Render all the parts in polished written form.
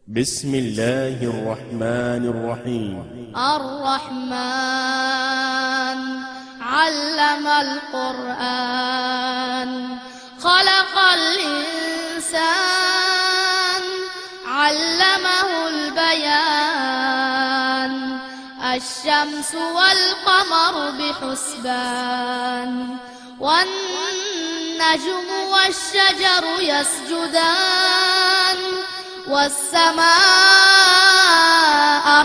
بسم الله الرحمن الرحيم. الرحمن علم القرآن خلق الإنسان علمه البيان الشمس والقمر بحسبان والنجم والشجر يسجدان والسماء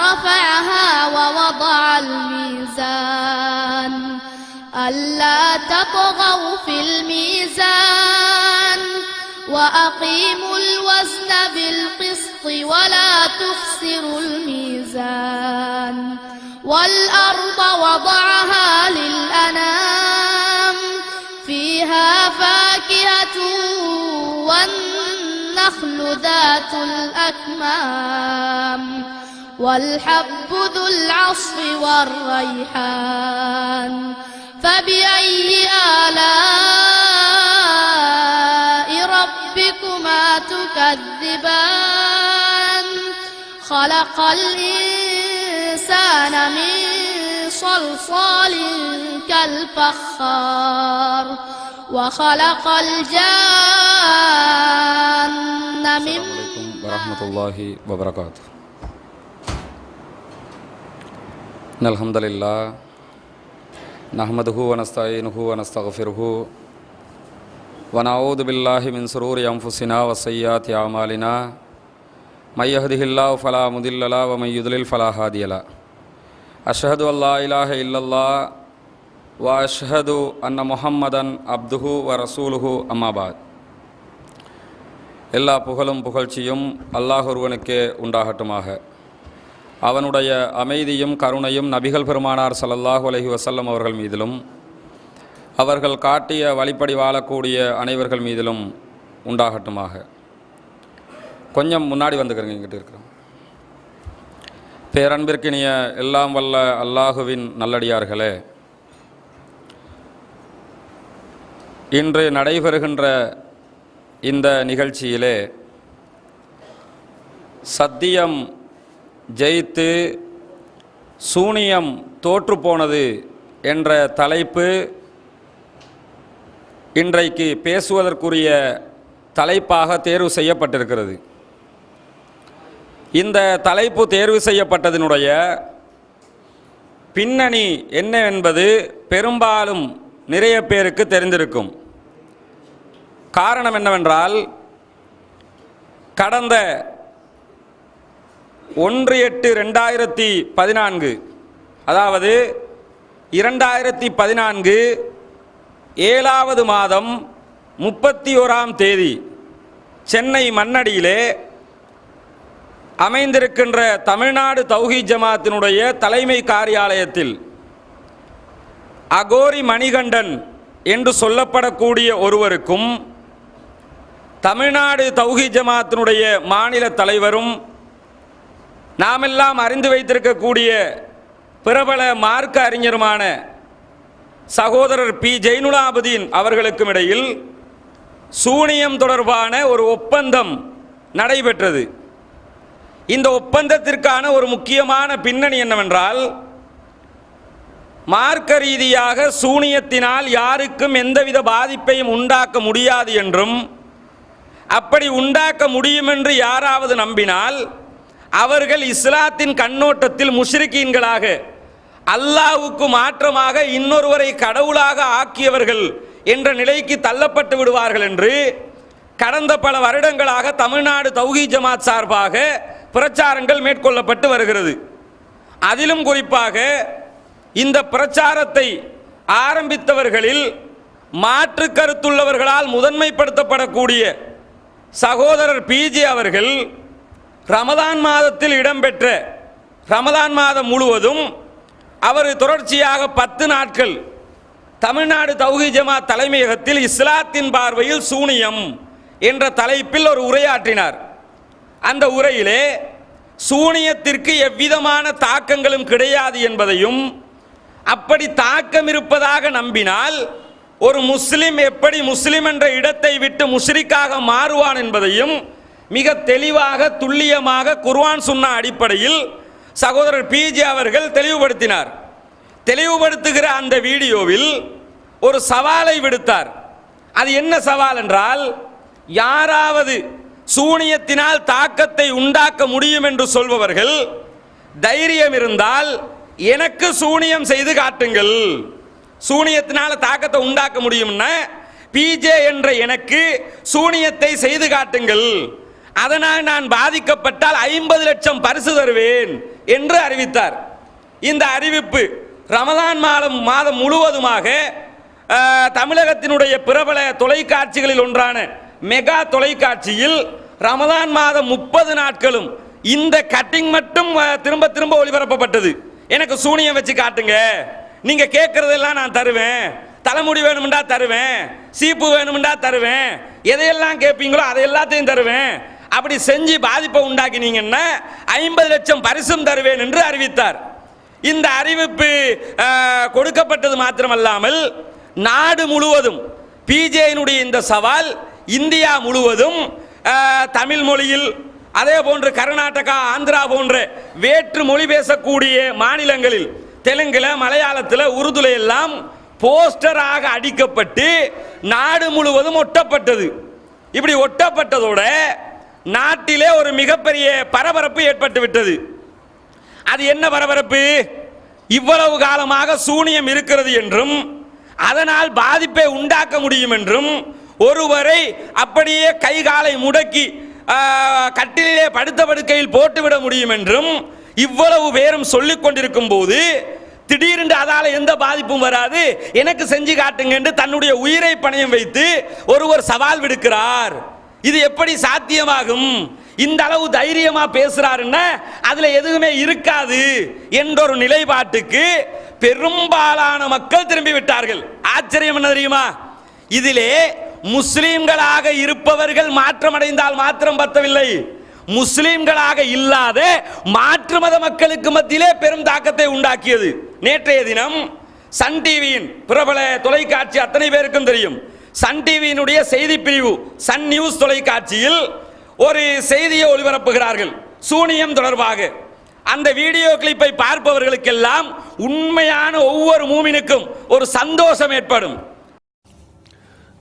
رفعها ووضع الميزان ألا تطغوا في الميزان وأقيموا الوزن بالقسط ولا تخسروا الميزان والأرض وضعها للأنام فيها فاكهة والنخل ذات الأكمام والحب ذو العصف والريحان فبأي آلاء ربكما تكذبان خلق الإنسان من صلصال كالفخار وخلق الجان من ورحمة الله وبركاته. الحمد لله نحمده ونستعينه ونستغفره ونعوذ بالله من شرور أنفسنا وسيئات أعمالنا من يهده الله فلا مضل له ومن يضلل فلا هادي له أشهد أن لا إله إلا الله وأشهد أن محمدا عبده ورسوله أما بعد. எல்லா புகழும் புகழ்ச்சியும் அல்லாஹ் ஒருவனுக்கே உண்டாகட்டுமாக. அவனுடைய அமைதியும் கருணையும் நபிகள் பெருமானார் ஸல்லல்லாஹு அலைஹி வஸல்லம் அவர்கள் மீதிலும் அவர்கள் காட்டிய வழிப்படி வாழக்கூடிய அனைவர்கள் மீதிலும் உண்டாகட்டுமாக. கொஞ்சம் முன்னாடி வந்துக்கிறேங்க, இங்கிட்டு இருக்கிறோம். பேரன்பிற்கினிய எல்லாம் வல்ல அல்லாஹுவின் நல்லடியார்களே, இன்று நடைபெறுகின்ற இந்த நிகழ்ச்சியிலே சத்தியம் ஜெயித்து சூனியம் தோற்றுப்போனது என்ற தலைப்பு இன்றைக்கு பேசுவதற்குரிய தலைப்பாக தேர்வு செய்யப்பட்டிருக்கிறது. இந்த தலைப்பு தேர்வு செய்யப்பட்டதனுடைய பின்னணி என்ன என்பது பெரும்பாலும் நிறைய பேருக்கு தெரிந்திருக்கும். காரணம் என்னவென்றால், கடந்த 1/8/2014 அதாவது 2014 7வது மாதம் 31ஆம் தேதி சென்னை மண்ணடியிலே அமைந்திருக்கின்ற தமிழ்நாடு தௌஹீத் ஜமாத்தினுடைய தலைமை காரியாலயத்தில் அகோரி மணிகண்டன் என்று சொல்லப்படக்கூடிய ஒருவருக்கும் தமிழ்நாடு தௌஹீத் ஜமாத்தினுடைய மாநில தலைவரும் நாமெல்லாம் அறிந்து வைத்திருக்கக்கூடிய பிரபல மார்க்க அறிஞருமான சகோதரர் பி ஜெய்னுலாபுதீன் அவர்களுக்கும் இடையில் சூனியம் தொடர்பான ஒரு ஒப்பந்தம் நடைபெற்றது. இந்த ஒப்பந்தத்திற்கான ஒரு முக்கியமான பின்னணி என்னவென்றால், மார்க்க ரீதியாக சூனியத்தினால் யாருக்கும் எந்தவித பாதிப்பையும் உண்டாக்க முடியாது என்றும், அப்படி உண்டாக்க முடியும் என்று யாராவது நம்பினால் அவர்கள் இஸ்லாத்தின் கண்ணோட்டத்தில் முஷ்ரிக்கீன்களாக, அல்லாஹ்வுக்கு மாற்றமாக இன்னொருவரை கடவுளாக ஆக்கியவர்கள் என்ற நிலைக்கு தள்ளப்பட்டு விடுவார்கள் என்று கடந்த பல வருடங்களாக தமிழ்நாடு தௌஹீத் ஜமாத் சார்பாக பிரச்சாரங்கள் மேற்கொள்ளப்பட்டு வருகிறது. அதிலும் குறிப்பாக இந்த பிரச்சாரத்தை ஆரம்பித்தவர்களில் மாற்று கருத்துள்ளவர்களால் முதன்மைப்படுத்தப்படக்கூடிய சகோதரர் பிஜே அவர்கள் ரமதான் மாதத்தில் இடம்பெற்ற ரமதான் மாதம் முழுவதும் அவர் தொடர்ச்சியாக 10 நாட்கள் தமிழ்நாடு தௌஹீத் ஜமாத் தலைமையகத்தில் இஸ்லாத்தின் பார்வையில் சூனியம் என்ற தலைப்பில் ஒரு உரையாற்றினார். அந்த உரையிலே சூனியத்திற்கு எவ்விதமான தாக்கங்களும் கிடையாது என்பதையும், அப்படி தாக்கம் இருப்பதாக நம்பினால் ஒரு முஸ்லிம் எப்படி முஸ்லிம் என்ற இடத்தை விட்டு முஷ்ரிக்காக மாறுவான் என்பதையும் மிக தெளிவாக துல்லியமாக குர்ஆன் சுன்னா அடிப்படையில் சகோதரர் பிஜே அவர்கள் தெளிவுபடுத்தினார். தெளிவுபடுத்துகிற அந்த வீடியோவில் ஒரு சவாலை விடுத்தார். அது என்ன சவால் என்றால், யாராவது சூனியத்தினால் தாக்கத்தை உண்டாக்க முடியும் என்று சொல்பவர்கள் தைரியம் இருந்தால் எனக்கு சூனியம் செய்து காட்டுங்கள். சூனியத்தினால தாக்கத்தை உண்டாக்க முடியும்னா பிஜே என்ற எனக்கு சூனியத்தை செய்து காட்டுங்கள், அதனால் நான் பாதிக்கப்பட்டால் 50 லட்சம் பரிசு தருவேன் என்று அறிவித்தார். இந்த அறிவிப்பு ரமலான் மாதம் முழுவதுமாக தமிழகத்தினுடைய பிரபல தொலைக்காட்சிகளில் ஒன்றான மெகா தொலைக்காட்சியில் ரமலான் மாதம் 30 நாட்களும் இந்த கட்டிங் மட்டும் திரும்ப திரும்ப ஒளிபரப்பப்பட்டது. எனக்கு சூனியம் வச்சு காட்டுங்க, நீங்க கேட்கறதெல்லாம் நான் தருவேன், தலைமுடி வேணும்டா தருவேன், சீப்பு வேணும்டா தருவேன், எதையெல்லாம் கேட்பீங்களோ அதை எல்லாத்தையும் தருவேன், அப்படி செஞ்சு பாதிப்பை உண்டாக்கினீங்கன்னா 50 லட்சம் பரிசும் தருவேன் என்று அறிவித்தார். இந்த அறிவிப்பு கொடுக்கப்பட்டது மாத்திரமல்லாமல் நாடு முழுவதும் பிஜேயினுடைய இந்த சவால் இந்தியா முழுவதும் தமிழ் மொழியில், அதே போன்று கர்நாடகா, ஆந்திரா போன்ற வேற்று மொழி பேசக்கூடிய மாநிலங்களில், தெலுங்குல, மலையாளத்தில், உருதுல எல்லாம் போஸ்டராக அடிக்கப்பட்டு நாடு முழுவதும் ஒட்டப்பட்டது. இப்படி ஒட்டப்பட்டதோட நாட்டிலே ஒரு மிகப்பெரிய பரபரப்பு ஏற்பட்டு விட்டது. அது என்ன பரபரப்பு? இவ்வளவு காலமாக சூனியம் இருக்கிறது என்றும் அதனால் பாதிப்பை உண்டாக்க முடியும் என்றும் ஒருவரை அப்படியே கை காலை முடக்கி கட்டிலே படுத்த படுக்கையில் போட்டுவிட முடியும் என்றும் இவ்வளவு பேரும் சொல்லிக் கொண்டிருக்கும் போது திடீரென்று அதால எந்த பாதிப்பும் வராது, எனக்கு செஞ்சு காட்டுங்க என்று தன்னுடைய உயிரை பணயம் வைத்து ஒருவர் சவால் விடுக்கிறார். இது எப்படி சாத்தியமாகும்? இந்த அளவு தைரியமா பேசுறாருன்னா அதுல எதுவுமே இருக்காது என்ற ஒரு நிலைப்பாட்டுக்கு பெரும்பாலான மக்கள் திரும்பி விட்டார்கள். ஆச்சரியம் என்ன தெரியுமா? இதிலே முஸ்லிம்களாக இருப்பவர்கள் மாற்றமடைந்தால் மாத்திரம் பத்தவில்லை, முஸ்லிம்களாக இல்லாத மாற்று மத மக்களுக்கு மத்தியிலே பெரும் தாக்கத்தை உண்டாக்கியது. நேற்றைய தினம் சன் டிவியின் பிரபல தொலைக்காட்சி அத்தனை பேருக்கும் தெரியும், சன் டிவியினுடைய செய்தி பிரிவு சன் நியூஸ் தொலைக்காட்சியில் ஒரு செய்தியை ஒளிபரப்புகிறார்கள் சூனியம் தொடர்பாக. அந்த வீடியோ கிளிப்பை பார்ப்பவர்களுக்கெல்லாம் உண்மையான ஒவ்வொரு மூமினுக்கும் ஒரு சந்தோஷம் ஏற்படும்.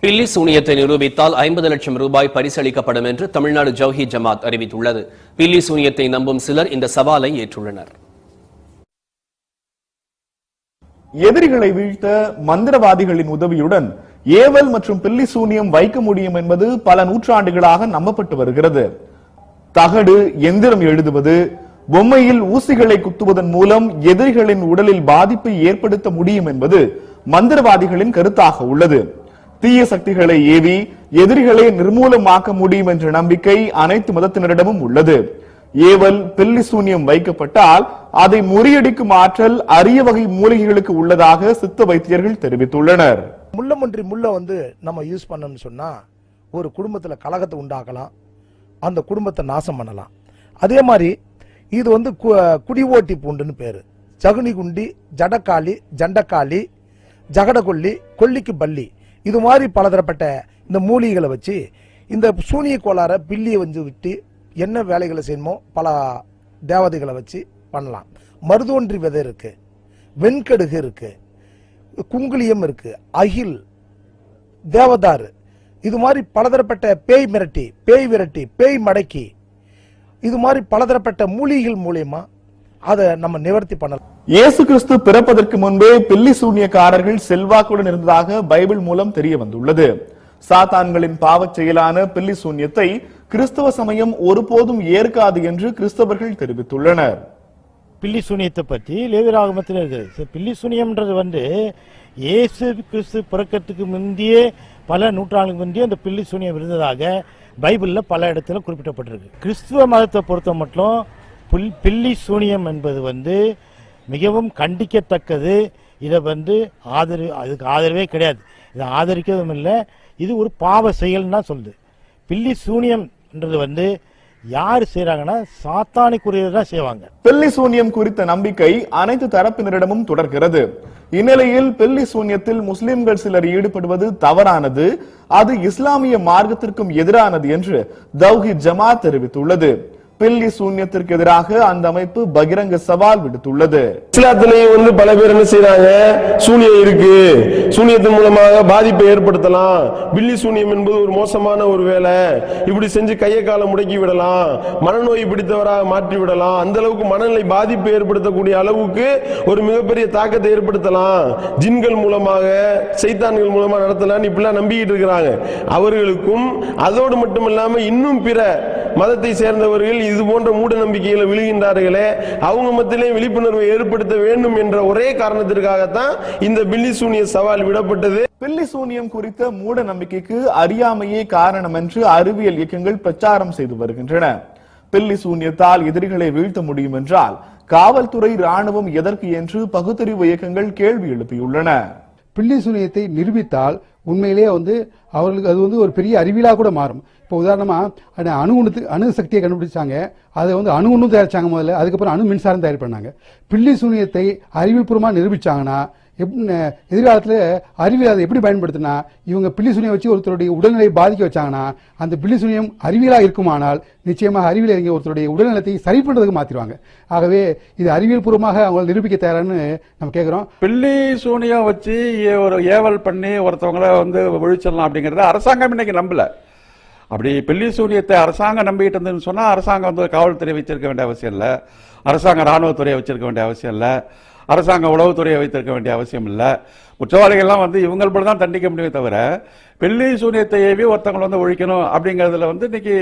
பில்லி சூனியத்தை நிரூபித்தால் 50 லட்சம் ரூபாய் பரிசளிக்கப்படும் என்று தமிழ்நாடு ஜவ்ஹீத் ஜமாத் அறிவித்துள்ளது. பில்லி சூனியத்தை நம்பும் சிலர் இந்த சவாலை ஏற்றுள்ளனர். எதிரிகளை வீழ்த்த மந்திரவாதிகளின் உதவியுடன் ஏவல் மற்றும் பில்லி சூனியம் வைக்க முடியும் என்பது பல நூற்றாண்டுகளாக நம்பப்பட்டு வருகிறது. தகடு, எந்திரம் எழுதுவது, பொம்மையில் ஊசிகளை குத்துவதன் மூலம் எதிரிகளின் உடலில் பாதிப்பை ஏற்படுத்த முடியும் என்பது மந்திரவாதிகளின் கருத்தாக உள்ளது. தீய சக்திகளை ஏவி எதிரிகளை நிர்மூலமாக்க முடியும் என்ற நம்பிக்கை அனைத்து மதத்தினரிடமும் உள்ளது. ஏவல், பில்லி சூனியம் வைக்கப்பட்டால் அதை முறியடிக்கும் ஆற்றல் அரிய வகை மூலிகைகளுக்கு உள்ளதாக சித்த வைத்தியர்கள் தெரிவித்துள்ளனர். முள்ளமன்றி முள்ள நம்ம யூஸ் பண்ணோம்னு சொன்னா ஒரு குடும்பத்துல கலகத்தை உண்டாக்கலாம், அந்த குடும்பத்தை நாசம் பண்ணலாம். அதே மாதிரி இது குடி ஓட்டி பூண்டுன்னு பேரு. சகுனி குண்டி, ஜடக்காளி, ஜண்டக்காளி, ஜகடகொல்லி, கொல்லிக்கு பள்ளி, இது மாதிரி பலதரப்பட்ட இந்த மூலிகைகளை வச்சு இந்த சூனிய கோளார பில்லியை விட்டு என்ன வேலைகளை செய்யணுமோ பல தேவதைகளை வச்சு பண்ணலாம். மருதோன்றி விதை இருக்கு, வெண்கடுகு இருக்கு, குங்குளியம் இருக்கு, அகில், தேவதாறு, இது மாதிரி பலதரப்பட்ட பேய் மிரட்டி, பேய் விரட்டி, பேய் மடக்கி, இது மாதிரி பலதரப்பட்ட மூலிகைகள் மூலியமா அதை நம்ம நிவர்த்தி பண்ணலாம். இயேசு கிறிஸ்து பிறப்பதற்கு முன்பே பில்லி சூனியக்காரர்கள் செல்வாக்குடன் இருந்ததாக பைபிள் மூலம் தெரிய வந்துள்ளது. சாத்தான்களின் பாவச் செயலான பில்லி சூனியத்தை கிறிஸ்தவ சமயம் ஒருபோதும் ஏற்காது என்று கிறிஸ்தவர்கள் தெரிவித்துள்ளனர். பில்லி சூனியத்தை பற்றி லேவியராகமத்தில் இருக்குது. பில்லி சூனியம்ன்றது இயேசு கிறிஸ்து பிறக்கத்துக்கு முந்தையே பல நூற்றாண்டுக்கு முந்தையே அந்த பில்லி சூனியம் இருந்ததாக பைபிளில் பல இடத்துல குறிப்பிடப்பட்டிருக்கு. கிறிஸ்துவ மதத்தை பொறுத்த மட்டும் பில்லி சூனியம் என்பது மிகவும் கண்டிக்கத்தக்கது. இதை அதுக்கு ஆதரவே கிடையாது, இதை ஆதரிக்கிறதும் இல்லை. இது ஒரு பாவ செயல்னு தான் சொல்லுது. பில்லி சூனியம்ன்றது யார் செய்யறாங்கன்னா சாத்தானுக்குரியதான் செய்வாங்க. பில்லி சூனியம் குறித்த நம்பிக்கை அனைத்து தரப்பினரிடமும் தொடர்கிறது. இந்நிலையில் பில்லி சூனியத்தில் முஸ்லிம்கள் சிலர் ஈடுபடுவது தவறானது, அது இஸ்லாமிய மார்க்கத்திற்கும் எதிரானது என்று தௌஹீத் ஜமாத் தெரிவித்துள்ளது. பில்லி சூன்யத்திற்கு எதிராக அந்த அமைப்பு பகிரங்க சவால் விடுத்துள்ளது. இஸ்லாத்திலேயே பல பேர் என்ன செய்யறாங்க, சூனியம் இருக்கு, சூனியத்தின் மூலமாக பாதிப்பை ஏற்படுத்தலாம், பில்லி சூனியம் என்பது ஒரு மோசமான ஒரு வேலை, இப்படி செஞ்சு கையை காலை முடக்கி விடலாம், மனநோய் பிடித்தவராக மாற்றி விடலாம், அந்த அளவுக்கு மனநிலை பாதிப்பை ஏற்படுத்தக்கூடிய அளவுக்கு ஒரு மிகப்பெரிய தாக்கத்தை ஏற்படுத்தலாம், ஜின்கள் மூலமாக சைத்தான்கள் மூலமாக நடத்தலாம் இப்படிலாம் நம்பிக்கிட்டு இருக்கிறாங்க. அவர்களுக்கும் அதோடு மட்டுமல்லாம இன்னும் பிற மதத்தை சேர்ந்தவர்கள் இது போன்ற மூட நம்பிக்கைகளை விழுகின்றார்களே, அவங்க மத்தியிலே விழிப்புணர்வை ஏற்படுத்த வேண்டும் என்ற ஒரே காரணத்திற்காகத்தான் இந்த பில்லி சூனிய சவால் விடப்பட்டது. பில்லி சூனியம் குறித்த மூட நம்பிக்கைக்கு அறியாமையே காரணம் என்று அறிவியல் இயக்கங்கள் பிரச்சாரம் செய்து வருகின்றன. பில்லி சூனியத்தால் எதிரிகளை வீழ்த்த முடியும் என்றால் காவல்துறை, ராணுவம் எதற்கு என்று பகுத்தறிவு இயக்கங்கள் கேள்வி எழுப்பியுள்ளன. பில்லி சூனியத்தை நிரூபித்தால் உண்மையிலேயே அவர்களுக்கு அது ஒரு பெரிய அறிவியலா கூட மாறும். இப்போ உதாரணமா அணு சக்தியை கண்டுபிடிச்சாங்க, அதை அணு தயாரிச்சாங்க முதல்ல, அதுக்கப்புறம் அணு மின்சாரம் தயார் பண்ணாங்க. பில்லி சூனியத்தை அறிவியல் பூர்வமா நிரூபிச்சாங்கன்னா எதிர்காலத்தில் அறிவியல் அதை எப்படி பயன்படுத்தினா, இவங்க பில்லி சூனியம் வச்சு ஒருத்தருடைய உடல்நிலை பாதிக்க வச்சாங்கன்னா அந்த பில்லி சூனியம் அறிவியலா இருக்குமானால் நிச்சயமாக அறிவியல் அறிஞர் ஒருத்தருடைய உடல்நலத்தை சரி பண்றதுக்கு மாத்திருவாங்க. ஆகவே இது அறிவியல் பூர்வமாக அவங்க நிரூபிக்க தயாரான்னு நம்ம கேட்கிறோம். பில்லி சூனியம் வச்சு ஒரு ஏவல் பண்ணி ஒருத்தவங்களை ஒழிச்சிடலாம் அப்படிங்கறத அரசாங்கம் இன்னைக்கு நம்பல. அப்படி பில்லி சூனியத்தை அரசாங்கம் நம்பிட்டு இருந்ததுன்னு சொன்னா அரசாங்கம் காவல்துறை வச்சிருக்க வேண்டிய அவசியம் இல்லை, அரசாங்கம் ராணுவத்துறையை வச்சிருக்க வேண்டிய அவசியம் இல்லை, அரசாங்க உளவுத்துறையை வைத்திருக்க வேண்டிய அவசியம் இல்லை. குற்றவாளிகள்லாம் இவங்களோட தான் தண்டிக்க முடியுமே தவிர பில்லி சூனியத்தை ஏவி ஒருத்தவங்களை ஒழிக்கணும் அப்படிங்கிறதுல இன்னைக்கு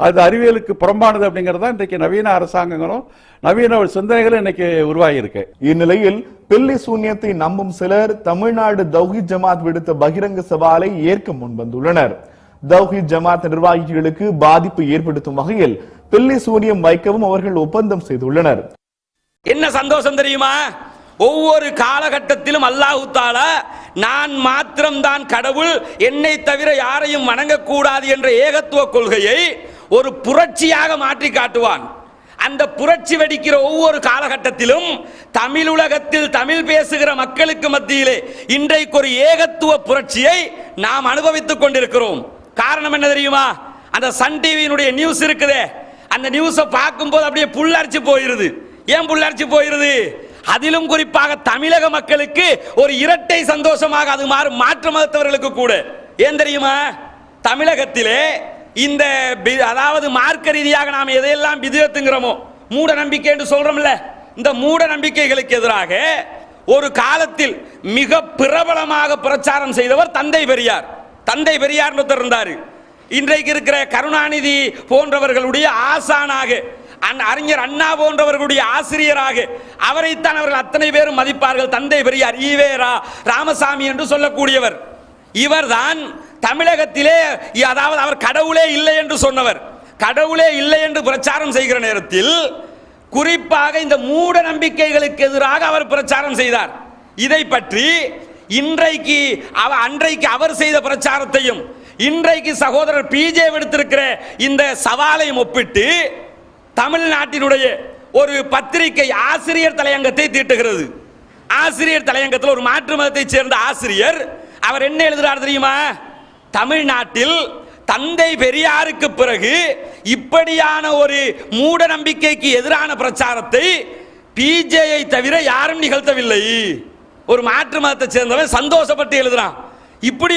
அது அறிவியலுக்கு புறம்பானது அப்படிங்கிறது தான் இன்றைக்கு நவீன அரசாங்கங்களும் நவீன சிந்தனைகளும் இன்னைக்கு உருவாகி இருக்கு. இந்நிலையில் பில்லி சூன்யத்தை நம்பும் சிலர் தமிழ்நாடு தௌஹீத் ஜமாத் விடுத்த பகிரங்க சவாலை ஏற்க முன்வந்துள்ளனர். தௌஹீத் ஜமாத் நிர்வாகிகளுக்கு பாதிப்பு ஏற்படுத்தும் வகையில் பில்லி சூனியம் வைக்கவும் அவர்கள் ஒப்பந்தம் செய்துள்ளனர். என்ன சந்தோஷம் தெரியுமா? ஒவ்வொரு காலகட்டத்திலும் அல்லாஹ் தஆலா நான் மாத்திரம்தான் கடவுள், என்னை தவிர யாரையும் வணங்கக்கூடாது என்ற ஏகத்துவ கொள்கையை ஒரு புரட்சியாக மாற்றி காட்டுவான். அந்த புரட்சி வெடிக்கிற ஒவ்வொரு காலகட்டத்திலும் தமிழ் உலகத்தில் தமிழ் பேசுகிற மக்களுக்கு மத்தியிலே இன்றைக்கு ஒரு ஏகத்துவ புரட்சியை நாம் அனுபவித்துக் கொண்டிருக்கிறோம். காரணம் என்ன தெரியுமா? அந்த சன் டிவியினுடைய நியூஸ் இருக்குதே, அந்த நியூஸை பார்க்கும்போது அப்படியே புல்லரிச்சு போயிருது. ஏன் புல்லரிச்சு போயிருது? அதிலும் குறிப்பாக தமிழக மக்களுக்கு ஒரு இரட்டை சந்தோஷமாக அது மாற்று மதத்தவர்களுக்கு கூட. ஏன் தெரியுமா? தமிழகத்திலே இந்த அதாவது மார்க்க ரீதியாக நாம் எதையெல்லாம் பிதுஅத்துங்கிறோமோ, மூட நம்பிக்கை என்று சொல்றோம்ல, இந்த மூட நம்பிக்கைகளுக்கு எதிராக ஒரு காலத்தில் மிக பிரபலமாக பிரச்சாரம் செய்தவர் தந்தை பெரியார். தந்தை பெரியார் இருந்தார். இன்றைக்கு இருக்கிற கருணாநிதி போன்றவர்களுடைய ஆசானாக, அறிஞர் அண்ணா போன்றவர்களுடைய ஆசிரியராக அவரைத்தான் அவர்கள் அத்தனை பேரும் மதிப்பார்கள். தந்தை பெரியார் ஈவேரா ராமசாமி என்று சொல்லக்கூடியவர். இவர்தான் தமிழகத்திலே, அதாவது அவர் கடவுளே இல்லை என்று சொன்னவர். கடவுளே இல்லை என்று பிரச்சாரம் செய்கிற நேரத்தில் குறிப்பாக இந்த மூட நம்பிக்கைகளுக்கு எதிராக அவர் பிரச்சாரம் செய்தார். இதை பற்றி அன்றைக்கு அவர் செய்த பிரச்சாரத்தையும் இன்றைக்கு சகோதரர் பிஜே விடுத்திருக்கிற இந்த சவாலையும் ஒப்பிட்டு தமிழ்நாட்டினுடைய ஒரு பத்திரிகை ஆசிரியர் தலையங்கத்தை தீட்டுகிறது. ஆசிரியர் தலையங்கத்தில் ஒரு மாற்று மதத்தை சேர்ந்த ஆசிரியர் அவர் என்ன எழுதுகிறார் தெரியுமா? தமிழ்நாட்டில் தந்தை பெரியாருக்கு பிறகு இப்படியான ஒரு மூட நம்பிக்கைக்கு எதிரான பிரச்சாரத்தை பிஜேயை தவிர யாரும் நிகழ்த்தவில்லை. ஒரு மாற்று மதத்தை சேர்ந்தவன் சந்தோஷப்பட்டு எழுதுறான். இப்படி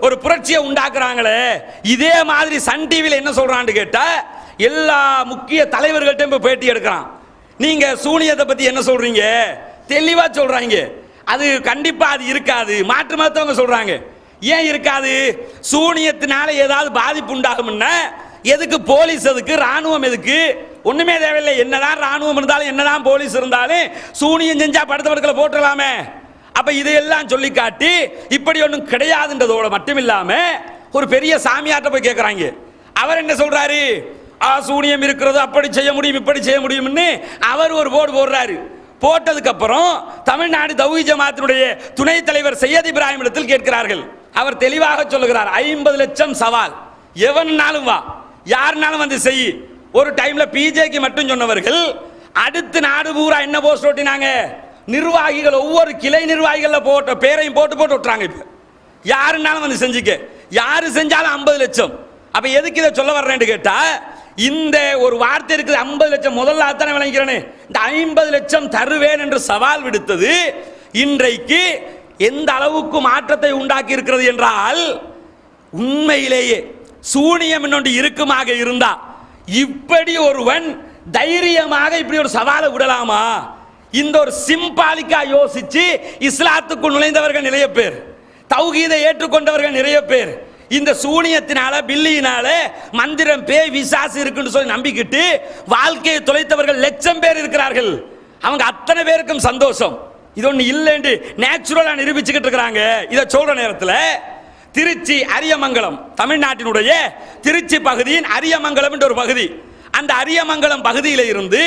ஒரு புரட்சியை உண்டாக்குறாங்களே, இதே மாதிரி சன் டிவியில் என்ன சொல்றான்னு கேட்டா எல்லா முக்கிய தலைவர்கள்ட்ட பேட்டி எடுக்கிறான். நீங்க சூனியத்தை பத்தி என்ன சொல்றீங்க? தெளிவா சொல்றாங்க. அது கண்டிப்பா அது இருக்காது. மாற்று மதத்தவங்க சொல்றாங்க. ஏன் இருக்காது? சூனியத்தினால ஏதாவது பாதிப்பு உண்டாகும்னா எதுக்கு போலீஸ், எதுக்கு ராணுவம், எதுக்கு? ஒண்ணுமே தேவையில்லை. என்னதான் ராணுவம் இருந்தாலும் என்னதான் போலீஸ் இருந்தாலும் சூனியம் செஞ்சா படுத்தவர்களை போட்டுடலாமே. அப்ப இதையெல்லாம் சொல்லி காட்டி இப்படி ஒன்றும் கிடையாதுன்றதோட மட்டுமில்லாம ஒரு பெரிய சாமியார்ட்ட போய் கேட்கறாங்க. அவர் என்ன சொல்றாரு? சூனியம் இருக்கிறது, அப்படி செய்ய முடியும், இப்படி செய்ய முடியும்னு அவர் ஒரு போர்டு போடுறாரு. போட்டதுக்கு அப்புறம் தமிழ்நாடு தௌஹீத் ஜமாத்தினுடைய துணைத் தலைவர் சையத் இப்ராஹிம் இடத்தில் கேட்கிறார்கள். அவர் தெளிவாக சொல்லுகிறார், 50 லட்சம் சவால், எவனாலும் வா, யாருனாலும் வந்து செய். ஒரு டைம்ல பிஜேக்கு மட்டும் சொன்னவர்கள் அடுத்து நாடு பூரா என்ன போஸ்ட் ஓட்டினாங்க? நிர்வாகிகள் ஒவ்வொரு கிளை நிர்வாகிகள் போட்ட பேரையும் போட்டு விட்டுறாங்க. இப்ப யாருனாலும் வந்து செஞ்சுக்க. யாரு செஞ்சாலும் 50 லட்சம். அப்ப எதுக்கு இதை சொல்ல வர்றேன்னு கேட்டா, இந்த ஒரு வார்த்தை இருக்குது 50 லட்சம். முதல்ல அத்தனை விளங்கிறேன்னு, இந்த 50 லட்சம் தருவேன் என்று சவால் விடுத்தது இன்றைக்கு எந்த அளவுக்கு மாற்றத்தை உண்டாக்கி இருக்கிறது என்றால், உண்மையிலேயே சூனியம் இன்னொன்று இருக்குமாக இருந்தா இப்படி ஒருவன் தைரியமாக இப்படி ஒரு சவாலை விடலாமா? இந்த ஒரு சிம்பாலிக்கா யோசிச்சு இஸ்லாத்துக்குள் நுழைந்தவர்கள் நிறைய பேர், தௌஹீதை ஏற்றுக்கொண்டவர்கள் நிறைய பேர், இந்த சூனியத்தினால பில்லியினால மந்திரம் பேய் விசாசு இருக்குன்னு சொல்லி நம்பிக்கிட்டு வாழ்க்கையை தொலைத்தவர்கள் லட்சம் பேர் இருக்கிறார்கள். அவங்க அத்தனை பேருக்கும் சந்தோஷம். இது ஒண்ணு இல்லைன்னு நேச்சுரலா நிரூபிச்சுக்கிட்டு இருக்கிறாங்க. இதை சொல்ற நேரத்தில் திருச்சி அரியமங்கலம், தமிழ்நாட்டினுடைய திருச்சி பகுதியின் அரியமங்கலம் என்ற ஒரு பகுதி, அந்த அரியமங்கலம் பகுதியில் இருந்து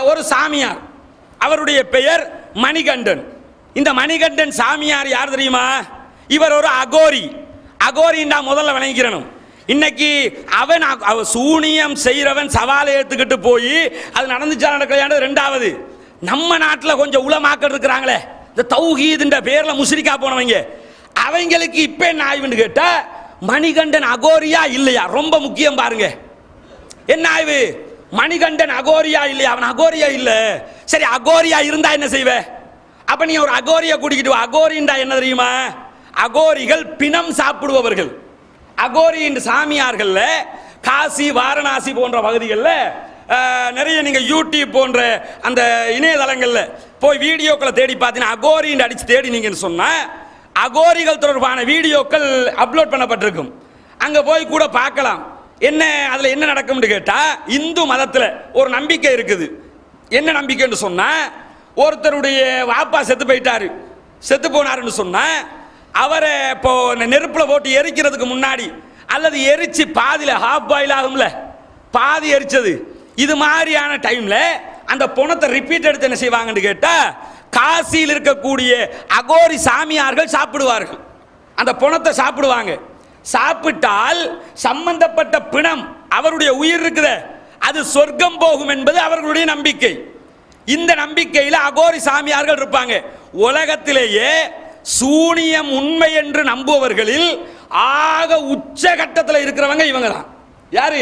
ஒரு சாமியார், அவருடைய பெயர் மணிகண்டன். இந்த மணிகண்டன் சாமியார் யார் தெரியுமா? இவர் ஒரு அகோரி. அகோரின்னா முதல்ல விளங்கிக்கிறணும். இன்னைக்கு அவன் சூனியம் செய்கிறவன் சவாலை ஏற்றுக்கிட்டு போய் அது நடந்துச்சா நடக்கலையானது ரெண்டாவது. நம்ம நாட்டில் கொஞ்சம் உலமாக்கள் இருக்கிறாங்களே, இந்த தௌஹீதுன்ற பேர்ல முஸ்ரிக்கா போனவங்க, அவங்களுக்கு இப்ப என்ன ஆய்வுன்னு கேட்டா, மணிகண்டன் அகோரியா இல்லையா ரொம்ப முக்கியம். பாருங்க என்ன ஆய்வு, மணிகண்டன் அகோரியா இல்லையா? அவன் அகோரியா இல்ல. சரி, அகோரியா இருந்தா என்ன செய்வ? அப்ப நீ ஒரு அகோரியா கூட்டிக்கிட்டு வா. அகோரின்றா என்ன தெரியுமா? அகோரிகள் பிணம் சாப்பிடுபவர்கள். அகோரி சாமியார்கள் காசி வாரணாசி போன்ற பகுதிகளில் நிறைய நீங்க யூடியூப் போன்ற அந்த இணையதளங்கள்ல போய் வீடியோக்களை தேடி பார்த்தீங்கன்னா, அகோரின்னு அடிச்சு தேடினீங்கன்னு சொன்னா அகோரிகள் தொடர்பான வீடியோக்கள் அப்லோட் பண்ணப்பட்டிருக்கும். அங்க போய் கூட பார்க்கலாம். என்ன அதுல என்ன நடக்கும்னு கேட்டா, இந்து மதத்துல ஒரு நம்பிக்கை இருக்குது. என்ன நம்பிக்கைன்னு சொன்னா, ஒருத்தருடைய வாப்பா செத்து போயிட்டாரு, செத்து போனாருன்னு சொன்னா அவரை இப்போ நெருப்புல போட்டு எரிக்கிறதுக்கு முன்னாடி அல்லது எரிச்சு பாதியில ஹாஃப் பாயில் ஆகும்ல, பாதி எரிச்சது, இது மாதிரியான டைம்ல அந்த பணத்தை ரிப்பீட் எடுத்து என்ன செய்வாங்கன்னு கேட்டா, காசியில் இருக்கக்கூடிய அகோரி சாமியார்கள் சாப்பிடுவார்கள். அந்த பணத்தை சாப்பிடுவாங்க. சாப்பிட்டால் சம்பந்தப்பட்ட பிணம், அவருடைய உயிர் இருக்குத, அது சொர்க்கம் போகும் என்பது அவர்களுடைய நம்பிக்கை. இந்த நம்பிக்கையில் அகோரி சாமியார்கள் இருப்பாங்க. உலகத்திலேயே சூனியம் உண்மை என்று நம்புவர்களில் ஆக உச்சகட்டத்தில் இருக்கிறவங்க இவங்க தான். யாரு?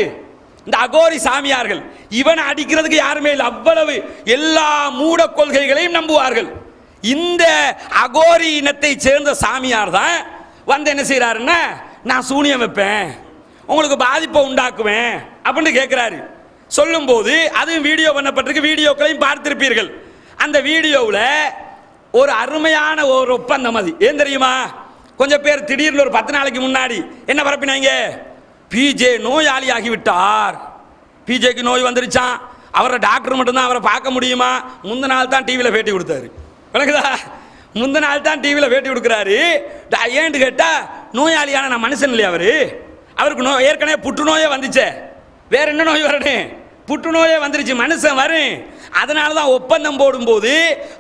இந்த அகோரி சாமியார்கள். இவனை அடிக்கிறதுக்கு யாருமே இல்லை, அவ்வளவு எல்லா மூட கொள்கைகளையும் நம்புவார்கள். இந்த அகோரி இனத்தை சேர்ந்த சாமியார் தான் வந்து என்ன செய்யறாருன்னா, நான் சூனியம் வைப்பேன், உங்களுக்கு பாதிப்பை உண்டாக்குவேன் அப்படின்னு கேட்கிறாரு. சொல்லும் போது அதுவும் வீடியோ பண்ணப்பட்டிருக்கு, வீடியோக்களையும் பார்த்திருப்பீர்கள். அந்த வீடியோவில் ஒரு அருமையான ஒரு ஒப்பந்தம். அது ஏன் தெரியுமா? கொஞ்சம் பேர் திடீர்னு ஒரு 10 நாளைக்கு முன்னாடி என்ன பரப்பினாங்க, பிஜே நோயாளி ஆகிவிட்டார், பிஜேக்கு நோய் வந்துருச்சான், அவரை டாக்டர் மட்டும்தான் அவரை பார்க்க முடியுமா. முந்தின நாள் தான் டிவியில் பேட்டி கொடுத்தாரு, விளக்குதா? முந்தின நாள் தான் டிவியில் பேட்டி கொடுக்குறாரு. ஏன்னு கேட்டா, நோயாளியான நான் மனுஷன் இல்லையா? அவருக்கு ஏற்கனவே புற்றுநோயே வந்துச்சே, வேற என்ன நோய் வரணும்? புற்றுநோயே வந்துருச்சு, மனுஷன் வரும். அதனால தான் ஒப்பந்தம் போடும்போது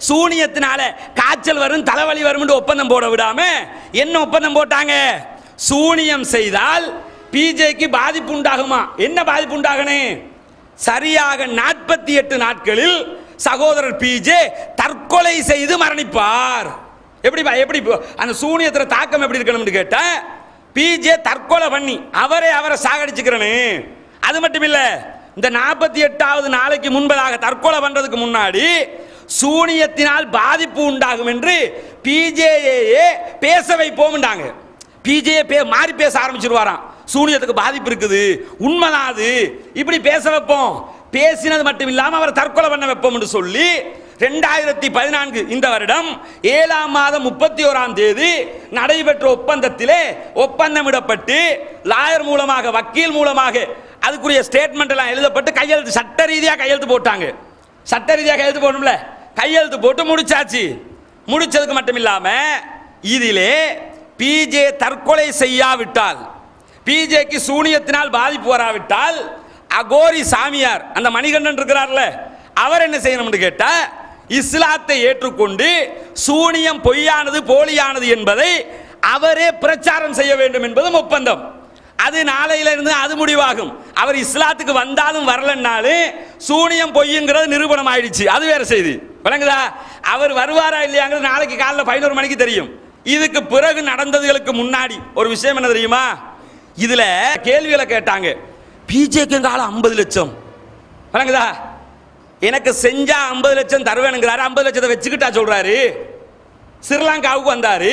சூனியத்தினால காய்ச்சல் வரும், தலைவலி வரும் ஒப்பந்தம் போட விடாம என்ன ஒப்பந்தம் போட்டாங்க? சூனியம் செய்தால் பிஜேக்கு பாதிப்பு உண்டாகுமா? என்ன பாதிப்பு உண்டாகணும்? சரியாக 48 நாட்களில் சகோதரர் பிஜே தற்கொலை செய்து மரணிப்பார். எப்படி அந்த சூனியத்துல தாக்கம் எப்படி இருக்கணும்னு கேட்டா, பிஜே தற்கொலை பண்ணி அவரை சாகடிச்சுக்கிறனு. அது மட்டும் இல்ல, இந்த 48வது நாளைக்கு முன்பதாக தற்கொலை பண்றதுக்கு முன்னாடி சூனியத்தினால் பாதிப்பு உண்டாகும் என்று பிஜேயே பேச வைப்போம்ண்டாங்க. பிஜே மாறி பேச ஆரம்பிச்சிருவாராம், சூனியத்துக்கு பாதிப்பு இருக்குது, உண்மைதான் அது, இப்படி பேச வைப்போம். பேசினது மட்டும் இல்லாம அவரை தற்கொலை பண்ண வைப்போம் என்று சொல்லி 2014 இந்த வருடம் 7ஆம் மாதம் 31ஆம் தேதி நடைபெற்ற ஒப்பந்தத்திலே ஒப்பந்தமிடப்பட்டு லாயர் மூலமாக, வக்கீல் மூலமாக அதுக்குரிய ஸ்டேட்மெண்ட் எல்லாம் எழுதப்பட்டு கையெழுத்து, சட்ட ரீதியாக கையெழுத்து போட்டாங்க. சட்ட ரீதியாக கையெழுத்து போடணும்ல, கையெழுத்து போட்டு முடிச்சாச்சு. முடிச்சதுக்கு மட்டும் இல்லாம இதிலே பிஜே தற்கொலை செய்யாவிட்டால், பிஜேக்கு சூனியத்தினால் பாதிப்பு வராவிட்டால், அகோரி சாமியார் அந்த மணிகண்டன் இருக்கிறார்ல, அவர் என்ன செய்யணும்னு கேட்டா, இஸ்லாத்தை ஏற்றுக்கொண்டு சூனியம் பொய்யானது போலியானது என்பதை அவரே பிரச்சாரம் செய்ய வேண்டும் என்பதும் ஒப்பந்தம். அது நாளையில இருந்து அது முடிவாகும். அவர் இஸ்லாத்துக்கு வந்தாலும் வரலன்னாலும் சூனியம் பொய்யுங்கிறது நிரூபணம் ஆயிடுச்சு, அது வேற செய்தி, விளங்குதா? அவர் வருவாரா இல்லையாங்கிறது நாளைக்கு காலைல 11 மணிக்கு தெரியும். இதுக்கு பிறகு நடந்ததுகளுக்கு முன்னாடி ஒரு விஷயம் என்ன தெரியுமா? இதுல கேள்விகளை கேட்டாங்க. பிஜேக்கு காலம் 50 லட்சம் வழங்குதா, எனக்கு செஞ்சா 50 லட்சம் தருவேனுங்கிறாரு. 50 லட்சத்தை வச்சுக்கிட்டா சொல்றாரு. ஸ்ரீலங்காவுக்கு வந்தாரு.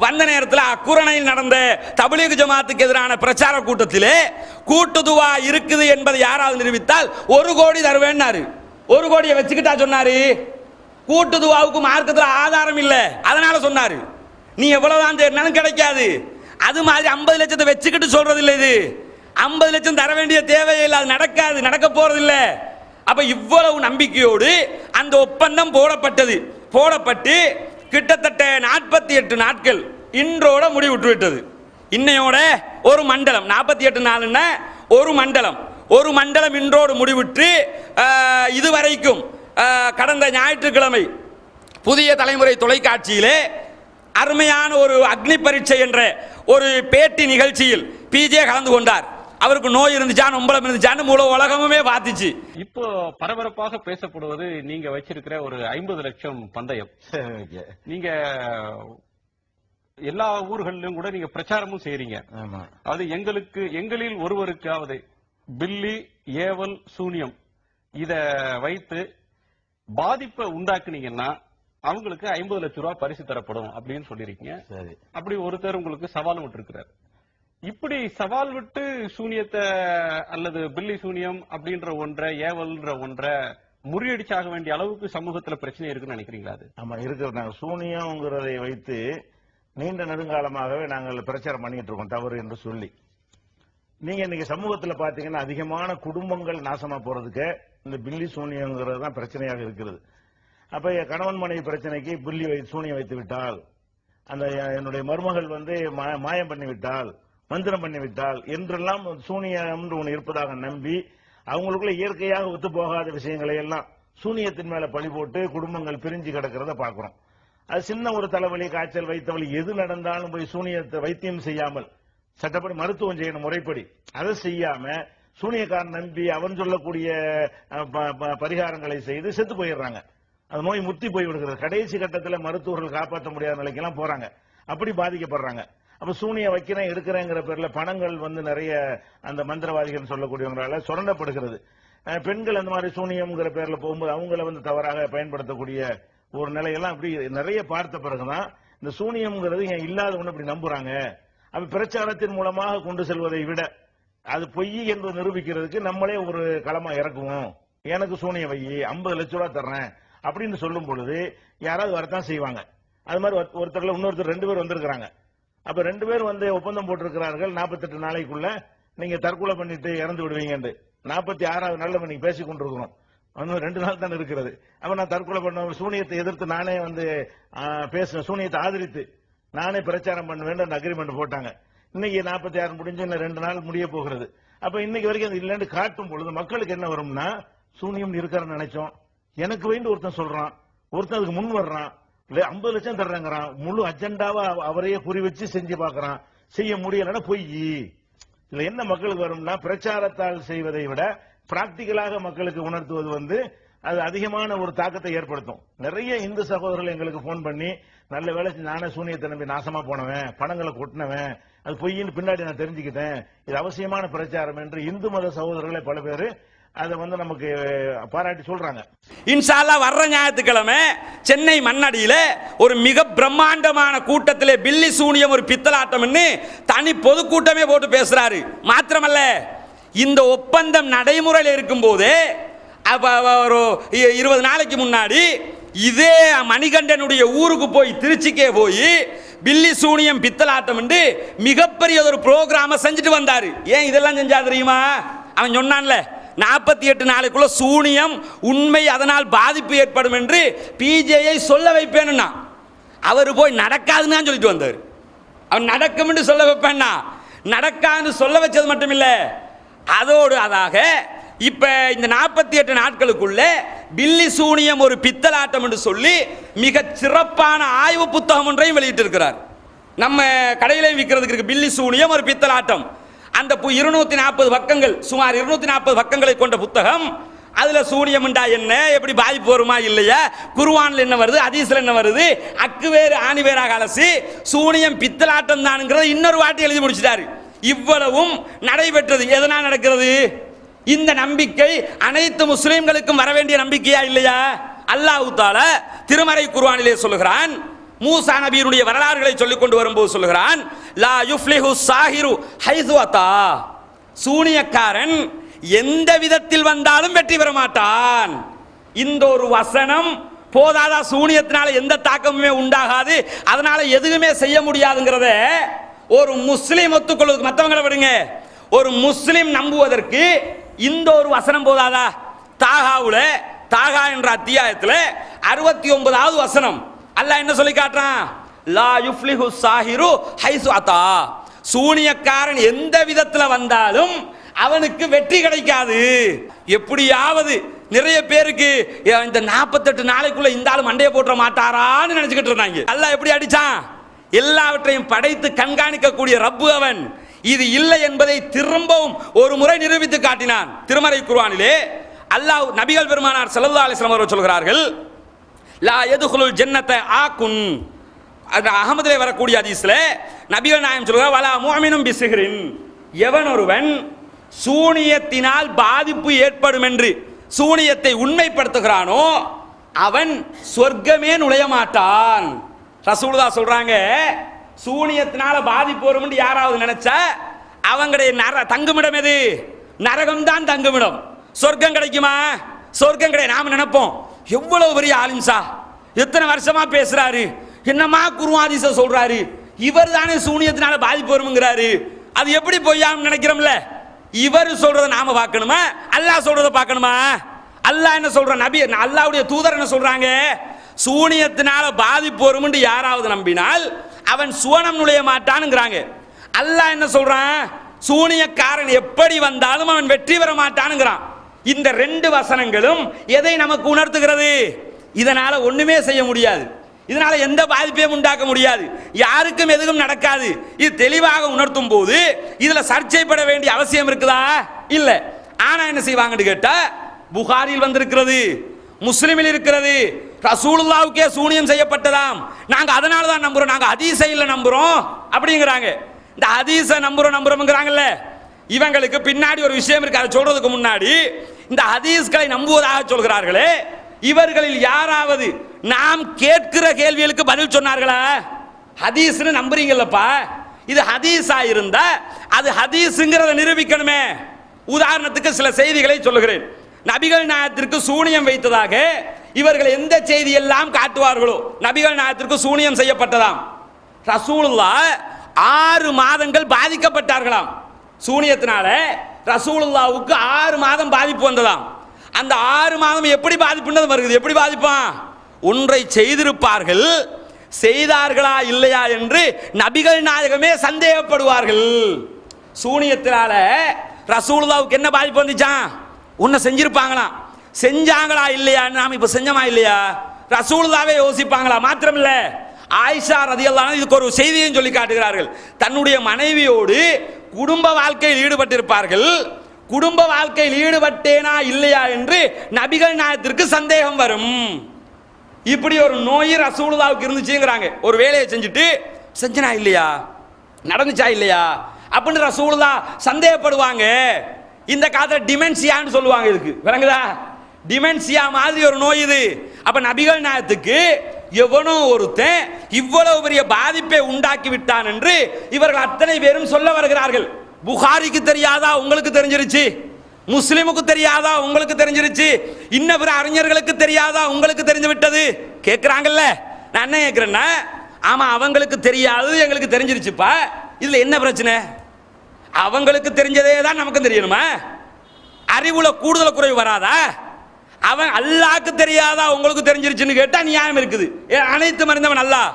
வந்த நேரத்தில் அக்குரணையில் நடந்த தப்லீக் ஜமாத்துக்கு எதிரான பிரச்சார கூட்டத்திலே கூட்டுதுவா இருக்குது என்பதை யாராவது நிரூபித்தால் 1 கோடி தருவேன்னாரு. 1 கோடியை வச்சுக்கிட்டா சொன்னாரு. கூட்டுதுவாவுக்கு மார்க்கத்தில் ஆதாரம் இல்லை, அதனால சொன்னாரு. நீ எவ்வளவுதான் தேடினாலும் கிடைக்காது. அது மாதிரி 50 லட்சத்தை வச்சுக்கிட்டு சொல்றது இல்லை. இது 50 லட்சம் தர வேண்டிய தேவையில்லை, அது நடக்காது, நடக்க போறதில்லை. அப்ப இவ்வளவு நம்பிக்கையோடு அந்த ஒப்பந்தம் போடப்பட்டு கிட்டத்தட்ட 48 நாட்கள் இன்றோட முடிவுற்று விட்டது. இன்னையோட ஒரு மண்டலம், 48 நாள்னா ஒரு மண்டலம் இன்றோடு முடிவுற்று இதுவரைக்கும் கடந்த ஞாயிற்றுக்கிழமை புதிய தலைமுறை தொலைக்காட்சியிலே அருமையான ஒரு அக்னி பரீட்சை என்ற ஒரு பேட்டி நிகழ்ச்சியில் பிஜே கலந்து கொண்டார். அவருக்கு நோய் இருந்துச்சா, நொம்பலம் இருந்துச்சான்னு முழு உலகமுமே பார்த்துச்சு. இப்போ பரபரப்பாக பேசப்படுவது நீங்க வச்சிருக்கிற ஒரு 50 லட்சம் பந்தயம். நீங்க எல்லா ஊர்களிலும் கூட நீங்க பிரச்சாரமும் செய்றீங்க. அது எங்களில் ஒருவருக்காவது பில்லி, ஏவல், சூனியம் இத வைத்து பாதிப்பை உண்டாக்குனீங்கன்னா அவங்களுக்கு 50 லட்சம் ரூபாய் பரிசு தரப்படும் அப்படின்னு சொல்லிருக்கீங்க. அப்படி ஒருத்தர் உங்களுக்கு சவால் விட்டு இருக்கிறார். இப்படி சவால் விட்டு சூனியத்தை அல்லது பில்லி சூனியம் அப்படின்ற ஒன்றை, ஏவல்ன்ற ஒன்றை முறியடிச்சாக வேண்டிய அளவுக்கு சமூகத்துல பிரச்சனை இருக்குன்னு நினைக்கிறீங்களா? அது ஆமா இருக்கிறது. நாங்கள் சூனியம்ங்கிறதை வைத்து நீண்ட நெடுங்காலமாகவே நாங்கள் பிரச்சாரம் பண்ணிட்டு இருக்கோம், தவறு என்று சொல்லி. நீங்க இன்னைக்கு சமூகத்தில் பாத்தீங்கன்னா அதிகமான குடும்பங்கள் நாசமா போறதுக்கு இந்த பில்லி சூனியங்கிறது தான் பிரச்சனையாக இருக்கிறது. அப்ப கணவன் மனைவி பிரச்சனைக்கு பில்லி சூனியம் வைத்து விட்டால், அந்த என்னுடைய மருமகள் மாயம் பண்ணி விட்டால், மந்திரம் பண்ணி விட்டால் என்றெல்லாம் சூனியம் ஒன்று இருப்பதாக நம்பி அவங்களுக்குள்ள இயற்கையாக ஒத்து போகாத விஷயங்களை எல்லாம் சூனியத்தின் மேல பழி போட்டு குடும்பங்கள் பிரிஞ்சு கிடக்கிறத பாக்குறோம். அது சின்ன ஒரு தலைவலி, காய்ச்சல், வைத்தவலி எது நடந்தாலும் போய் சூனியத்தை வைத்தியம் செய்யாமல் சட்டப்படி மருத்துவம் செய்யணும் முறைப்படி, அதை செய்யாம சூனியக்காரன் நம்பி அவன் சொல்லக்கூடிய பரிகாரங்களை செய்து செத்து போயிடுறாங்க. அந்த நோய் முத்தி போய் விடுகிறது. கடைசி கட்டத்தில் மருத்துவர்கள் காப்பாற்ற முடியாத நிலைக்கெல்லாம் போறாங்க. அப்படி பாதிக்கப்படுறாங்க. அப்ப சூனிய வைக்கிறேன் எடுக்கிறேங்கிற பேர்ல பணங்கள் நிறைய அந்த மந்திரவாதிகள் சொல்லக்கூடியவங்களால சுரண்டப்படுகிறது. பெண்கள் அந்த மாதிரி சூனியம்ங்கிற பேர்ல போகும்போது அவங்கள தவறாக பயன்படுத்தக்கூடிய ஒரு நிலையெல்லாம் அப்படி நிறைய பார்த்த பிறகுதான் இந்த சூனியம்ங்கிறது இல்லாத ஒண்ணு அப்படி நம்புறாங்க. அப்ப பிரச்சாரத்தின் மூலமாக கொண்டு செல்வதை விட அது பொய் என்று நிரூபிக்கிறதுக்கு நம்மளே ஒரு களமா இறக்குவோம். எனக்கு சூனிய வை 50 லட்சம் ரூபாய் தர்றேன் அப்படின்னு சொல்லும் பொழுது யாராவது வரத்தான் செய்வாங்க. அது மாதிரி ஒருத்தர்ல இன்னொருத்தர் 2 பேர் வந்திருக்கிறாங்க. அப்ப 2 பேர் ஒப்பந்தம் போட்டிருக்கிறார்கள், 48 நாளைக்குள்ள நீங்க தற்கொலை பண்ணிட்டு இறந்து விடுவீங்க. 46வது நாள்ல நீங்க பேசிக் கொண்டிருக்கிறோம். 2 நாள் தான் இருக்கிறது. அப்ப நான் தற்கொலை பண்ண சூனியத்தை எதிர்த்து நானே பேசுவேன், சூனியத்தை ஆதரித்து நானே பிரச்சாரம் பண்ணுவேன் அந்த அக்ரிமெண்ட் போட்டாங்க. இன்னைக்கு 46 முடிஞ்சு இன்னும் 2 நாள் முடிய போகிறது. அப்ப இன்னைக்கு வரைக்கும் அது இல்லைன்னு காட்டும் பொழுது மக்களுக்கு என்ன வரும்னா, சூனியம் இருக்கிறன்னு நினைச்சோம், எனக்கு வேண்டி ஒருத்தன் சொல்றான், ஒருத்தன் அதுக்கு முன் வர்றான், 50 லட்சம் தர்றாங்கிறான், முழு அஜெண்டாவா அவரையே குறி வச்சு செஞ்சு பாக்குறான், செய்ய முடியலன்னா பொய். இதுல என்ன மக்களுக்கு வரும்னா, பிரச்சாரத்தால் செய்வதை விட பிராக்டிகலாக மக்களுக்கு உணர்த்துவது அது அதிகமான ஒரு தாக்கத்தை ஏற்படுத்தும். நிறைய இந்து சகோதரர்கள் எங்களுக்கு போன் பண்ணி, நல்ல வேலை நானே சூனியத்தை நம்பி நாசமா போனவன், பணங்களை கொட்டினவன், அது பொய்ன்னு பின்னாடி நான் தெரிஞ்சுக்கிட்டேன், இது அவசியமான பிரச்சாரம் என்று இந்து மத சகோதரர்களை பல பேர் அதை நமக்கு பாராட்டி சொல்றாங்க. இன்ஷா அல்லாஹ் வர்ற ஞாயிற்றுக்கிழமை சென்னை மண்ணடியில ஒரு மிக பிரம்மாண்டமான கூட்டத்திலே பில்லி சூனியம் ஒரு பித்தலாட்டம் தனி பொதுக்கூட்டமே போட்டு பேசுறாரு. மாத்திரமல்ல, இந்த ஒப்பந்தம் நடைமுறையில் இருக்கும் போது ஒரு 20 நாளைக்கு முன்னாடி இதே மணிகண்டனுடைய ஊருக்கு போய், திருச்சிக்கே போய் பில்லி சூனியம் பித்தலாட்டம் மிகப்பெரிய ஒரு புரோகிராம செஞ்சுட்டு வந்தாரு. ஏன் இதெல்லாம் செஞ்சா தெரியுமா? அவன் சொன்னான்ல, 48 நாளைக்குள்ள சூனியம் உண்மை, அதனால் பாதிப்பு ஏற்படும் என்று பிஜேயை சொல்ல வைப்பேன்னா அவர் போய் நடக்காதுன்னு சொல்லிட்டு வந்தார். அவன் நடக்கும் என்று சொல்ல வைப்பேன்னா நடக்காதுன்னு சொல்ல வச்சது மட்டுமில்ல, அதோடு அதாக இப்ப இந்த 48 நாட்களுக்குள்ள பில்லி சூனியம் ஒரு பித்தலாட்டம் என்று சொல்லி மிக சிறப்பான ஆய்வு புத்தகம் ஒன்றையும் வெளியிட்டு இருக்கிறார். நம்ம கடையிலையும் விற்கிறதுக்கு இருக்கு பில்லி சூனியம் ஒரு பித்தலாட்டம். அந்த 240 பக்கங்கள், சுமார் 240 பக்கங்களை கொண்ட புத்தகம் அதுல சூனியம்ண்டா என்ன, எப்படி பாதிப்பு வருமா இல்லையா, குர்ஆன்ல என்ன வருது, ஹதீஸ்ல என்ன வருது, அக்கு வேறு ஆணி வேறாக அலசி சூனியம் பித்தலாட்டம் தானுங்கிறத இன்னொரு வாட்டி எழுதி முடிச்சிட்டாரு. இவ்வளவும் நடைபெற்றது எதனால் நடக்கிறது? இந்த நம்பிக்கை அனைத்து முஸ்லிம்களுக்கும் வர வேண்டிய நம்பிக்கையா இல்லையா? அல்லாஹ் தஆலா திருமறை குர்ஆனிலே சொல்லுகிறான், மூசா நபியினுடைய வரலாறுகளை சொல்லிக் கொண்டு வரும்போது சொல்லுகிறான், லா யுஃப்லிஹு சாஹிரு ஹைது அத்தா, சூனியக்காரன் எந்த விதத்தில் வந்தாலும் வெற்றி பெற மாட்டான். இந்த ஒரு வசனம் போதாதா? சூனியத்தினால எந்த தாக்கமுமே உண்டாகாது, அதனால எதுவுமே செய்ய முடியாதுங்கிறத ஒரு முஸ்லிம் ஒத்துக்கொள்வதற்கு, மற்றவங்களை விடுங்க, ஒரு முஸ்லிம் நம்புவதற்கு இந்த ஒரு வசனம் போதாதா? தாகா என்ற அத்தியாயத்தில் 69வது வசனம் அல்லாஹ் என்ன சொல்லி காட்டுறான்? லா யுஃப்லிஹு சாஹிரு ஹைசு அத்தா, சூனியக்காரன் எந்த விதத்தில் வந்தாலும் அவனுக்கு வெற்றி கிடைக்காது. எப்படியாவது நிறைய பேருக்கு இந்த 48 நாளைக்குள்ள இந்த ஆளு மண்டையை போட்டுற மாட்டாரான்னு நினைச்சுக்கிட்டு இருந்தாங்க. அல்லாஹ் எப்படி அடிச்சான்? எல்லாவற்றையும் படைத்து கண்காணிக்கக்கூடிய ரப்பு அவன். இது இல்லை என்பதை திரும்பவும் ஒரு முறை நிரூபித்து காட்டினான். திருமறை குர்ஆனிலே அல்லாஹ் நபிகள் பெருமானார் ஸல்லல்லாஹு அலைஹி வஸல்லம் அவர்கள் சொல்கிறார்கள், லா யதுகுலுல் ஜன்னத ஆகுன், அஹமதிலே வரக்கூடிய ஹதீஸ்ல நபிகள் நாயகம் சொல்கிறார், வலா முஅமினும் பிசிஹ்ரின், எவன் ஒருவன் சூனியத்தினால் பாதிப்பு ஏற்படும் என்று சூனியத்தை உண்மைப்படுத்துகிறானோ அவன் சொர்க்கமே நுழைய மாட்டான். ரசூலுல்லாஹ் சொல்றாங்க, சூனியத்தினால பாதிப்பு வரும் என்று யாராவது நினைச்சா அவங்களுடைய தங்குமிடம் எது? நரகம் தான் தங்குமிடம். சொர்க்கம் கிடைக்குமா? சொர்க்கம் கிடையாது. நாம நினைப்போம், எவ்வளவு பெரிய ஆலிம்சா, எத்தனை வருஷமா பேசுறாரு, என்னமா குர்ஆன் சொல்றாரு, இவர் தானே சூனியத்தினால பாதிப்பு வரும்ங்கிறாரு, அது எப்படி பொய்யான்னு நினைக்கிறோம்ல. இவர் சொல்றத நாம பார்க்கணுமா, அல்லாஹ் சொல்றத பார்க்கணுமா? அல்லாஹ் என்ன சொல்ற, நபி அல்லாஹ்வுடைய தூதர் என்ன சொல்றாங்க? சூனியத்தினால பாதிப்பு வரும் என்று யாராவது நம்பினால் அவன் சுவனம் நுழைய மாட்டானுங்கிறாங்க. அல்லாஹ் என்ன சொல்றான்? சூனியக்காரன் எப்படி வந்தாலும் அவன் வெற்றி பெற மாட்டானுங்கிறான். இந்த ரெண்டு வசனங்களும் எதை நமக்கு உணர்த்துகிறது? இதனால ஒண்ணுமே செய்ய முடியாது, இதனால எந்த பாதிப்பையும் உண்டாக்க முடியாது, யாருக்கும் எதுவும் நடக்காது. இது தெளிவாக உணர்த்தும் போது இதுல சர்ச்சைப்பட வேண்டிய அவசியம் இருக்குதா? இல்ல. ஆனா என்ன செய்வாங்கன்னு கேட்டா, புகாரில் வந்திருக்கிறது, முஸ்லிமில் இருக்கிறது, ரசூலுல்லாஹ்வுக்கே சூனியம் செய்யப்பட்டதாம், நாங்க அதனால தான் நம்புறோம், நாங்க ஹதீஸை இல்ல நம்புறோம் அப்படிங்கிறாங்க. இந்த ஹதீஸை நம்புறோம்ங்கறாங்கல்ல, இவங்களுக்கு பின்னாடி ஒரு விஷயம் இருக்கு. அதை சொல்றதுக்கு முன்னாடி இந்த ஹதீஸ்களை நம்புவதாக சொல்கிறார்களே, இவர்களில் யாராவது நாம் கேட்கிற கேள்விகளுக்கு பதில் சொன்னார்களா? ஹதீஸ்னு நம்புறீங்கல்லப்பா, இது ஹதீஸா இருந்தா அது ஹதீஸ்ங்கிறத நிரூபிக்கணுமே. உதாரணத்துக்கு சில செய்திகளை சொல்லுகிறேன். நபிகள் நாயகத்திற்கு சூனியம் வைத்ததாக இவர்கள் எந்த செய்தி எல்லாம் காட்டுவார்களோ, நபிகள் நாயகத்திற்கு சூனியம் செய்யப்பட்டதாம். ரசூலுல்லாஹ் 6 மாதங்கள் பாதிக்கப்பட்டார்களாம் சூனியத்தினால. ரசூலுல்லாஹ்வுக்கு 6 மாதம் பாதிப்பு வந்ததாம். அந்த 6 மாதம் எப்படி பாதிப்புன்றது வருகிறது. எப்படி பாதிப்பான்? ஒன்றை செய்திருப்பார்கள், செய்தார்களா இல்லையா என்று நபிகள் நாயகமே சந்தேகப்படுவார்கள். சூனியத்தினால ரசூலுல்லாஹ்வுக்கு என்ன பாதிப்பு வந்துச்சான்? ஒன்ன செஞ்சிருப்பாங்களாம், செஞ்சாங்களா இல்லையான்னு நாம இப்ப செஞ்சமா இல்லையா ரசூலுல்லாஹ்வே யோசிப்பாங்களா? மாத்திரமில்ல, ஆயிஷா ரலியல்லாஹு அன்ஹா இதுக்கு ஒரு செய்தியும் சொல்லி காட்டுகிறார்கள். தன்னுடைய மனைவியோடு குடும்ப வாழ்க்கையில் ஈடுபட்டிருப்பார்கள். குடும்ப வாழ்க்கையில் ஈடுபட்டேனா இல்லையா என்று நபிகள் நாயகத்திற்கு சந்தேகம் வரும். இப்படி ஒரு நோய் ரசூலுல்லாஹ்வுக்கு இருந்துச்சுங்கிறாங்க. ஒரு வேலையை செஞ்சுட்டு செஞ்சனா இல்லையா, நடந்துச்சா இல்லையா அப்படின்னு ரசூலுல்லாஹ் சந்தேகப்படுவாங்க. இந்த காலத்தில் டிமென்சியான்னு சொல்லுவாங்க. இதுக்கு விளங்குதா? டிமென்சியா மாதிரி ஒரு நோய் இது. அப்ப நபிகள் நாயகத்துக்கு எவனோ ஒருத்தன் இவ்வளவு பெரிய பாதிப்பை உண்டாக்கி விட்டான் என்று இவர்கள் அத்தனை பேரும் சொல்ல வருகிறார்கள். புகாரிக்கு தெரியாதா? உங்களுக்கு தெரிஞ்சிருச்சு. முஸ்லிமுக்கு தெரியாதா? உங்களுக்கு தெரிஞ்சிருச்சு. இன்ன பிற அறிஞர்களுக்கு தெரியாதா? உங்களுக்கு தெரிஞ்சு விட்டது. கேட்கிறாங்கல்ல, நான் என்ன கேட்கிறேன்னா, ஆமா அவங்களுக்கு தெரியாது, எங்களுக்கு தெரிஞ்சிருச்சுப்பா, இதுல என்ன பிரச்சனை? அவங்களுக்கு தெரிஞ்சதே தான் நமக்கு தெரியணுமா? அறிவுல கூடுதல் குறைவு வராதா? அவன் அல்லாஹ்க்கு தெரியாதா உங்களுக்கு தெரிஞ்சிருச்சுன்னு கேட்டா நியாயம் இருக்குது. அனைத்து மறிந்தவன் அல்லாஹ்.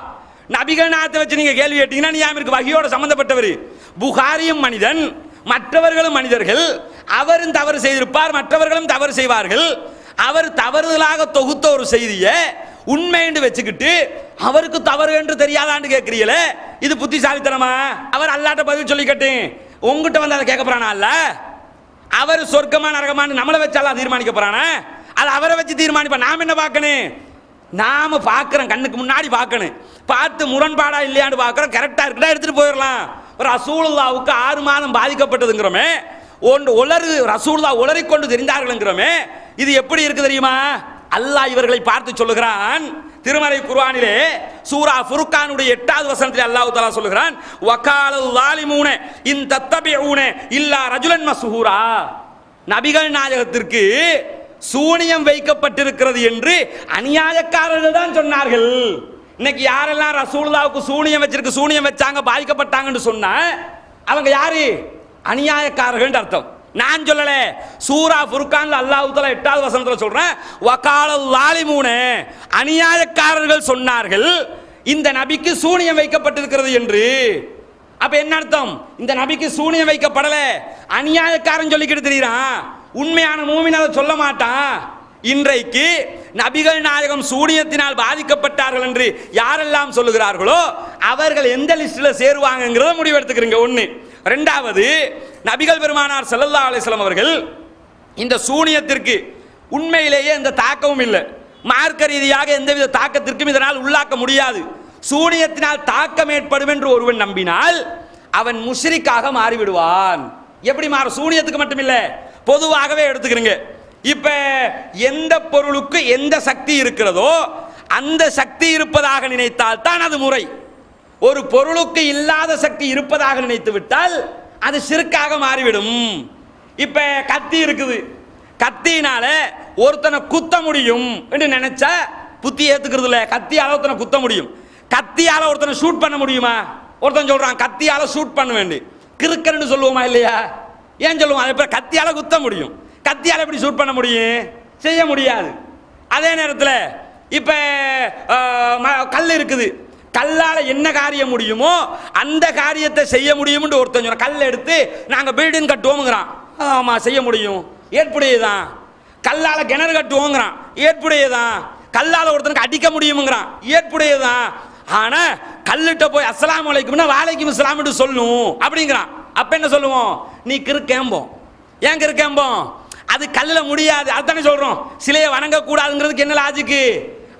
நபிகள் நாயகத்தை வச்சு நீங்க கேள்வி கேட்டீங்கன்னா நியாயம் இருக்கு. வஹியோட சம்பந்தப்பட்டவர். புகாரியும் மனிதன், மற்றவர்களும் மனிதர்கள். அவரும் தவறு செய்திருப்பார், மற்றவர்களும் தவறு செய்வார்கள். அவர் தவறுதலாக தொகுத்த ஒரு செய்தியை உண்மை என்று வச்சுக்கிட்டு அவருக்கு தவறு என்று தெரியாதான்னு கேட்கிறீங்களே, இது புத்திசாலித்தனமா? அவர் அல்லாட்ட பதில் சொல்லிக்கட்டும், உங்ககிட்ட வந்து அதை கேட்க போறானா? அல்ல, அவர் சொர்க்கமா நரகமான்னு நம்மளை வச்சாலும் தீர்மானிக்க போறானே, அது அவரை வச்சு தீர்மானிப்பா. நாம் என்ன பார்க்கணும்? நாம பார்க்கிறோம், கண்ணுக்கு முன்னாடி பார்க்கணும். பார்த்து முரண்பாடா இல்லையான்னு பார்க்கிறோம், கரெக்டா இருக்குதா எடுத்துட்டு போயிடலாம். ரசூலுல்லாவுக்கு 6 மாதம் பாதிக்கப்பட்டதுங்கிறோமே, ரசூலுல்லாஹ் உளறிக்கொண்டு தெரிந்தார்கள்ங்கிறோமே, இது எப்படி இருக்கு தெரியுமா? அல்லாஹ் இவர்களை பார்த்து சொல்லுகிறான் திருமறை குர்ஆனிலே சூரா ஃபுர்கானுடைய 8வது வசனத்தில் அல்லாஹ் தஆலா சொல்லுகிறான், வகாலல் ஸாலிமூன இன் தத்தபிஊன இல்லா ரஜுலன் மஸ்ஹூரா. நபிகள் நாயகத்திற்கு சூனியம் வைக்கப்பட்டிருக்கிறது என்று அநியாயக்காரர்கள் தான் சொன்னார்கள். இன்னைக்கு யாரெல்லாம் ரசூலுல்லாஹ்வுக்கு சூனியம் வச்சிருக்கு, சூனியம் வச்சாங்க, பாதிக்கப்பட்டாங்கன்னு சொன்னா அவங்க யாரு? அநியாயக்காரர்கள் அர்த்தம். நான் சொல்லல, சூரா ஃபுர்கான்ல அல்லாஹ் தஆலா 8வது வசனத்துல சொல்றேன், வகாலல் ஸாலிமூன, அநியாயக்காரர்கள் சொன்னார்கள் இந்த நபிக்கு சூனியம் வைக்கப்பட்டிருக்கிறது என்று. அப்ப என்ன அர்த்தம்? இந்த நபிக்கு சூனியம் வைக்கப்படல, அநியாயக்காரன் சொல்லிக்கிட்டு தெரியுறான். உண்மையான மூமின் அதை சொல்ல மாட்டான். இன்றைக்கு நபிகள் நாயகம் சூனியத்தினால் பாதிக்கப்பட்டார்கள் என்று யாரெல்லாம் சொல்லுகிறார்களோ அவர்கள் எந்த லிஸ்ட்ல சேருவாங்கங்கிறத முடிவெடுத்துக்கிறீங்க. ஒன்று. ரெண்டாவது, நபிகள் பெருமானார் ஸல்லல்லாஹு அலைஹி வஸல்லம் அவர்கள் இந்த சூனியத்திற்கு உண்மையிலேயே எந்த தாக்கமும் இல்லை, மார்க்க ரீதியாக எந்தவித தாக்கத்திற்கும் இதனால் உள்ளாக்க முடியாது. சூனியத்தினால் தாக்கம் ஏற்படும் என்று ஒருவன் நம்பினால் அவன் முஷ்ரிக்காக மாறிவிடுவான். எப்படி மாறும்? சூனியத்துக்கு மட்டும் இல்லை, பொதுவாகவே எடுத்துக்கிறீங்க. இப்ப எந்த பொருளுக்கு எந்த சக்தி இருக்கிறதோ அந்த சக்தி இருப்பதாக நினைத்தால் தான் அது முறை. ஒரு பொருளுக்கு இல்லாத சக்தி இருப்பதாக நினைத்து விட்டால் அது ஷிர்காக மாறிவிடும். இப்ப கத்தி இருக்குது, கத்தினால ஒருத்தனை குத்த முடியும் என்று நினைச்சா புத்தி ஏத்துக்கிறது இல்ல. கத்தியால ஒருத்தனை குத்த முடியும், கத்தியால ஒருத்தனை ஷூட் பண்ண முடியுமா? ஒருத்தன் சொல்றான் கத்தியால ஷூட் பண்ண வேண்டி, கிறுக்கன்னு சொல்லுவோமா இல்லையா? ஏன் சொல்லுவோம்? அதே போல கத்தியால குத்த முடியும், கத்தியால எப்படி ஷூட் பண்ண முடியும்? செய்ய முடியாது. அதே நேரத்தில் இப்ப கல் இருக்குது, கல்லால என்ன காரியம் முடியுமோ அந்த காரியத்தை செய்ய முடியும். ஒருத்தன் சொன்ன கல்லை எடுத்து நாங்க பில்டிங் கட்டுவோம்ங்கிறான், ஆமா செய்ய முடியும், ஏற்புடையதான். கல்லால கிணறு கட்டுவோங்கிறான், ஏற்புடையதான். கல்லால ஒருத்தனுக்கு அடிக்க முடியும்ங்கிறான், ஏற்புடையதான். ஆனா கல்லிட்ட போய் அஸ்ஸலாமு அலைக்கும்னா வலைக்கும் அஸ்ஸலாம் சொல்லணும் அப்படிங்கிறான். அப்ப என்ன சொல்லுவோம்? நீ கிறுக்கேம்போம். ஏன் கிறுக்கேம்போம்? அது கல்லில் முடியாது, அதுதானே சொல்றோம். சிலையை வணங்க கூடாதுங்கிறதுக்கு என்ன லாஜிக்கு?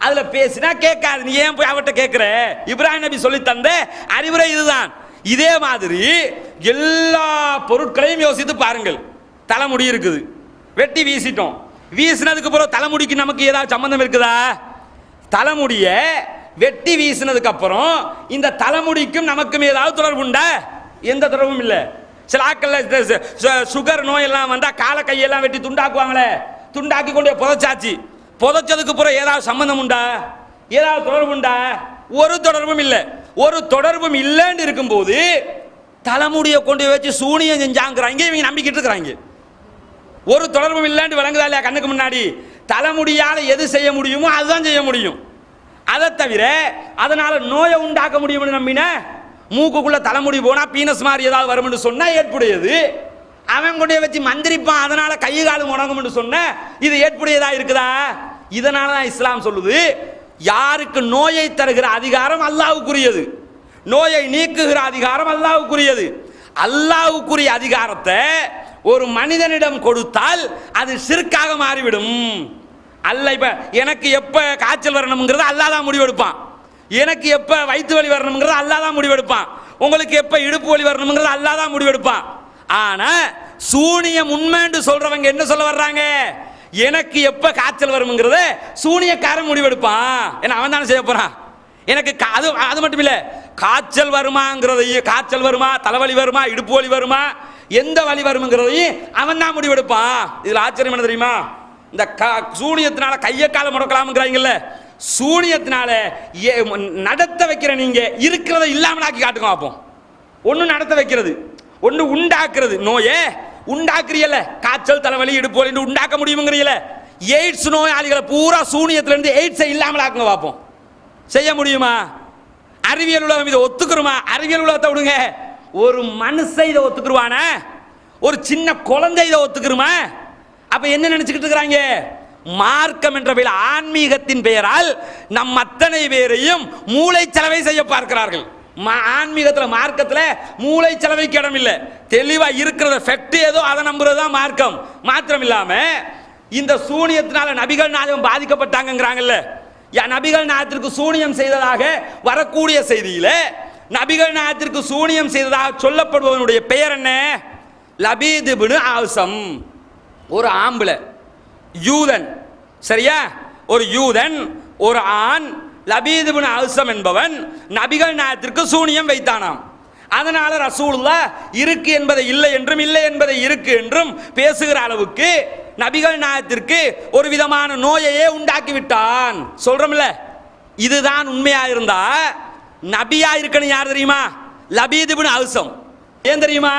அதுல பேசினா கேட்காது, நீ ஏன் போய் அவட்ட கேட்கிற? இப்ராஹிம் நபி சொல்லி தந்த அறிவுரை இதுதான். இதே மாதிரி எல்லா பொருட்களையும் யோசித்து பாருங்கள். தலைமுடி இருக்குது, வெட்டி வீசிட்டோம், வீசினதுக்கு பிறகு தலைமுடிக்கு நமக்கு ஏதாவது சம்பந்தம் இருக்குதா? தலைமுடிய வெட்டி வீசினதுக்கு அப்புறம் இந்த தலைமுடிக்கும் நமக்கும் ஏதாவது தொடர்பு உண்டா? எந்த தொடர்பும் இல்லை. சில ஆட்கள் சுகர் நோய் எல்லாம் வந்தா காலை கையெல்லாம் வெட்டி துண்டாக்குவாங்களே, துண்டாக்கி கொண்டு புதைச்சாச்சு, புதைச்சதுக்கு பிறகு ஏதாவது சம்பந்தம் உண்டா? ஏதாவது தொடர்பு உண்டா? ஒரு தொடர்பும் இல்லை. ஒரு தொடர்பும் இல்லைன்னு இருக்கும்போது தலைமுடியை கொண்டு வச்சு சூனியம் செஞ்சாங்கிறாங்க, இவங்க நம்பிக்கிட்டு இருக்கிறாங்க. ஒரு தொடர்பும் இல்லைன்னு விளங்குதா இல்லையா கண்ணுக்கு முன்னாடி? தலைமுடியால எது செய்ய முடியுமோ அதுதான் செய்ய முடியும். அதை தவிர அதனால நோயை உண்டாக்க முடியும்னு நம்பின, மூக்குக்குள்ள தலைமுடி போனா பீனஸ் மாதிரி ஏதாவது வரும்னு சொன்னா ஏற்புடையது. அவன் கொண்டே வச்சு மந்திரிப்பான், அதனால கை காலு முடங்கும்னு சொன்ன இது ஏற்புடையதா இருக்குதா? இதனால தான் இஸ்லாம் சொல்லுது, யாருக்கு நோயை தருகிற அதிகாரம் அல்லாஹ்வுக்குரியது, நோயை நீக்குகிற அதிகாரம் அல்லாஹ்வுக்குரியது. அல்லாஹ்வுக்குரிய அதிகாரத்தை ஒரு மனிதனிடம் கொடுத்தால் அது ஷிர்காக மாறிவிடும். அல்ல இப்ப எனக்கு எப்ப காய்ச்சல் வரணும்ங்கிறத அல்லாஹ் தான் முடிவெடுப்பான், எனக்கு எப்ப வயிற்று வலி வரணும்ங்கிறத அல்லாஹ் தான் முடிவெடுப்பான், உங்களுக்கு எப்ப இடுப்பு வலி வரணும்ங்கிறத அல்லாஹ் தான் முடிவெடுப்பான். ஆனா சூனியம் உண்மைன்னு சொல்றவங்க என்ன சொல்ல வர்றாங்க? எனக்கு எப்ப காய்ச்சல் வரும்ங்கிறத சூனியக்காரன் முடிவெடுப்பான். ஏன்னா அவன் தானே செய்ய போறான். எனக்கு அது மட்டும் இல்ல, காய்ச்சல் வருமாங்கிறதையும், காய்ச்சல் வருமா, தலைவலி வருமா, இடுப்பு வலி வருமா, எந்த வலி வரும்ங்கிறதையும் அவன் தான் முடிவெடுப்பான். இதுல ஆச்சரியம் என்ன தெரியுமா? இந்த சூனியத்தினால கையை கால முடக்கலாம்ங்கிறாங்கல்ல, சூனியத்தினால நடத்த வைக்கிற நீங்க இருக்கிறத இல்லாமலாக்கி காட்டுங்க பார்ப்போம். ஒன்னு நடத்த வைக்கிறது, ஒன்னு உண்டாக்குறது. நோயே உண்டாக்குறீல, காய்ச்சல் தலைவலி இடுப்பு வலி உண்டாக்க முடியுங்கிறீல. எய்ட்ஸ் நோயாளிகளை பூரா சூனியத்துல இருந்து எய்ட்ஸை இல்லாமலாக்குங்க பார்ப்போம். செய்ய முடியுமா? அறிவியல் உலகம் இதை ஒத்துக்குருமா? அறிவியல் உலகத்தை விடுங்க, ஒரு மனுஷன் இதை ஒத்துக்குருவானா? ஒரு சின்ன குழந்தை இதை ஒத்துக்குருமா? அப்ப என்ன நினைச்சுக்கிட்டு இருக்கிறாங்க? மார்க்கம் என்ற பெயர், ஆன்மீகத்தின் பெயரால் நம் அத்தனை பேரையும் மூளை செலவை செய்ய பார்க்கிறார்கள். ஆன்மீகத்தில் மார்க்கத்தில் மூளை செலவைக்கு இடம் இல்லை. தெளிவாக இருக்கிறத ஃபெக்ட் ஏதோ அதை நம்புறது தான் மார்க்கம். மாத்திரம் இல்லாமல் இந்த சூனியத்தினால நபிகள் நாயகம் பாதிக்கப்பட்டாங்கிறாங்கல்ல, நபிகள் நாயகத்திற்கு சூனியம் செய்ததாக வரக்கூடிய செய்தியில் நபிகள் நாயகத்திற்கு சூனியம் செய்ததாக சொல்லப்படுபவனுடைய பெயர் என்ன? லபீத் இப்னு ஆசம். ஒரு ஆம்பளை யூதன், சரியா? ஒரு யூதன், ஒரு ஆண், லபீத் இப்னு ஆசம் என்பவன் நபிகள் நாயகத்திற்கு சூனியம் வைத்தானாம். அதனால ரசூலுல்லாஹ் இருக்கு என்பதை இல்லை என்றும் இல்லை என்பதை இருக்கு என்றும் பேசுகிற அளவுக்கு நபிகள் நாயகத்திற்கு ஒரு விதமான நோயையே உண்டாக்கி விட்டான். சொல்றோம்ல, இதுதான் உண்மையா இருந்தா நபியா இருக்கணும் யார் தெரியுமா? லபீத் இப்னு ஆசம். ஏன் தெரியுமா?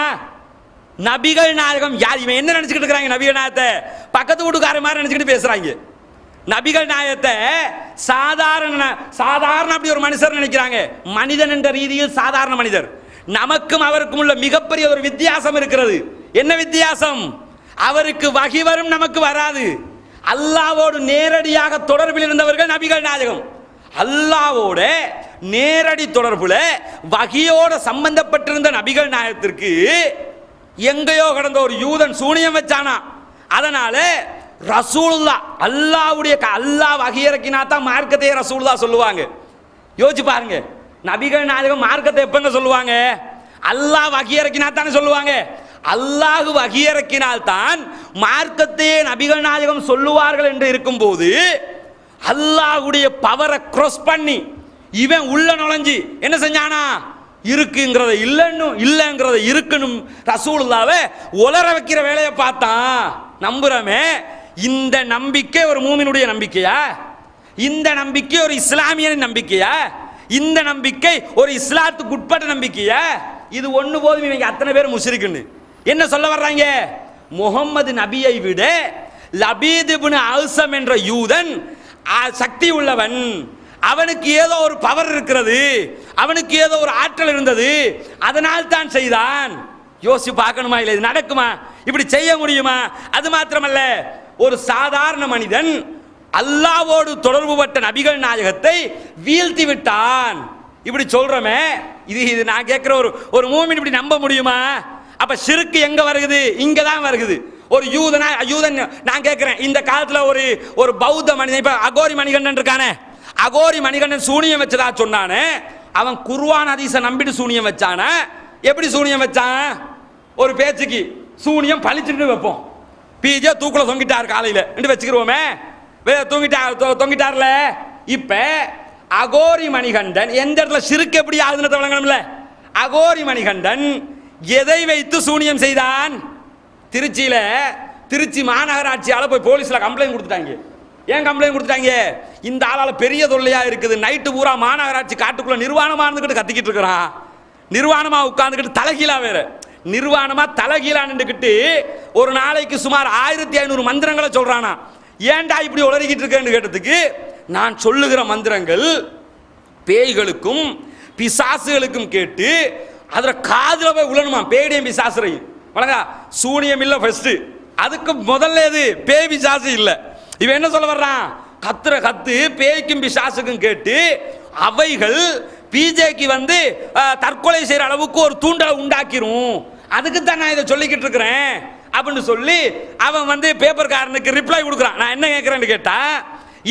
நபிகள் நாயகம் யார்? இவன் என்ன நினைச்சுக்கிட்டு இருக்கிறாங்க? நபிகள் நாயகத்தை பக்கத்து வீட்டுக்கார மாதிரி நினைச்சுக்கிட்டு பேசுறாங்க. நபிகள் நாயகத்தை சாதாரண அப்படி ஒரு மனுஷர் நினைக்கிறாங்க. மனிதன் என்ற ரீதியில் சாதாரண மனிதர். நமக்கும் அவருக்கும் உள்ள மிகப்பெரிய ஒரு வித்தியாசம் இருக்கிறது. என்ன வித்தியாசம்? அவருக்கு வகி வரும், நமக்கு வராது. அல்லாஹ்வோடு நேரடியாக தொடர்பில் இருந்தவர்கள் நபிகள் நாயகம். அல்லாஹ்வோட நேரடி தொடர்புல வகியோட சம்பந்தப்பட்டிருந்த நபிகள் நாயகத்திற்கு எங்கேயோ கடந்த ஒரு யூதன் சூனியம் வச்சானா. அதனால ரசூலுல்லாஹ் அல்லாஹ் வகி இறக்கினா தான் மார்க்கத்தையே ரசூலுல்லாஹ் சொல்லுவாங்க. யோசிச்சு பாருங்க, நபிகள் நாயகம் மார்க்கத்தை எப்பங்க சொல்லுவாங்க? அல்லாஹ் வகி இறக்கினா தானே சொல்லுவாங்க. அல்லாஹ் வகி இறக்கினால் தான் மார்க்கத்தையே நபிகள் நாயகம் சொல்லுவார்கள் என்று இருக்கும் போது அல்லாஹ்வுடைய பவரை கிராஸ் பண்ணி இவன் உள்ள நுழைஞ்சு என்ன செஞ்சானா? இருக்குங்கிறத இல்லைங்கிறத இருக்கணும் ரசூலுல்லாஹ்வை உலர வைக்கிற வேலையை பார்த்தான். நம்புறமே, இந்த நம்பிக்கை ஒரு மூமினுடைய நம்பிக்கையா? இந்த நம்பிக்கை ஒரு இஸ்லாமியனின் நம்பிக்கையா? இந்த நம்பிக்கை ஒரு இஸ்லாத்துக்கு உட்பட்ட நம்பிக்கையா? இது ஒண்ணு போதும் இவங்க அத்தனை பேர் முஷ்ரிக்குன்னு என்ன சொல்ல வர்றாங்க? முகம்மது நபியை விட லபீத் இப்னு ஆசம் என்ற யூதன் சக்தி உள்ளவன், அவனுக்கு ஏதோ ஒரு பவர் இருக்கிறது, அவனுக்கு ஏதோ ஒரு ஆற்றல் இருந்தது, அதனால் தான் செய்தான். யோசிச்சு பார்க்கணுமா? இல்லை, இது நடக்குமா? இப்படி செய்ய முடியுமா? அது மாத்திரமல்ல, ஒரு சாதாரண மனிதன் அல்லாஹ்வோடு தொடர்பு பட்ட நபிகள் நாயகத்தை வீழ்த்தி விட்டான். இப்படி சொல்றோமே, இது நான் கேட்கிற ஒரு மூமின் இப்படி நம்ப முடியுமா? அப்ப ஷிர்க் எங்க வருகுது? இங்க தான் வருகுது. ஒரு யூதன் நான் கேட்கிறேன், இந்த காலத்துல ஒரு பௌத்த மனிதன், இப்ப அகோரி மணிகண்டன் இருக்கானே, அகோரி மணிகண்டன் சூனியம் வச்சதா சொன்னானே, அவன் குர்ஆன் ஹதீஸை நம்பிட்டு சூனியம் வச்சானா? எப்படி சூனியம் வச்சான்? ஒரு பேச்சுக்கு சூனியம் பழிச்சுட்டு வைப்போம். பிஜே தூக்குல தொங்கிட்டார் காலையில என்று வச்சுக்கிறோமே, தொங்கிட்டார்ல. இப்ப அகோரி மணிகண்டன் எந்த இடத்துல ஷிர்க் எப்படி ஆகுதுன்னு விளங்கணும்ல. அகோரி மணிகண்டன் எதை வைத்து சூனியம் செய்தான்? திருச்சி மாநகராட்சியால போய் போலீஸ்ல கம்ப்ளைண்ட் கொடுத்துட்டாங்க. ஏன் கம்ப்ளைண்ட் கொடுத்துட்டாங்க? இந்த ஆளால பெரிய தொல்லையா இருக்குது, நைட்டு பூரா மாநகராட்சி காட்டுக்குள்ள நிர்வாணமா இருந்துகிட்டு கத்திக்கிட்டு இருக்கிறான். நிர்வாணமா உட்கார்ந்துக்கிட்டு தலைகீழா, வேற நிர்வாணமா தலைகீழா நின்றுக்கிட்டு ஒரு நாளைக்கு சுமார் 1500 மந்திரங்களை சொல்றானா. ஏன்டா இப்படி உளறிக்கிட்டு இருக்கேன்னு கேட்டதுக்கு, நான் சொல்லுகிற மந்திரங்கள் பேய்களுக்கும் பிசாசுகளுக்கும் கேட்டு அதுல காதுல போய் உழணுமா. பேடியம் பிசாசுரையும் வழங்கா சூனியம் இல்ல ஃபர்ஸ்ட், அதுக்கு முதல்ல எது? பேய் பிசாசு இல்ல. இவன் என்ன சொல்ல வர்றான்? கத்துற கத்து பேய்க்கும் பிசாசுக்கும் கேட்டு அவைகள் பிஜேக்கு தற்கொலை செய்யற அளவுக்கு ஒரு தூண்டலை உண்டாக்கிரும். அதுக்கு தான் நான் இதை சொல்லிக்கிட்டு இருக்கிறேன் அப்படின்னு சொல்லி அவன் பேப்பர்காரனுக்கு ரிப்ளை கொடுக்குறான். நான் என்ன கேட்கிறேன்னு கேட்டா,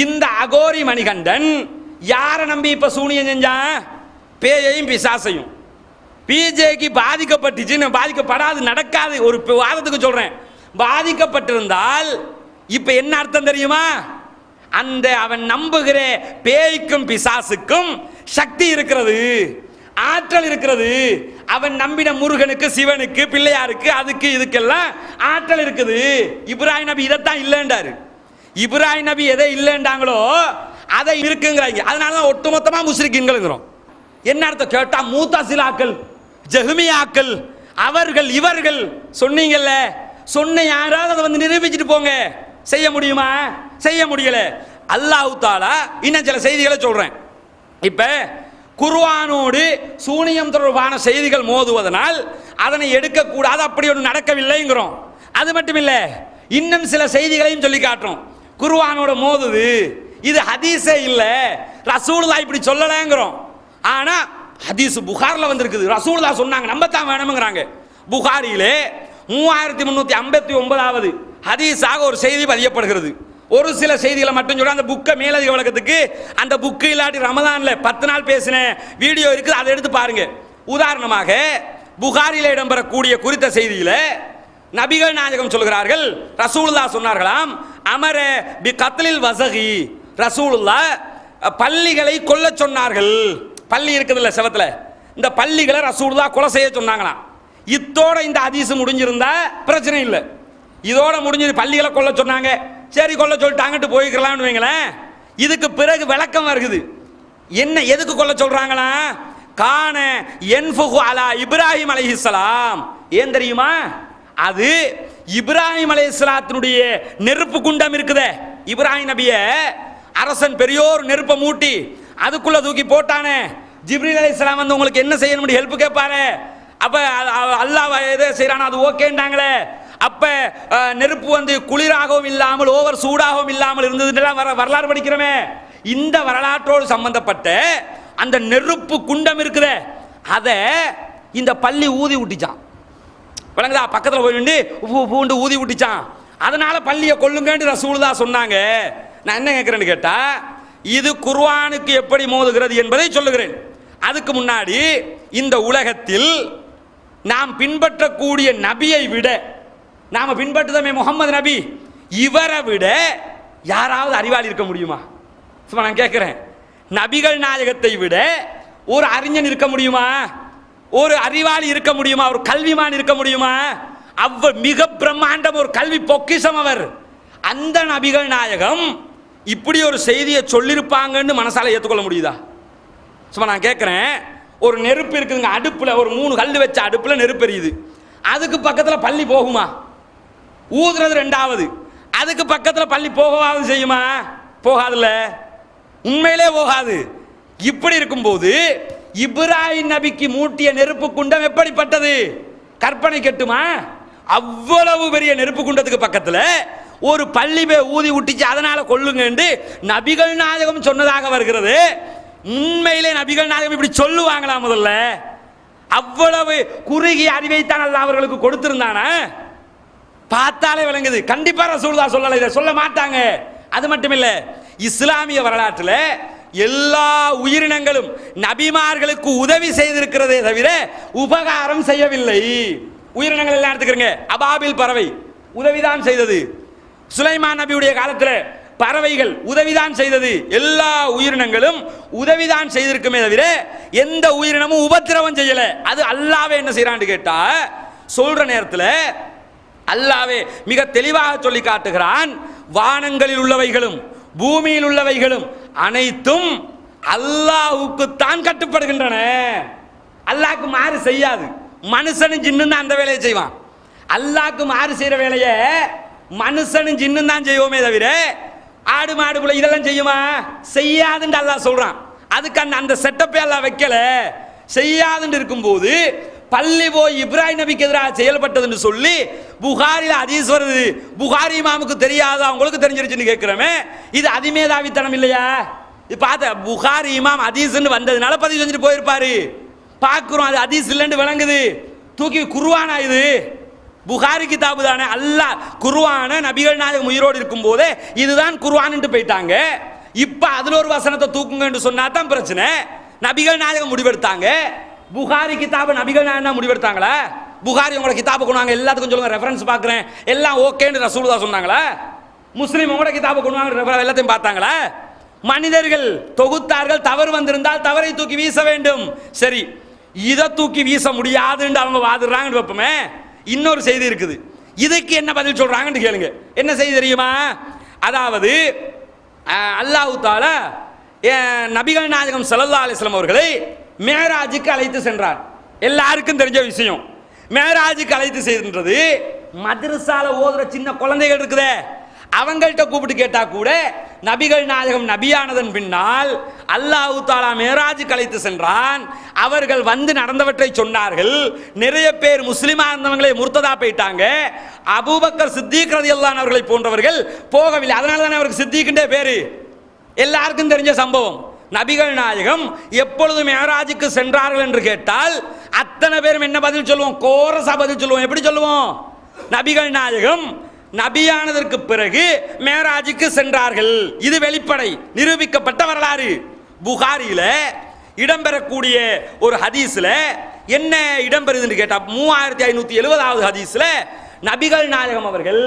இந்த அகோரி மணிகண்டன் யாரை நம்பி இப்ப சூனியம் செஞ்சான்? பேயையும் பிசாசையும். பிஜேக்கு பாதிக்கப்பட்டுச்சு, பாதிக்கப்படாது, நடக்காது. ஒரு வாதத்துக்கு சொல்றேன், பாதிக்கப்பட்டிருந்தால் இப்ப என்ன அர்த்தம் தெரியுமா? அந்த அவன் நம்புகிற பேய்க்கும் பிசாசுக்கும் சக்தி இருக்கிறது, ஆற்றல் இருக்கிறது. அவன் நம்பின முருகனுக்கு, சிவனுக்கு, பிள்ளையாருக்கு, அதுக்கு இதுக்கெல்லாம் ஆற்றல் இருக்குது. இப்ராஹிம் நபி இதைத்தான் இல்லைன்றாரு. இப்ராஹிம் நபி எதை இல்லைன்றாங்களோ அதை இருக்குங்கிறாங்க. அதனாலதான் ஒட்டுமொத்தமா முஸ்லிம்களுங்கிறோம். என்ன அர்த்தம் கேட்டா, மூத்தாசிலாக்கள், ஜஹ்மியாக்கள், அவர்கள் இவர்கள் சொன்னீங்கல்ல, சொன்ன யாராவது அதை நிரூபிச்சுட்டு போங்க. செய்ய முடியுமா? செய்ய முடியல. அல்லாஹ் தஆலா இன்னும் சில செய்திகளை சொல்றேன். இப்ப குர்ஆனோடு சூனியம் தொடர்பான செய்திகள் மோதுவதனால் அதனை எடுக்கக்கூடாது, அப்படி ஒன்று நடக்கவில்லைங்கிறோம். அது மட்டும் இல்ல, இன்னும் சில செய்திகளையும் சொல்லி காட்டுறோம். குர்ஆனோட மோதுது, இது ஹதீஸே இல்ல, ரசூலுல்லாஹ் இப்படி சொல்லலங்கிறோம். ஆனா ஹதீஸ் புகாரில் வந்திருக்குது. ரசூலுல்லாஹ் சொன்னாங்க, நம்பத்தான் வேணும்ங்கிறாங்க. புகாரியிலே 3359வது ஹதீஸாக ஒரு செய்தி பதியப்படுகிறது. ஒரு சில செய்திகளை மட்டும் சொல்ற, அந்த புக்கை மேலதிக வழக்கத்துக்கு அந்த புக்கு இல்லாட்டி ரமதான்ல 10 நாள் பேசின வீடியோ இருக்குது, அதை எடுத்து பாருங்க. உதாரணமாக புகாரில இடம்பெறக்கூடிய குறித்த செய்தியில நபிகள் நாயகம் சொல்கிறார்கள், ரசூலுல்லாஹ் சொன்னார்களாம், அமர பி கத்லில் வஸகி, ரசூலுல்லாஹ் பள்ளிகளை கொல்ல சொன்னார்கள். பள்ளி இருக்குதுல்ல செவத்துல, இந்த பள்ளிகளை ரசூலுல்லாஹ் கொலை செய்ய சொன்னாங்களாம். இத்தோட இந்த ஹதீஸ் முடிஞ்சிருந்தா பிரச்சனை இல்லை. இதோட முடிஞ்சது, பள்ளிகளை கொல்ல சொன்னாங்க, சரி கொல்ல சொல்லிட்டாங்கட்டு போய்க்கலாம்னு வைங்களேன். இதுக்கு பிறகு விளக்கம் வருகுது. என்ன, எதுக்கு கொல்ல சொல்றாங்களா? கான யன்ஃபுகு அலா இப்ராஹிம் அலைஹிஸ்ஸலாம். ஏன் தெரியுமா? அது இப்ராஹிம் அலைஹிஸ்ஸலாத்தினுடைய நெருப்பு குண்டம் இருக்குதே, இப்ராஹிம் நபிய அரசன் பெரியோர் நெருப்பை மூட்டி அதுக்குள்ள தூக்கி போட்டானே, ஜிப்ரீல் அலைஹிஸ்ஸலாம் வந்து உங்களுக்கு என்ன செய்யணும் ஹெல்ப் கேட்பாரு. அப்ப அல்லாஹ் எதை செய்யறானோ அது ஓகேன்றாங்களே. அப்ப நெருப்பு வந்து குளிராகவும் இல்லாமல் ஓவர் சூடாகவும் இல்லாமல் இருந்ததுலாம் வரலாறு படிக்கிறோமே. இந்த வரலாற்றோடு சம்பந்தப்பட்ட அந்த நெருப்பு குண்டம் இருக்குதே, அதை இந்த பள்ளி ஊதி விட்டுச்சான். விளங்குதா? பக்கத்தில் போய் நின்று பூண்டு ஊதி விட்டுச்சான். அதனால பள்ளியை கொல்லுங்கன்னு ரசூலுல்லாஹ் சொன்னாங்க. நான் என்ன கேட்கிறேன்னு கேட்டா, இது குர்ஆனுக்கு எப்படி மோதுகிறது என்பதை சொல்லுகிறேன். அதுக்கு முன்னாடி இந்த உலகத்தில் நாம் பின்பற்றக்கூடிய நபியை விட, நாம பின்பற்றுதமே முகமது நபி, இவரை விட யாராவது அறிவாளி இருக்க முடியுமா? சும்மா நான் கேட்கிறேன், நபிகள் நாயகத்தை விட ஒரு அறிஞன் இருக்க முடியுமா? ஒரு அறிவாளி இருக்க முடியுமா? ஒரு கல்விமான் இருக்க முடியுமா? மிக பிரம்மாண்டம் ஒரு கல்வி பொக்கிஷம் அவர். அந்த நபிகள் நாயகம் இப்படி ஒரு செய்தியை சொல்லியிருப்பாங்கன்னு மனசால ஏற்றுக்கொள்ள முடியுதா? சும்மா நான் கேட்கிறேன், ஒரு நெருப்பு இருக்குதுங்க அடுப்புல, ஒரு 3 கல் வச்ச அடுப்புல நெருப்பு எரியுது, அதுக்கு பக்கத்துல பள்ளி போகுமா? ஊதுறது ரெண்டாவது, அதுக்கு பக்கத்துல பள்ளி போகவாது செய்யுமா? போகாதுல்ல, உண்மையிலே போகாது. இப்படி இருக்கும்போது இப்ராஹிம் நபிக்கு மூட்டிய நெருப்பு குண்டம் எப்படிப்பட்டது? கற்பனை கெட்டுமா? அவ்வளவு பெரிய நெருப்பு குண்டத்துக்கு பக்கத்துல ஒரு பள்ளி ஊதி விட்டுச்சு, அதனால கொள்ளுங்க என்று நபிகள் நாயகம் சொன்னதாக வருகிறது. உண்மையிலே நபிகள் நாயகம் இப்படி சொல்லுவாங்களா? முதல்ல அவ்வளவு குறுகிய அறிவைத்தான் அல்லாஹ் அவர்களுக்கு கொடுத்திருந்தானா? பார்த்தாலே விளங்குது. கண்டிப்பா ரசூலுல்லாஹ் சொல்லல, இதை சொல்ல மாட்டாங்க. அது மட்டும் இல்ல, இஸ்லாமிய வரலாற்றில் எல்லா உயிரினங்களும் நபிமார்களுக்கு உதவி செய்திருக்கிறதே தவிர உபகாரம் செய்யவில்லை. உயிரினங்கள் எல்லாம் எடுத்துக்கிறங்க, அபாபில் பறவை உதவிதான் செய்தது. சுலைமான் நபியுடைய காலத்தில் பறவைகள் உதவிதான் செய்தது. எல்லா உயிரினங்களும் உதவிதான் செய்திருக்குமே தவிர எந்த உயிரினமும் உபத்திரவம் செய்யல. அது அல்லாஹ்வே என்ன செய்யறான்னு கேட்டா, சொல்ற நேரத்தில் அல்லாஹ்வே மிக தெளிவாக சொல்லி காட்டுகிறான், வானங்களில் உள்ளவைகளும் பூமியில் உள்ளவைகளும் அனைத்தும் அல்லாஹ்வுக்கு தான் கட்டுப்படுகின்றன. அல்லாஹ்க்கு மாறு செய்யாது. மனுஷனும் ஜின்னும் தான் அந்த வேலையை செய்வான். அல்லாஹ்க்கு மாறு செய்யற வேலையை மனுஷனும் ஜின்னும் தான் செய்வோமே தவிர ஆடு மாடு புள்ள இதெல்லாம் செய்யுமா? செய்யாதுன்னு அல்லாஹ் சொல்றான். அதுக்கு அந்த செட்டப்பே அல்லாஹ் வைக்கல. செய்யாதுன்னு இருக்கும்போது பள்ளி போய் இப்ராஹிம் நபிக்கு எதிராக செயல்பட்டதுன்னு சொல்லி புகாரில ஹதீஸ் வருது. புகாரி இமாமுக்கு தெரியாத அவங்களுக்கு தெரிஞ்சிருச்சுன்னு கேட்கிறோமே, இது அதிமேதாவித்தனம் இல்லையா? இது பார்த்த புகாரி இமாம் ஹதீஸ்ன்னு வந்ததுனால பதிவு செஞ்சுட்டு போயிருப்பாரு. பார்க்கிறோம் அது ஹதீஸ் இல்லைன்னு விளங்குது. தூக்கி குர்ஆனா? இது புகாரி கிதாபு தானே. அல்லாஹ் குர்ஆன நபிகள் நாயகம் உயிரோடு இருக்கும் போதே இதுதான் குர்ஆன்ட்டு போயிட்டாங்க. இப்ப அதுல ஒரு வசனத்தை தூக்குங்கன்னு சொன்னா தான் பிரச்சனை. நபிகள் நாயகம் முடிவெடுத்தாங்க. புகாரி கிதாபு நபிகள் நாயகம் முடிவெடுத்தாங்களா? புகாரி உங்களோட கிதாபு கொண்டு வாங்க, எல்லாத்துக்கும் சொல்லுங்க, ரெஃபரன்ஸ் பார்க்குறேன், எல்லாம் ஓகேன்னு ரசூலுல்லாஹ் சொன்னாங்களா? முஸ்லீம் உங்களோட கிதாபு கொண்டு வாங்க, எல்லாத்தையும் பார்த்தாங்களா? மனிதர்கள் தொகுத்தார்கள், தவறு வந்திருந்தால் தவறை தூக்கி வீச வேண்டும். சரி, இதை தூக்கி வீச முடியாதுன்னு அவங்க வாதுறாங்கன்னு வைப்போமே. இன்னொரு செய்தி இருக்குது, இதுக்கு என்ன பதில் சொல்றாங்கன்னு கேளுங்க. என்ன செய்தி தெரியுமா? அதாவது அல்லாஹ் தஆலா நபிகள் நாயகம் ஸல்லல்லாஹு அலைஹி வஸல்லம் அவர்களை மேராஜுக்கு அழைத்து சென்றார். எல்லாருக்கும் தெரிஞ்ச விஷயம். மேராஜுக்கு அழைத்து சென்றது மதரசால ஓதுற சின்ன குழந்தைகள் இருக்குதே, அவங்கள்ட்ட கூப்பிட்டு கேட்டா கூட நபிகள் நாயகம் நபியானதன் பின்னால் அல்லாஹ் தஆலா மேராஜுக்கு அழைத்து சென்றான். அவர்கள் வந்து நடந்தவற்றை சொன்னார்கள். நிறைய பேர் முஸ்லிமா இருந்தவங்களே முர்த்ததா போயிட்டாங்க. அபூபக்கர் சித்திக் ரலியல்லாஹு அவர்களை போன்றவர்கள் போகவில்லை. அதனால தானே அவருக்கு சித்திக்ன்றே பேரு. எல்லாருக்கும் தெரிஞ்ச சம்பவம். நபிகள் நாயகம் எப்பொழுது மேராஜுக்கு சென்றார்கள் என்று கேட்டால் அத்தனை பேரும் என்ன பதில் சொல்லுவோம்? கோரசா பதில் சொல்லுவோம். எப்படி சொல்லுவோம்? நபிகள் நாயகம் நபியானதற்கு பிறகு மேராஜுக்கு சென்றார்கள். இது வெளிப்படை நிரூபிக்கப்பட்ட வரலாறு. புகாரியில இடம்பெறக்கூடிய ஒரு ஹதீஸ்ல என்ன இடம்பெறுதுன்னு கேட்டா 3570வது ஹதீஸ்ல நபிகள் நாயகம் அவர்கள்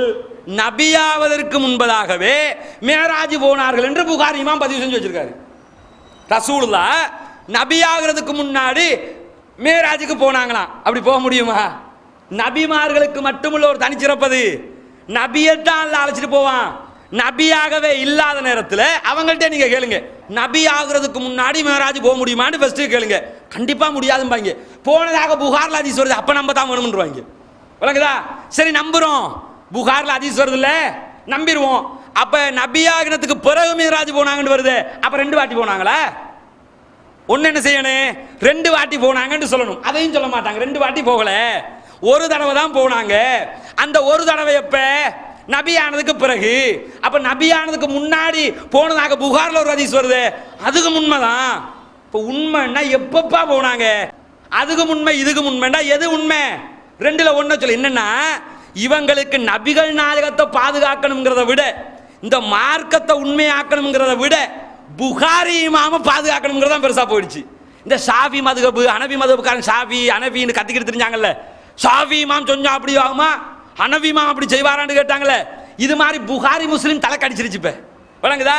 நபியாவதற்கு முன்பதாகவே மேராஜ் போனார்கள் என்று புகாரி இமாம் பதிவு செஞ்சு வச்சிருக்காரு. ரசூலுல்லாஹ் நபியாகிறதுக்கு முன்னாடி மேராஜுக்கு போனாங்களாம். அப்படி போக முடியுமா? நபிமார்களுக்கு மட்டுமுள்ள ஒரு தனிச்சிறப்பது. நபியத்தான் அல்ல அழைச்சிட்டு போவான். நபியாகவே இல்லாத நேரத்தில் அவங்கள்ட்ட நீங்க கேளுங்க, நபி ஆகிறதுக்கு முன்னாடி மேராஜ் போக முடியுமான்னு ஃபர்ஸ்ட் கேளுங்க. கண்டிப்பா முடியாதும்பாங்க. போனதாக புகார்ல ஹதீஸ் வருது, அப்ப நம்ம தான் வேணும்ன்றாங்க. விளங்குதா? சரி நம்புறோம், புகார்ல ஹதீஸ் வருது இல்ல, நம்பிடுவோம். அப்ப நபியாகினத்துக்கு பிறகு மேராஜ் போனாங்கன்னு வருது, அப்ப 2 வாட்டி போனாங்களா? ஒன்னு என்ன செய்யணும்? 2 வாட்டி போனாங்கன்னு சொல்லணும். அதையும் சொல்ல மாட்டாங்க. 2 வாட்டி போகல, ஒரு தடவை தான் போனாங்க. அந்த ஒரு தடவை எப்ப? நபியானதுக்கு பிறகு. அப்ப நபியானதுக்கு முன்னாடி போனதாக புகார்ல ஒரு ஹதீஸ் வருது, அதுக்கு உண்மைதான். இப்ப உண்மைன்னா எப்பப்பா போனாங்க? அதுக்கு உண்மை இதுக்கு உண்மைன்னா எது உண்மை? 2ல ஒண்ணு சொல்லு. என்னன்னா இவங்களுக்கு நபிகள் நாயகத்தை பாதுகாக்கணுங்கிறத விட, இந்த மார்க்கத்தை உண்மையாக்கணுங்கிறத விட புகாரி இமாம பாதுகாக்கணுங்கிறதா பெருசா போயிடுச்சு. இந்த ஷாஃபி மதுஹப், ஹனபி மதுஹப்காரன் ஷாஃபி ஹனபின்னு கத்திக்கிட்டு தெரிஞ்சாங்கல்ல, ஷாஃபி இமாம் சொன்னா அப்படி ஆகுமா, ஹனபி இமாம் அப்படி செய்வாரான்னு கேட்டாங்களே, இது மாதிரி புகாரி முஸ்லிம் தலை கடிச்சிருச்சு. இப்ப வழங்குதா?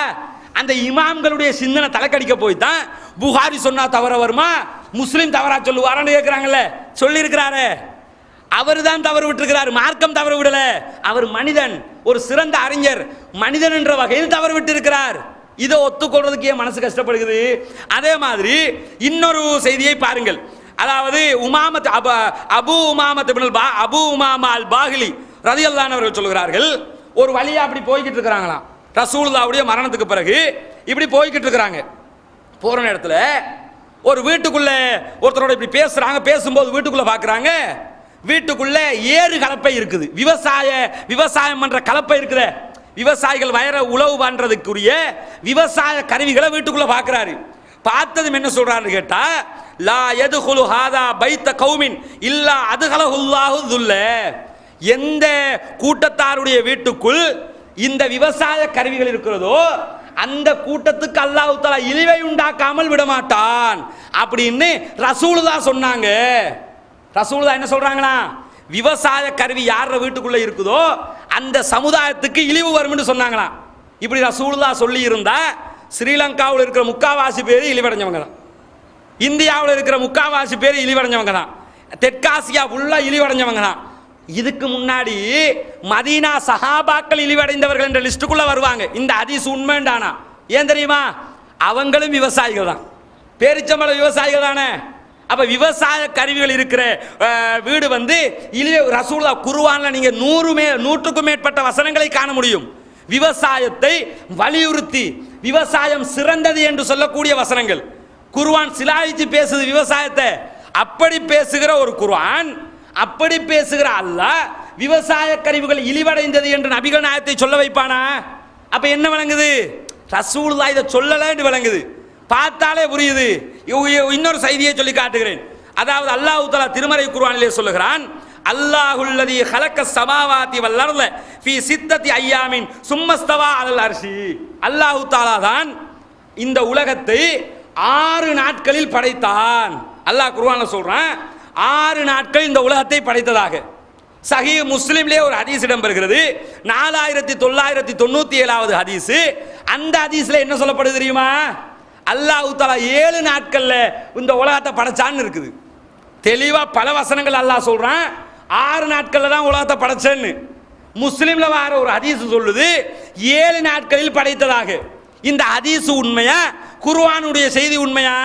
அந்த இமாம்களுடைய சிந்தனை தலைக்கடிக்க போய் தான் புகாரி சொன்னா தவற வருமா, முஸ்லிம் தவறா சொல்லுவாரான்னு கேட்கிறாங்கல்ல. சொல்லி இருக்கிறாரு, அவர் தான் தவறு விட்டுருக்கிறார். மார்க்கம் தவறு விடல, அவர் மனிதன், ஒரு சிறந்த அறிஞர், மனிதன் என்ற வகையில் தவறு விட்டு இருக்கிறார். இதை ஒத்துக்கொள்றதுக்கு ஏன் மனசு கஷ்டப்படுகிறது? அதே மாதிரி இன்னொரு செய்தியை பாருங்கள். அதாவது உமாமத் அபு உமாமத் அபு உமாமா அல் பாஹிலி ரலியல்லாஹு அன்ஹு அவர்கள் சொல்கிறார்கள், ஒரு வழியா அப்படி போய்கிட்டு இருக்கிறாங்களாம். ரசூலுல்லாஹ்வுடைய மரணத்துக்கு பிறகு இப்படி போய்கிட்டு இருக்கிறாங்க. போற நேரத்தில் ஒரு வீட்டுக்குள்ள ஒருத்தரோட இப்படி பேசுறாங்க. பேசும்போது வீட்டுக்குள்ள பாக்குறாங்க, வீட்டுக்குள்ள ஏறு கலப்பை இருக்குது. விவசாயம் பண்ற கலப்பை இருக்குது. விவசாயிகள் வயர உழவு பண்றதுக்குரிய விவசாய கருவிகளை வீட்டுக்குள்ள பாக்குறாரு. பார்த்ததும் என்ன சொல்றாரு கேட்டா, லா யதுகுலு ஹாதா பைத்த கௌமின் இல்லா அதுகலஹுல்லாஹு துல்ல. எந்த கூட்டத்தாருடைய வீட்டுக்குள் இந்த விவசாய கருவிகள் இருக்கிறதோ அந்த கூட்டத்துக்கு அல்லாஹ் தஆலா இழிவை உண்டாக்காமல் விடமாட்டான் அப்படின்னு ரசூலுல்லாஹ் சொன்னாங்க. ரசூலுல்லாஹ் என்ன சொல்றாங்களா? விவசாய கருவி யார வீட்டுக்குள்ள இருக்குதோ அந்த சமுதாயத்துக்கு இழிவு வரும்னு சொன்னாங்களாம். இப்படி ரசூலுல்லாஹ் சொல்லி இருந்தா ஸ்ரீலங்காவில் இருக்கிற முக்காவாசி பேர் இழிவடைஞ்சவங்க தான், இந்தியாவில் இருக்கிற முக்காவாசி பேர் இழிவடைஞ்சவங்க தான், தெற்காசியா ஃபுல்லா இழிவடைஞ்சவங்க தான். இதுக்கு முன்னாடி மதீனா சஹாபாக்கள் இழிவடைந்தவர்கள் என்ற லிஸ்டுக்குள்ள வருவாங்க. இந்த ஹதீஸ் உண்மைண்டானா ஏன் தெரியுமா? அவங்களும் விவசாயிகள் தான், பேரிச்சம்பழ விவசாயிகள் தானே. அப்ப விவசாய கருவிகள் இருக்கிற வீடு வந்து ரசூலுல்லாஹ் குர்ஆன்ல நீங்க 100க்கும் மேற்பட்ட வசனங்களை காண முடியும். விவசாயத்தை வலியுறுத்தி விவசாயம் சிறந்தது என்று சொல்லக்கூடிய வசனங்கள். குர்ஆன் சிலாயிச்சு பேசுது விவசாயத்தை. அப்படி பேசுகிற ஒரு குர்ஆன், அப்படி பேசுகிற அல்லாஹ் விவசாய கருவிகள் இழிவடைந்தது என்று நபிகள் நாயகத்தை சொல்ல வைப்பானா? அப்ப என்ன விளங்குது? ரசூலுல்லாஹ் இதை சொல்லலன்னு விளங்குது. பார்த்தாலே புரியுது. இன்னொரு செய்தியை சொல்லி காட்டுகிறேன். அதாவது அல்லாஹ் தஆலா திருமறை குர்ஆனிலே சொல்லுகிறான், அல்லாஹுல்லதி ஹலக்க ஸமாவாதி வல் அர்த ஃபீ சித்தத்தி அய்யாமின் சும்மஸ்தவா அலல் அர்ஷி. அல்லாஹ் தஆலா தான் இந்த உலகத்தை 6 நாட்களில் படைத்தான். அல்லாஹ் குர்ஆன்ல சொல்றான் 6 நாட்கள் இந்த உலகத்தை படைத்ததாக. சஹீஹ் முஸ்லிம்லே ஒரு ஹதீஸ் இடம்பெறுகிறது, 4997வது ஹதீஸ். அந்த ஹதீஸ்ல என்ன சொல்லப்படுது தெரியுமா? அல்லாஹ் தஆலா 7 நாட்கள்ல இந்த உலகத்தை படைச்சான்னு இருக்குது. தெளிவா பல வசனங்கள் அல்லாஹ் சொல்றான் 6 நாட்கள்ல தான் உலகத்தை படைச்சேன்னு. முஸ்லிம்ல வர ஒரு ஹதீஸ் சொல்லுது 7 நாட்களில் படைத்ததாக. இந்த ஹதீஸ் உண்மையா? குர்ஆனுடைய செய்தி உண்மையா?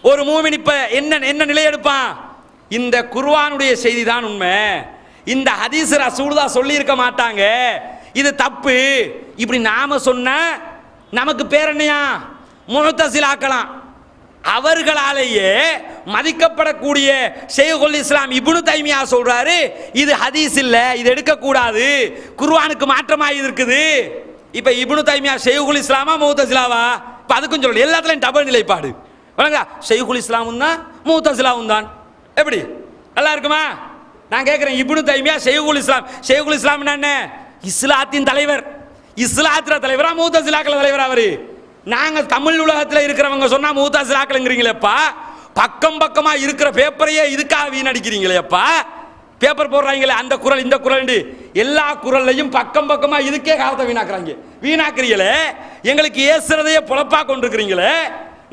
ஒரு மூமின் இப்ப என்ன நிலை எடுப்பான்? இந்த குர்ஆனுடைய செய்தி தான் உண்மை, இந்த ஹதீஸ் ரசூலுல்லாஹ் சொல்லி இருக்க மாட்டாங்க, இது தப்பு. இப்படி நாம சொன்னா நமக்கு பேர் என்னையா? முஅ்தஸிலாக்கலாம். அவர்களாலேயே மதிக்கப்படக்கூடிய ஷைகுல் இஸ்லாம் இப்னு தைமியா சொல்றாரு, இது ஹதீஸ் இல்ல, இது எடுக்க கூடாது, குர்ஆனுக்கு மாற்றமாக இருக்குது. இப்ப இப்னு தைமியா ஷைகுல் இஸ்லாமா முஅ்தஸிலாவா? அதுக்கும் சொல்லணும், எல்லாத்துலையும் டபுள் நிலைப்பாடு. வழங்கா ஷைகுல் இஸ்லாமும் தான் முஅ்தஸிலாவும் தான். எப்படி நல்லா இருக்குமா? நான் கேட்கிறேன், இப்னு தைமியா ஷைகுல் இஸ்லாம். ஷைகுல் இஸ்லாம் என்ன? இஸ்லாத்தின் தலைவர். இஸ்லாத்திர தலைவரா முஅ்தஸிலாக்கள் தலைவரா? அவரு நாங்க தமிழ் உலகத்தில் இருக்கிறவங்க சொன்னா முஅ்தஸிலாக்கள்ங்கிறீங்களேப்பா. பக்கம் பக்கமா இருக்கிற பேப்பரையே இதுக்காக வீணடிக்கிறீங்களேப்பா. பேப்பர் போடுறாங்களே அந்த குரல் இந்த குரல், எல்லா குரல்லையும் பக்கம் பக்கமா இதுக்கே காலத்தை வீணாக்குறீங்களே. எங்களுக்கு ஏசுறதையே பொழப்பா கொண்டிருக்கிறீங்களே.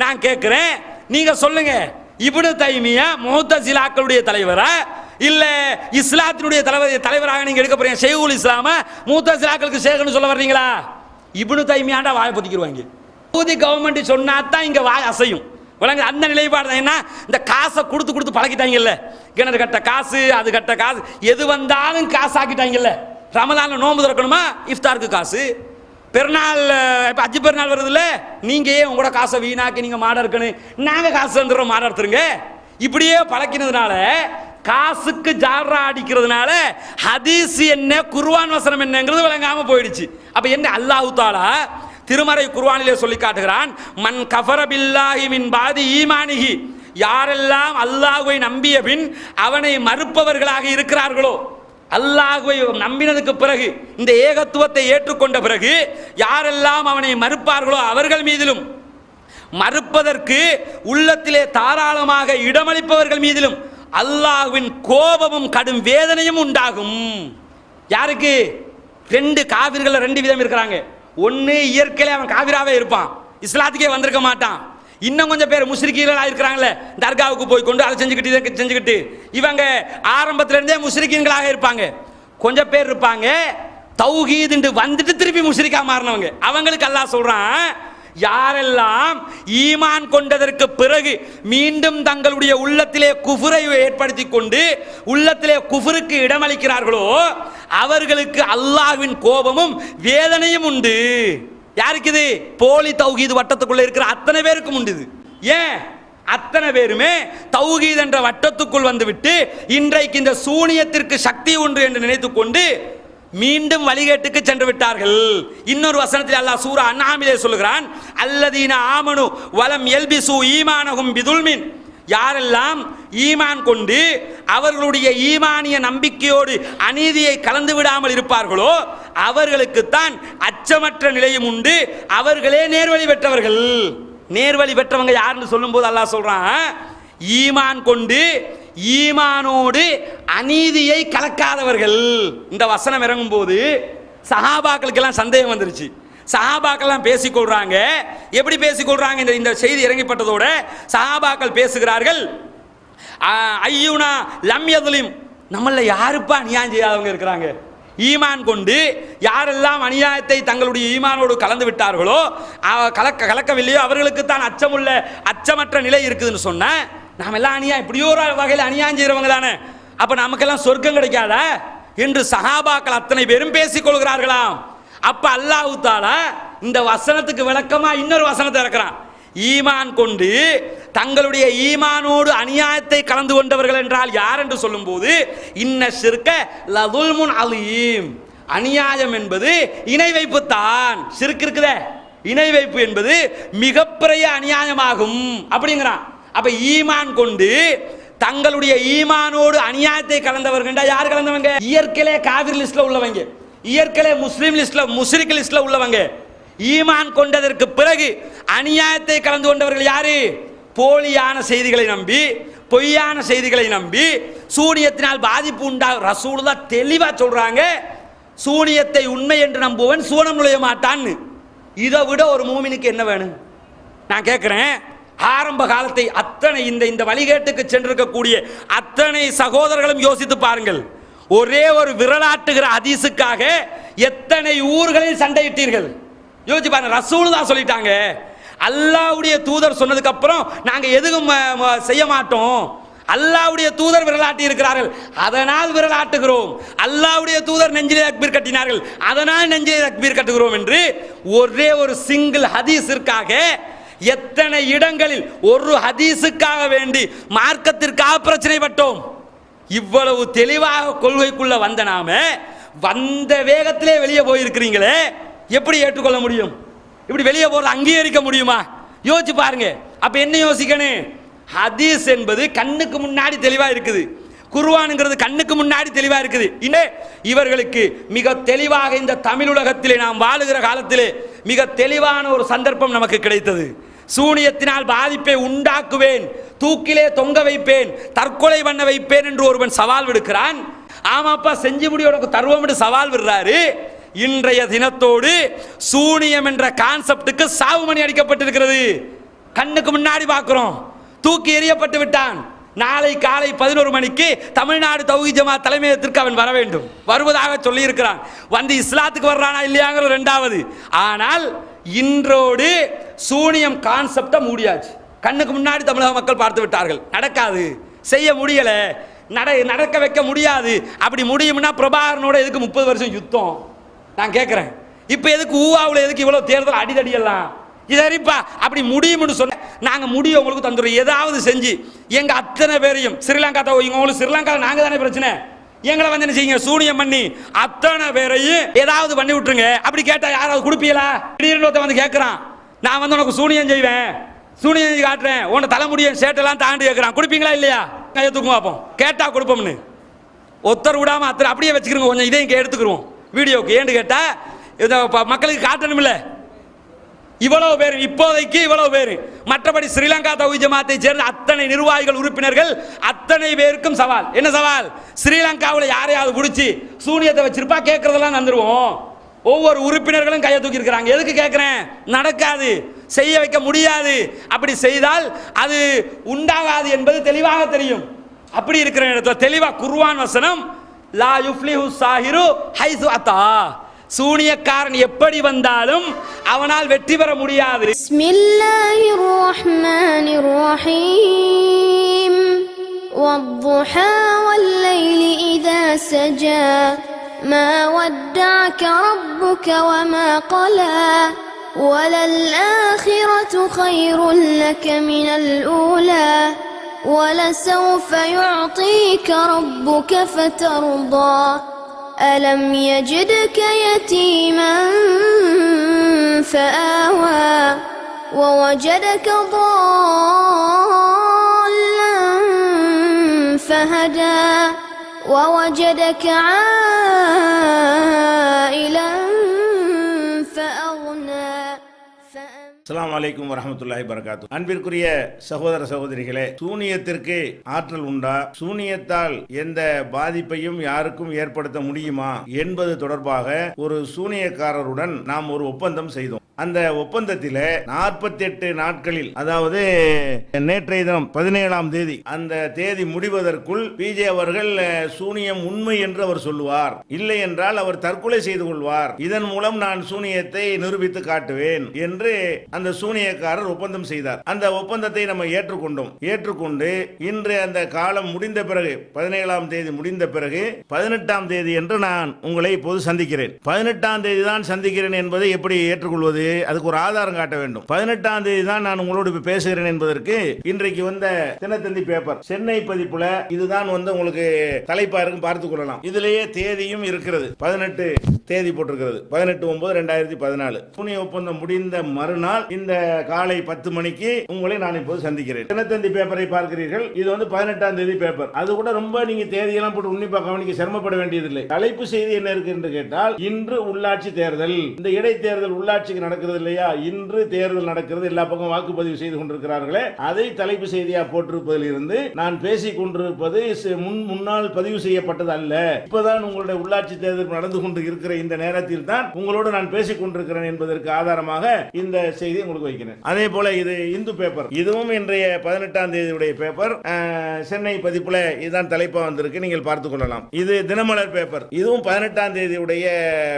நான் கேட்கிறேன், நீங்க சொல்லுங்க, இப்னு தைமியா முஅ்தஸிலாக்களுடைய தலைவரா இல்ல இஸ்லாத்தினுடைய தலைவராக நீங்க எடுக்க போறீங்க? ஷைகுல் இஸ்லாம முஅ்தஸிலாக்களுக்கு ஷேக்னு சொல்ல வர்றீங்களா? இப்னு தைமியாண்டா வாயை பொத்திக்கிடுவாங்க. சவுதி கவர்மெண்ட் சொன்னா தான் இங்க வாய் அசையும். வழங்க அந்த நிலைப்பாடு தான். என்ன இந்த காசை கொடுத்து கொடுத்து பழக்கிட்டாங்கல்ல, கிணறு கட்ட காசு, அது கட்ட காசு, எது வந்தாலும் காசு ஆக்கிட்டாங்கல்ல. ரமலான்ல நோன்பு திறக்கணுமா, இஃப்தாருக்கு காசு. பெருநாள் இப்போ அஜி பெருநாள் வருதுல்ல, நீங்க ஏன் உங்களோட காசை வீணாக்கி நீங்க மாட இருக்கணும், நாங்க காசு தந்துடுறோம் மாட எடுத்துருங்க. இப்படியே பழக்கினதுனால, காசுக்கு ஜாரா அடிக்கிறதுனால ஹதீஸ் என்ன குர்ஆன் வசனம் என்னங்கிறது விளங்காம போயிடுச்சு. அப்ப என்ன அல்லாஹ் தஆலா திருமறை குர்ஆனிலே சொல்லி காட்டுகிறான், மன் கஃபர பில்லாஹி மின் பாதி ஈமானிஹி, யாரெல்லாம் அல்லாஹ்வை நம்பிய பின் அவனை மறுப்பவர்களாக இருக்கிறார்களோ, அல்லாஹ்வை நம்பினதுக்கு பிறகு இந்த ஏகத்துவத்தை ஏற்றுக்கொண்ட பிறகு யாரெல்லாம் அவனை மறுப்பார்களோ அவர்கள் மீதிலும், மறுப்பதற்கு உள்ளத்திலே தாராளமாக இடமளிப்பவர்கள் மீதிலும் அல்லாஹ்வின் கோபமும் கடும் வேதனையும் உண்டாகும். யாருக்கு? ரெண்டு காவிர்கள் ரெண்டு விதம் இருக்கிறாங்க. ஒன்னு இயற்கையிலே அவன் காவிராவே இருப்பான், இஸ்லாத்துக்கே வந்திருக்க மாட்டான். இன்னும் கொஞ்சம் பேர் முஸ்ரிக்கீன்களா இருக்கிறாங்களே, தர்காவுக்கு போய் கொண்டு அதை செஞ்சுக்கிட்டு இவங்க ஆரம்பத்துல இருந்தே முஸ்ரிக்கீன்களாக இருப்பாங்க. கொஞ்சம் பேர் இருப்பாங்க தௌஹீத் வந்துட்டு திருப்பி முஸ்ரிக்கா மாறினவங்க. அவங்களுக்கு அல்லாஹ் சொல்றான், யாரெல்லாம் ஈமான் கொண்டதற்கு பிறகு மீண்டும் தங்களுடைய உள்ளத்திலே குஃபரை ஏற்படுத்தி கொண்டு உள்ளத்திலே குஃபருக்கு இடமளிக்கிறார்களோ அவர்களுக்கு அல்லாஹ்வின் கோபமும் வேதனையும் உண்டு. யாருக்கு இது? போலி தௌஹீத் வட்டத்துக்குள்ள இருக்கிற அத்தனை பேருக்கும் உண்டு. ஏன்? அத்தனை பேருமே தௌஹீத் என்ற வட்டத்துக்குள் வந்துவிட்டு இன்றைக்கு இந்த சூனியத்திற்கு சக்தி உண்டு என்று நினைத்துக் கொண்டு மீண்டும் வழிகேட்டுக்கு சென்று விட்டார்கள். இன்னொரு வசனத்தில் அல்லாஹ் சூரா அன்ஆமிலே சொல்கிறான், அல்லதீன ஆமனு வலம் யல்பிசு ஈமானஹும் பிதுல்மின், யாரெல்லாம் ஈமான் கொண்டு அவர்களுடைய ஈமானிய நம்பிக்கையோடு அநீதியை கலந்து விடாமல் இருப்பார்களோ அவர்களுக்குத்தான் அச்சமற்ற நிலையும் உண்டு, அவர்களே நேர்வழி பெற்றவர்கள். நேர்வழி பெற்றவங்க யாருன்னு சொல்லும்போது அல்லாஹ் சொல்றான், ஈமான் கொண்டு ஈமானோடு அநீதியை கலக்காதவர்கள். இந்த வசனம் இறங்கும் போது சஹாபாக்களுக்கெல்லாம் சந்தேகம் வந்துருச்சு. சஹாபாக்கள்லாம் பேசிக்கொள்றாங்க. எப்படி பேசிக்கொள்றாங்க? இந்த செய்தி இறங்கிப்பட்டதோட சஹாபாக்கள் பேசுகிறார்கள், ஐயுனா லம் யதுலிம், நம்மள யாருப்பா அநியாயம் செய்யாதவங்க இருக்கிறாங்க? ஈமான் கொண்டு யாரெல்லாம் அநியாயத்தை தங்களுடைய ஈமானோடு கலந்து விட்டார்களோ கலக்கவில்லையோ அவர்களுக்கு தான் அச்சமற்ற நிலை இருக்குதுன்னு சொன்ன, நாம் எல்லாம் அநியாயம் இப்படியோ ஒரு வகையில் அநியாயம் செய்கிறவங்க தானே, அப்ப நமக்கெல்லாம் சொர்க்கம் கிடைக்காதா என்று சஹாபாக்கள் அத்தனை பேரும் பேசிக் கொள்கிறார்களாம். அப்ப அல்லாஹ் தஆலா இந்த வசனத்துக்கு விளக்கமா இன்னொரு வசனத்தை இறக்குறான். ஈமான் கொண்டு தங்களுடைய ஈமானோடு அநியாயத்தை கலந்து கொண்டவர்கள் என்றால் யார் என்று சொல்லும் போது, இன்ன ஷிர்க லதுல்முன் அலீம், அநியாயம் என்பது இணை வைப்பு தான். ஷிர்க் இருக்குதே, இணை வைப்பு என்பது மிகப்பெரிய அநியாயமாகும் அப்படிங்கிறான். அப்ப ஈமான் கொண்டு தங்களுடைய ஈமானோடு அநியாயத்தை கலந்தவர்கள் யார் கலந்தவங்க? இயற்கையிலே காவிர் லிஸ்ட்ல உள்ளவங்க, இயற்கையிலே முஸ்லிம் லிஸ்ட்ல முஸ்ரிக் லிஸ்ட்ல உள்ளவங்க. ஈமான் கொண்டதற்கு பிறகு அநியாயத்தை கலந்து கொண்டவர்கள் யாரு? போலியான செய்திகளை நம்பி, பொய்யான செய்திகளை நம்பி சூனியத்தினால் பாதிப்பு உண்டா. ரசூலுல்லாஹ் தெளிவா சொல்றாங்க, சூனியத்தை உண்மை என்று நம்புவன் சூனம் நுழைய மாட்டான்னு. இதை விட ஒரு மூமினுக்கு என்ன வேணும்? நான் கேட்கிறேன், ஆரம்ப காலத்தை அத்தனை இந்த வழிகேட்டுக்கு சென்றிருக்கக்கூடிய அத்தனை சகோதரர்களும் யோசித்து பாருங்கள். ஒரே ஒரு விரலாட்டுகிற ஹதீஸுக்காக எத்தனை ஊர்களில் சண்டையிட்டீர்கள்? யோசிச்சு பாருங்க. ரசூலுல்லாஹ் சொல்லிட்டாங்க, அல்லாஹ்வுடைய தூதர் சொன்னதுக்கு அப்புறம் நாங்க எதுவும் செய்ய மாட்டோம். அல்லாஹ்வுடைய தூதர் விரலாட்டி இருக்கிறார்கள், அதனால் விரலாட்டுகிறோம். அல்லாஹ்வுடைய தூதர் நெஞ்சிலே தக்பீர் கட்டினார்கள், அதனால் நெஞ்சிலே தக்பீர் கட்டுகிறோம் என்று ஒரே ஒரு சிங்கிள் ஹதீஸிற்காக எத்தனை இடங்களில் ஒரு ஹதீஸுக்காக வேண்டி மார்க்கத்திற்காக பிரச்சனைப்பட்டோம். இவ்வளவு தெளிவாக கொள்கைக்குள்ள வந்த நாம வந்த வேகத்திலே வெளியே போயிருக்கிறீங்களே, எப்படி ஏற்றுக்கொள்ள முடியும்? இப்படி வெளியே போறது அங்கீகரிக்க முடியுமா? யோசிச்சு பாருங்க. அப்ப என்ன யோசிக்கணும்? ஹதீஸ் என்பது கண்ணுக்கு முன்னாடி தெளிவா இருக்குது, குர்ஆன்ங்கிறது கண்ணுக்கு முன்னாடி தெளிவா இருக்குது. இவர்களுக்கு மிக தெளிவாக இந்த தமிழ் உலகத்திலே நாம் வாழுகிற காலத்திலே மிக தெளிவான ஒரு சந்தர்ப்பம் நமக்கு கிடைத்தது. சூனியத்தினால் பாதிப்பை உண்டாக்குவேன், தூக்கிலே தொங்க வைப்பேன், தற்கொலை பண்ண வைப்பேன் என்று ஒருவன் சவால் விடுக்கிறான். ஆமாப்பா செஞ்சு முடி உனக்கு தருவோம் என்று சவால் விடுறாரு. இன்றைய தினத்தோடு சூனியம் என்ற கான்செப்டுக்கு சாவு மணி அடிக்கப்பட்டிருக்கிறது. கண்ணுக்கு முன்னாடி பார்க்கிறோம். தூக்கி எறியப்பட்டு விட்டான். நாளை காலை 11 மணிக்கு தமிழ்நாடு தௌஹீத் ஜமாத் தலைமையகத்திற்கு அவன் வர வேண்டும், வருவதாக சொல்லி இருக்கிறான். வந்து இஸ்லாத்துக்கு வர்றானா இல்லையாங்கிற ரெண்டாவது. ஆனால் இன்றோடு சூனியம் கான்செப்டை மூடியாச்சு. கண்ணுக்கு முன்னாடி தமிழக மக்கள் பார்த்து விட்டார்கள். நடக்காது, செய்ய முடியல, நடக்க வைக்க முடியாது. அப்படி முடியும்னா பிரபாகரனோட எதுக்கு 30 வருஷம் யுத்தம்? நான் கேட்கிறேன். இப்ப எதுக்கு ஊவாவில் எதுக்கு இவ்வளவு தேர்தல் அடிதடி எல்லாம்? இதரிப்பா அப்படி முடியும்னு சொன்ன நாங்க முடியும் உங்களுக்கு தந்துடுறோம். ஏதாவது செஞ்சு எங்க அத்தனை பேரையும் ஸ்ரீலங்கா உங்களுக்கு ஸ்ரீலங்கா நாங்க தானே பிரச்சனை, எங்களை வந்து என்ன செய்யுங்க சூனியம் பண்ணி அத்தனை பேரையும் ஏதாவது பண்ணி விட்டுருங்க. அப்படி கேட்டா யாராவது கொடுப்பீங்களா? திடீர்னு ஒருத்தன் வந்து கேட்கறான், நான் வந்து உனக்கு சூனியம் செய்வேன், சூனியம் செஞ்சு காட்டுறேன், உன்னை தலைமுடியும் சேட்டெல்லாம் தாண்டி கேட்கறான், கொடுப்பீங்களா இல்லையா? கையை தூக்கும் பார்ப்போம். கேட்டா கொடுப்போம்னு ஒருத்தர் விடாம அத்தனை அப்படியே வச்சுக்கிறோங்க. கொஞ்சம் இதையும் இங்கே எடுத்துக்கிறோம் வீடியோக்கு. ஏன்னு கேட்டா இதை மக்களுக்கு காட்டணும் இல்லை. இவ்வளவு பேர் இப்போதைக்கு இவ்வளவு பேர். மற்றபடி ஸ்ரீலங்கா தௌஹீத் ஜமாத்தை சேர்ந்த அத்தனை நிர்வாகிகள் உறுப்பினர்கள் அத்தனை பேருக்கும் சவால். என்ன சவால்? ஸ்ரீலங்காவில் யாரையாவது பிடிச்சி சூனியத்தை வச்சிருப்பா கேட்கறதெல்லாம் தந்துருவோம். ஒவ்வொரு உறுப்பினர்களும் கையை தூக்கி இருக்கிறாங்க. எதுக்கு கேட்கிறேன்? நடக்காது, செய்ய வைக்க முடியாது. அப்படி செய்தால் அது உண்டாகாது என்பது தெளிவாக தெரியும். அப்படி இருக்கிற இடத்துல தெளிவா குர்ஆன் வசனம் லா யுஃப்லிஹு சாஹிரு ஹைசு அத்தா, சூனியக்காரன் எப்படி வந்தாலும் அவனால் வெற்றி பெற முடியாது. பிஸ்மில்லாஹிர் ரஹ்மானிர் ரஹீம் வத்துஹா வல்லைலி இதா சஜா மா வத்தஅக ரப்புக வமா கலா வலல் ஆখিরাতু கைருல் லக மினல் ஊலா ولسوف يعطيك ربك فترضى ألم يجدك يتيما فآوى ووجدك ضالا فهدى ووجدك عائلا فأغنى. அஸ்ஸலாமு அலைக்கும் வரஹ்மத்துல்லாஹி வபரகாத்துஹு. அன்பிற்குரிய சகோதர சகோதரிகளே, சூனியத்திற்கு ஆற்றல் உண்டா, சூனியத்தால் எந்த பாதிப்பையும் யாருக்கும் ஏற்படுத்த முடியுமா என்பது தொடர்பாக ஒரு சூனியக்காரருடன் நாம் ஒரு ஒப்பந்தம் செய்தோம். அந்த ஒப்பந்தத்தில் 48 நாட்களில், அதாவது நேற்றைய தினம் 17ஆம் தேதி, அந்த தேதி முடிவதற்குள் பிஜே அவர்கள் சூனியம் உண்மை என்று அவர் சொல்லுவார், இல்லை என்றால் அவர் தற்கொலை செய்து கொள்வார், இதன் மூலம் நான் சூனியத்தை நிரூபித்து காட்டுவேன் என்று அந்த சூனியக்காரர் ஒப்பந்தம் செய்தார். அந்த ஒப்பந்தத்தை நம்ம ஏற்றுக்கொண்டோம். ஏற்றுக்கொண்டு இன்று அந்த காலம் முடிந்த பிறகு, 17ஆம் தேதி முடிந்த பிறகு 18ஆம் தேதி என்று நான் உங்களை இப்போது சந்திக்கிறேன். 18ஆம் தேதி தான் சந்திக்கிறேன் என்பதை எப்படி ஏற்றுக்கொள்வது? அதுக்கு ஒரு ஆதாரம் காட்ட வேண்டும். 18ஆம் தேதி தான் நான் உங்களோடு பேசுகிறேன் என்பதற்கு இன்றைக்கு வந்த தினத்தந்தி பேப்பர் சென்னை பதிப்புல இதுதான் உங்களுக்கு தலைப்பா இருக்கும், பார்த்துக் கொள்ளலாம். இதுலேயே தேதியும் இருக்கிறது, 18 தேதி போட்டிருக்கிறது, 18/9/2014. சூனிய ஒப்பந்தம் முடிந்த மறுநாள் இந்த காலை 10 மணிக்கு உங்களை நான் இப்போது சந்திக்கிறேன். தினத்தந்தி பேப்பரை பார்க்கிறீர்கள். இது 18ஆம் தேதி பேப்பர். அது கூட ரொம்ப நீங்க தேதியெல்லாம் போட்டு உன்னிப்பா கவனிக்க சிரமப்பட வேண்டியதில்லை. தலைப்பு செய்தி என்ன இருக்கு என்று கேட்டால், இன்று உள்ளாட்சி தேர்தல், இந்த இடைத்தேர்தல் உள்ளாட்சிக்கு நடக்கிறது இல்லையா, இன்று தேர்தல் நடக்கிறது, எல்லா பக்கம் வாக்குப்பதிவு செய்து கொண்டிருக்கிறார்களே, அதை தலைப்பு செய்தியா போட்டிருப்பதில் இருந்து நான் பேசிக் கொண்டிருப்பது முன்னால் பதிவு செய்யப்பட்டது அல்ல. இப்பதான் உங்களுடைய உள்ளாட்சி தேர்தல் நடந்து கொண்டு இருக்கிற இந்த நேரத்தில் தான் உங்களோடு நான் பேசிக் கொண்டிருக்கிறேன் என்பதற்கு ஆதாரமாக இந்த செய்தி உங்களுக்கு வைக்கிறேன். அதே போல இது இந்து பேப்பர், இதுவும் இன்றைய 18ஆம் தேதியுடைய பேப்பர், சென்னை பதிப்புல இதுதான் தலைப்பா வந்திருக்கு, நீங்கள் பார்த்துக் கொள்ளலாம். இது தினமலர் பேப்பர், இதுவும் 18ஆம் தேதியுடைய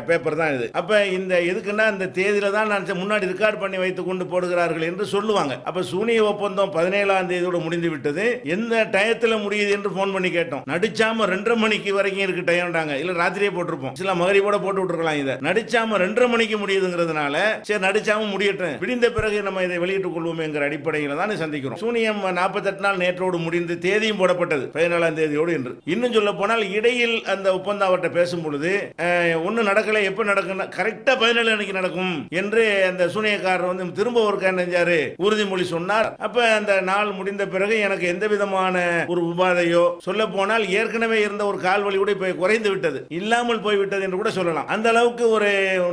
பேப்பர் தான் இது. அப்ப இந்த எதுக்குன்னா இந்த தேதியில தான் நான் முன்னாடி ரெக்கார்ட் பண்ணி வைத்துக் கொண்டு போடுகிறார்கள் என்று சொல்லுவாங்க. அப்ப சூனிய ஒப்பந்தம் 17ஆம் தேதியோட முடிந்து விட்டது. எந்த டயத்துல முடியுது என்று போன் பண்ணி கேட்டோம். நடிச்சாம 2:30 மணிக்கு வரைக்கும் இருக்கு டைம்டாங்க, இல்ல ராத்திரியே போட்டிருப்போம், சில மகரிபோட போட்டு விட்டுருக்கலாம். இதை நடிச்சாம 2:30 மணிக்கு முடியுதுங்கிறதுனால சரி நடிச்சாம முடியட்டும், விடிந்த பிறகு நம்ம இதை வெளியிட்டுக் கொள்வோம் என்கிற அடிப்படையில் தான் சந்திக்கிறோம். சூனியம் 48 நாள் நேற்றோடு முடிந்து தேதியும் போடப்பட்டது 14ஆம் தேதியோடு என்று. இன்னும் சொல்ல போனால் இடையில் அந்த ஒப்பந்தம் அவர்கிட்ட பேசும் பொழுது ஒன்னும் நடக்கல, எப்ப நடக்கும், கரெக்டா 17 அன்னைக்கு நடக்கும் என்று என்று அந்த சூனியக்காரர் வந்து திரும்ப ஒரு செஞ்சாரு, உறுதிமொழி சொன்னார். அப்ப அந்த நாள் முடிந்த பிறகு எனக்கு எந்த விதமான ஒரு உபாதையோ, சொல்ல போனால் ஏற்கனவே இருந்த ஒரு கால்வலி கூட இப்ப குறைந்து விட்டது, இல்லாமல் போய்விட்டது என்று கூட சொல்லலாம். அந்த அளவுக்கு ஒரு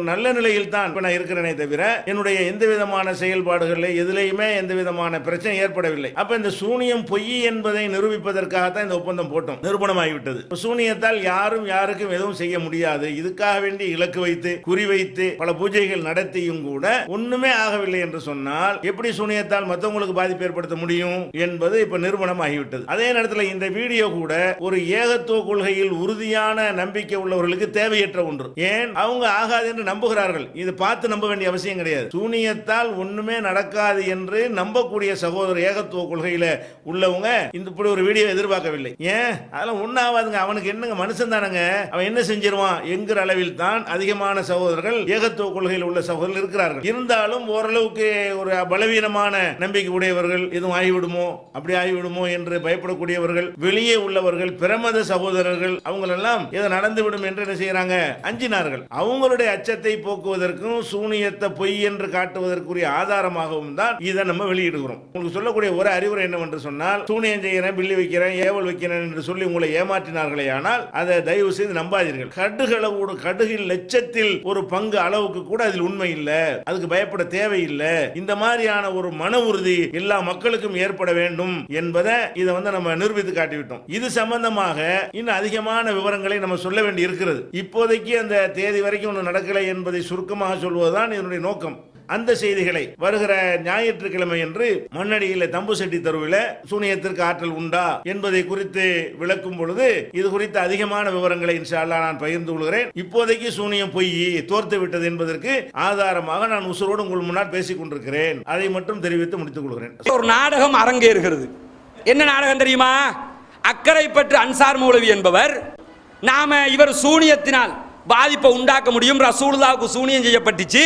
நல்ல நிலையில் தான் நான் இருக்கிறேனே தவிர என்னுடைய எந்த விதமான செயல்பாடுகளில் எதிலையுமே எந்த விதமான பிரச்சனை ஏற்படவில்லை. அப்ப இந்த சூனியம் பொய் என்பதை நிரூபிப்பதற்காகத்தான் இந்த ஒப்பந்தம் போட்டோம். நிரூபணமாகிவிட்டது. சூனியத்தால் யாரும் யாருக்கும் எதுவும் செய்ய முடியாது. இதுக்காக வேண்டி இலக்கு வைத்து குறி வைத்து பல பூஜைகள் நடத்தியும் கூட ஒண்ணுமே ஆகவில்லை என்று சொன்னால் எப்படி சூனியத்தால் மற்றவங்களுக்கு பாதிப்பு ஏற்படுத்த முடியும் என்பது இப்ப நிரூபணம் ஆகிவிட்டது. அதே நேரத்தில் இந்த வீடியோ கூட ஒரு ஏகத்துவ கொள்கையில் உறுதியான நம்பிக்கை உள்ளவர்களுக்கு தேவையற்ற ஒன்று. ஏன் அவங்க ஆகாது என்று நம்புகிறார்கள். இது பார்த்து நம்ப வேண்டிய அவசியம் கிடையாது. சூனியத்தால் ஒண்ணுமே நடக்காது என்று நம்பக்கூடிய சகோதரர் ஏகத்துவ கொள்கையில உள்ளவங்க இந்த இப்படி ஒரு வீடியோ எதிர்பார்க்கவில்லை. ஏன் அதெல்லாம் ஒண்ணாவாதுங்க, அவனுக்கு என்னங்க மனுஷன் தானங்க, அவன் என்ன செஞ்சிருவான் என்கிற அளவில் தான் அதிகமான சகோதரர்கள் ஏகத்துவ கொள்கையில் உள்ள சகோதரர்கள் இருக்கிறார்கள். இருந்தாலும் ஓரளவுக்கு ஒரு பலவீனமான நம்பிக்கை உடையவர்கள், எதுவும் ஆகிவிடுமோ அப்படி ஆகிவிடுமோ என்று பயப்படக்கூடியவர்கள், வெளியே உள்ளவர்கள், பிரமத சகோதரர்கள், அவங்களெல்லாம் எதை நடந்துவிடும் என்று என்ன செய்யறாங்க, அஞ்சினார்கள். அவங்களுடைய அச்சத்தை போக்குவதற்கும் சூனியத்தை பொய் என்று காட்டுவதற்குரிய ஆதாரமாகவும் தான் இதை நம்ம வெளியிடுகிறோம். உங்களுக்கு சொல்லக்கூடிய ஒரு அறிவுரை என்னவென்று சொன்னால், சூனியம் செய்கிறேன், பில்லி வைக்கிறேன், ஏவல் வைக்கிறேன் என்று சொல்லி உங்களை ஏமாற்றினார்களே ஆனால் அதை தயவு செய்து நம்பாதீர்கள். கடுகளவோடு கடுகில் லட்சத்தில் ஒரு பங்கு அளவுக்கு கூட அதில் உண்மை இல்லை. அதுக்கு பயப்பட தேவையில்லை. இந்த மாதிரியான ஒரு மன உறுதி எல்லா மக்களுக்கும் ஏற்பட வேண்டும் என்பதை இதை வந்து நம்ம நிரூபித்து காட்டிவிட்டோம். இது சம்பந்தமாக இன்னும் அதிகமான விவரங்களை நம்ம சொல்ல வேண்டி இருக்கிறது. இப்போதைக்கு அந்த தேதி வரைக்கும் ஒன்று நடக்கலை என்பதை சுருக்கமாக சொல்வதுதான் இதனுடைய நோக்கம். அந்த செய்திகளை வருகிற ஞாயிற்றுக்கிழமை என்று மண்ணடியில் தம்பு செட்டி தெருவில் சூனியத்திற்கு ஆற்றல் உண்டா என்பதை குறித்து விளக்கும் பொழுது இது குறித்து அதிகமான விவரங்களை இன்ஷா அல்லாஹ் நான் பகிர்ந்து கொள்கிறேன். இப்போதைக்கு சூனியம் பொய் தோர்த்து விட்டது என்பதற்கு ஆதாரமாக நான் உசுரோடு உங்கள் முன்னால் பேசிக் கொண்டிருக்கிறேன். அதை மட்டும் தெரிவித்து முடித்துக் கொள்கிறேன். ஒரு நாடகம் அரங்கேறுகிறது. என்ன நாடகம் தெரியுமா? அக்கரைப்பற்று அன்சார் மௌலவி என்பவர், நாம இவர் சூனியத்தினால் பாதிப்பை உண்டாக்க முடியும், ரசூலுல்லாஹ்வுக்கு சூனியம் செய்யப்பட்டுச்சு,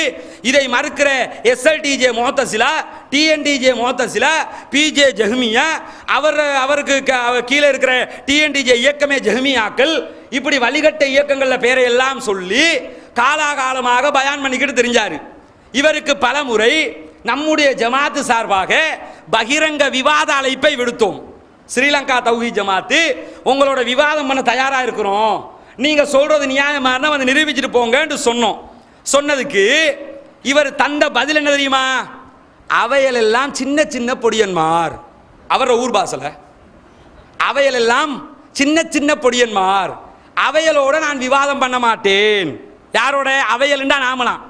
இதை மறுக்கிற எஸ்எல்டிஜே முஅத்தஸிலா, டிஎன்டிஜே முஅத்தஸிலா, பிஜே ஜஹ்மியா, அவருக்கு கீழே இருக்கிற டிஎன்டிஜே இயக்கமே ஜஹ்மியாக்கள், இப்படி வழிகட்ட இயக்கங்கள்ல பேரை எல்லாம் சொல்லி காலாகாலமாக பயான் பண்ணிக்கிட்டு தெரிஞ்சாரு. இவருக்கு பல முறை நம்முடைய ஜமாத்து சார்பாக பகிரங்க விவாத அழைப்பை விடுத்தோம். ஸ்ரீலங்கா தௌஹீத் ஜமாத்து உங்களோட விவாதம் பண்ண தயாரா இருக்கிறோம், நீங்க சொல்றது நியாயமான வந்து நிரூபிச்சுட்டு போங்கன்னு சொன்னோம். சொன்னதுக்கு இவர் தந்த பதில் என்ன தெரியுமா? அவையல் எல்லாம் சின்ன சின்ன பொடியன்மார். அவர ஊர் பாசல அவையல் எல்லாம் சின்ன சின்ன பொடியன்மார், அவையலோட நான் விவாதம் பண்ண மாட்டேன். யாரோட? அவையல்ண்டா நாமலாம்.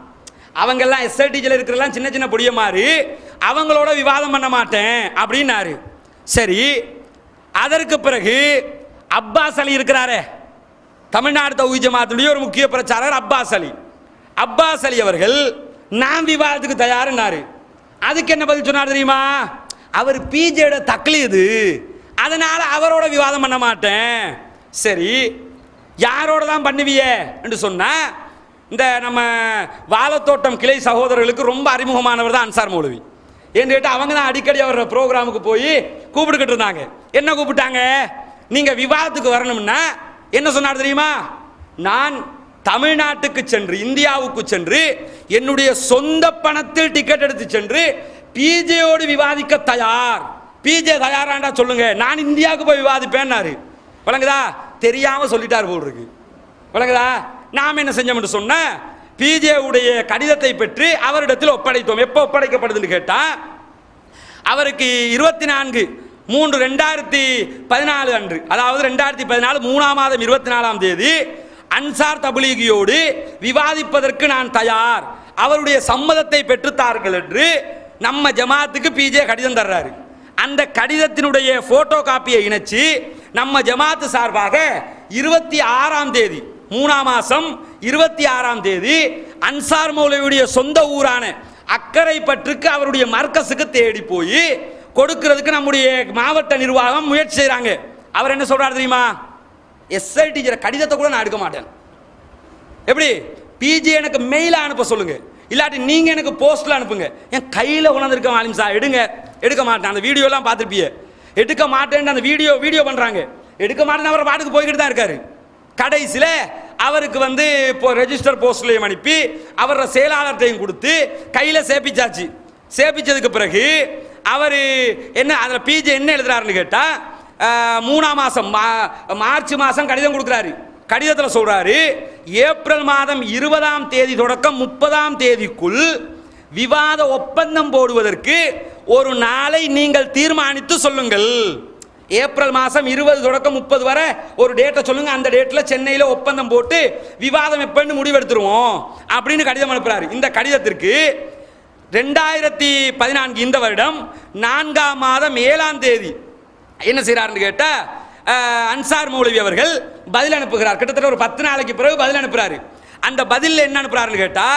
அவங்க எல்லாம் எஸ்ஐடிஜில் இருக்கிறெல்லாம் சின்ன சின்ன பொடியன்மாரு, அவங்களோட விவாதம் பண்ண மாட்டேன் அப்படின்னாரு. சரி, அதற்கு பிறகு அப்பாஸ் அலி இருக்கிறாரே, தமிழ்நாடு தௌஹீத் ஜமாத்துடைய ஒரு முக்கிய பிரச்சாரகர் அப்பாஸ் அலி அவர்கள் நான் விவாதத்துக்கு தயாருன்னாரு. அதுக்கு என்ன பதில் சொன்னார் தெரியுமா? அவர் பிஜேட தக்லீது, அதனால அவரோட விவாதம் பண்ண மாட்டேன். சரி, யாரோட தான் பண்ணுவிய என்று சொன்னா, இந்த நம்ம வாழத்தோட்டம் கிளை சகோதரர்களுக்கு ரொம்ப அறிமுகமானவர் தான் அன்சார் மௌலவி. ஏன்னு கேட்டால் அவங்க தான் அடிக்கடி அவர் ப்ரோக்ராமுக்கு போய் கூப்பிட்டுக்கிட்டு இருந்தாங்க. என்ன கூப்பிட்டாங்க? நீங்க விவாதத்துக்கு வரணும்னா என்ன சொன்னார் தெரியுமா? நான் தமிழ்நாட்டுக்கு சென்று, இந்தியாவுக்கு சென்று, என்னுடைய சொந்த பணத்தில் டிக்கெட் எடுத்து சென்று பிஜேயோடு விவாதிக்க தயார். பிஜே தயாராண்டா சொல்லுங்க, நான் இந்தியாவுக்கு போய் விவாதிப்பேன்னாரு. வழங்குதா? தெரியாம சொல்லிட்டார் போல் இருக்கு. வழங்குதா? நாம் என்ன செஞ்சோம்னு சொன்ன, பிஜே உடைய கடிதத்தை பெற்று அவரிடத்தில் ஒப்படைத்தோம். எப்போ ஒப்படைக்கப்படுதுன்னு கேட்டா, அவருக்கு 24/3/2014 அன்று, அதாவது 2014 3ஆம் மாதம் 24ஆம் தேதி அன்சார் தப்லீகியோடு விவாதிப்பதற்கு நான் தயார், அவருடைய சம்மதத்தை பெற்றுத்தார்கள் என்று நம்ம ஜமாத்துக்கு பிஜே கடிதம் தர்றாரு. அந்த கடிதத்தினுடைய போட்டோ காப்பியை இணைச்சு நம்ம ஜமாத்து சார்பாக 26ஆம் தேதி 3ஆம் மாதம் 26ஆம் தேதி அன்சார் மௌலவியுடைய சொந்த ஊரான அக்கரைப்பற்றுக்கு அவருடைய மர்கஸுக்கு தேடி போய் கொடுக்கிறதுக்கு நம்முடைய மாவட்ட நிர்வாகம் முயற்சி செய்கிறாங்க. அவர் என்ன சொல்றாரு தெரியுமா? எஸ்ஐடி கடிதத்தை கூட நான் எடுக்க மாட்டேன். எப்படி? பிஜே எனக்கு மெயில அனுப்ப சொல்லுங்க, இல்லாட்டி நீங்க எனக்கு போஸ்ட்ல அனுப்புங்க. என் கையில கொண்டாந்துருக்க மாலிம் சார், எடுங்க. எடுக்க மாட்டேன். அந்த வீடியோ எல்லாம் பார்த்துருப்பிய. எடுக்க மாட்டேன்னு அந்த வீடியோ பண்றாங்க. எடுக்க மாட்டேன்னு அவர் பாட்டுக்கு போய்கிட்டு தான் இருக்காரு. கடைசியில் அவருக்கு வந்து இப்போ ரெஜிஸ்டர் போஸ்ட்லையும் அனுப்பி அவரோட செயலாளர்கிட்டையும் கொடுத்து கையில் சேப்பிச்சாச்சு. சேப்பிச்சதுக்கு பிறகு அவர் என்ன அதில் பிஜே என்ன எழுதுறாருன்னு கேட்டால் 3ஆம் மாதம் மார்ச் மாதம் கடிதம் கொடுக்குறாரு. கடிதத்தில் சொல்றாரு, ஏப்ரல் மாதம் 20ஆம் தேதி தொடக்கம் 30ஆம் தேதிக்குள் விவாத ஒப்பந்தம் போடுவதற்கு ஒரு நாளை நீங்கள் தீர்மானித்து சொல்லுங்கள். ஏப்ரல் மாதம் 20 தொடக்கம் 30 வரை ஒரு டேட்டை சொல்லுங்க, அந்த டேட்டில் சென்னையில் ஒப்பந்தம் போட்டு விவாதம் எப்பன்னு முடிவெடுத்துருவோம் அப்படின்னு கடிதம் அனுப்புறாரு. இந்த கடிதத்திற்கு 2014 இந்த வருடம் 4ஆம் மாதம் 7ஆம் தேதி என்ன செய்யறாருன்னு கேட்டா அன்சார் மௌலவி அவர்கள் பதில் அனுப்புகிறார். கிட்டத்தட்ட ஒரு 10 நாளைக்கு பிறகு பதில் அனுப்புறாரு. அந்த பதில் என்ன அனுப்புறாருன்னு கேட்டா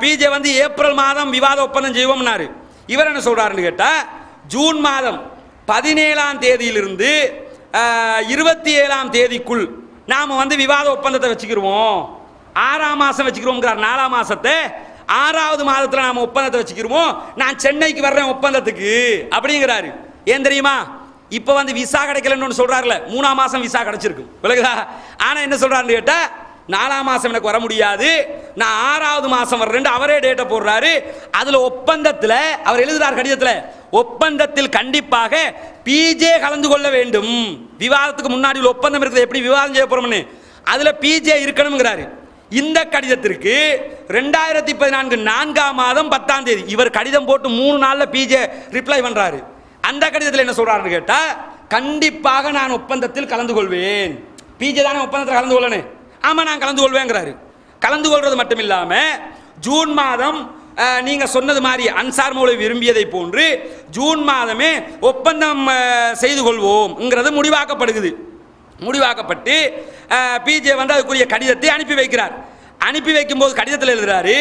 பிஜே வந்து ஏப்ரல் மாதம் விவாத ஒப்பந்தம் செய்வோம்னாரு. இவர் என்ன சொல்றாருன்னு கேட்டா ஜூன் மாதம் 17ஆம் தேதியிலிருந்து 27ஆம் தேதிக்குள் நாம வந்து விவாத ஒப்பந்தத்தை வச்சுக்கிருவோம். 6ஆம் மாதம் வச்சுக்கிறோம்ங்கிறார். 4ஆம் மாதத்தை 6வது மாதத்தில் நாம ஒப்பந்தத்தை வச்சுக்கிருவோம். நான் சென்னைக்கு வர்றேன் ஒப்பந்தத்துக்கு அப்படிங்கிறாரு. ஏன் தெரியுமா? இப்போ வந்து விசா கிடைக்கலன்னு சொல்றாருல, 3ஆம் மாதம் விசா கிடைச்சிருக்கும் விலகுதா. ஆனால் என்ன சொல்றாருன்னு கேட்டால் 4ஆம் மாதம் எனக்கு வர முடியாது, நான் 6வது மாதம் வர்றேன் அவரே டேட்டை போடுறாரு. அதில் ஒப்பந்தத்தில் அவர் எழுதுறார் கடிதத்தில், ஒப்பந்தத்தில் கண்டிப்பாக பிஜே கலந்து கொள்ள வேண்டும். விவாதத்துக்கு முன்னாடி உள்ள ஒப்பந்தம் இருக்குது, எப்படி விவாதம் செய்ய போறோம்னு அதில் பிஜே இருக்கணுங்கிறாரு. இந்த கடிதத்திற்கு 2014 4ஆம் மாதம் 10ஆம் தேதி இவர் கடிதம் போட்டு 3 நாளில் பிஜே ரிப்ளை பண்றாரு. அந்த கடிதத்தில் என்ன சொல்றாருன்னு கேட்டா கண்டிப்பாக நான் ஒப்பந்தத்தில் கலந்து கொள்வேன். பிஜே தானே ஒப்பந்தத்தில் கலந்து கொள்ளணும், ஆமா நான் கலந்து கொள்வேங்கிறாரு. கலந்து கொள்வது மட்டும் இல்லாம ஜூன் மாதம் நீங்க சொன்னது மாதிரி அன்சார் மௌலவி விரும்பியதை போன்று ஜூன் மாதமே ஒப்பந்தம் செய்து கொள்வோம்ங்கிறது முடிவாக்கப்படுகிறது. முடிவாக்கப்பட்டு பிஜே வந்து அதுக்குரிய கடிதத்தை அனுப்பி வைக்கிறார். அனுப்பி வைக்கும் போது கடிதத்தில் எழுதுறாரு,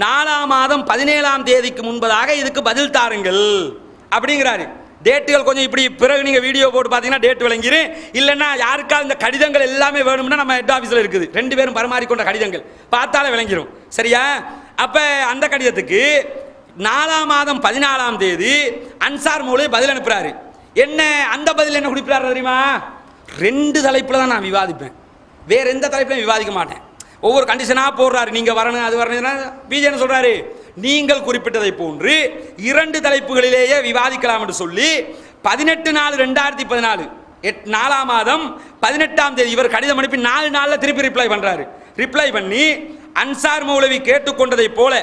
4ஆம் மாதம் 17ஆம் தேதிக்கு முன்பதாக இதுக்கு பதில் தாருங்கள் அப்படிங்கிறாரு. டேட்டுகள் கொஞ்சம் இப்படி பிறகு நீங்க வீடியோ போட்டு பார்த்தீங்கன்னா டேட் விளங்கிரு. இல்லைன்னா யாருக்காவது இந்த கடிதங்கள் எல்லாமே வேணும்னா நம்ம ஹெட் ஆஃபீஸில் இருக்குது, 2 பேரும் பரிமாறிக்கொண்ட கடிதங்கள் பார்த்தாலே விளங்கிடும். சரியா? அப்ப அந்த கடிதத்துக்கு 4ஆம் மாதம் 14ஆம் தேதி அன்சார் மௌலவி பதில் அனுப்புறாரு. என்ன அந்த பதில் என்ன குறிப்பிடாரு தெரியுமா? 2 தலைப்புல தான் நான் விவாதிப்பேன், வேற எந்த தலைப்புலையும் விவாதிக்க மாட்டேன். ஒவ்வொரு கண்டிஷனா போடுறாரு, நீங்க வரணும் அது வரணும். பிஜே என்ன சொல்றாரு, நீங்கள் குறிப்பிட்டதை போன்று 2 தலைப்புகளிலேயே விவாதிக்கலாம் என்று சொல்லி 18/4/2014 4ஆம் மாதம் 18ஆம் தேதி இவர் கடிதம் அனுப்பி 4 நாளில் திருப்பி ரிப்ளை பண்றாரு. ரிப்ளை பண்ணி அன்சார் மௌலவி கேட்டுக்கொண்டதை போல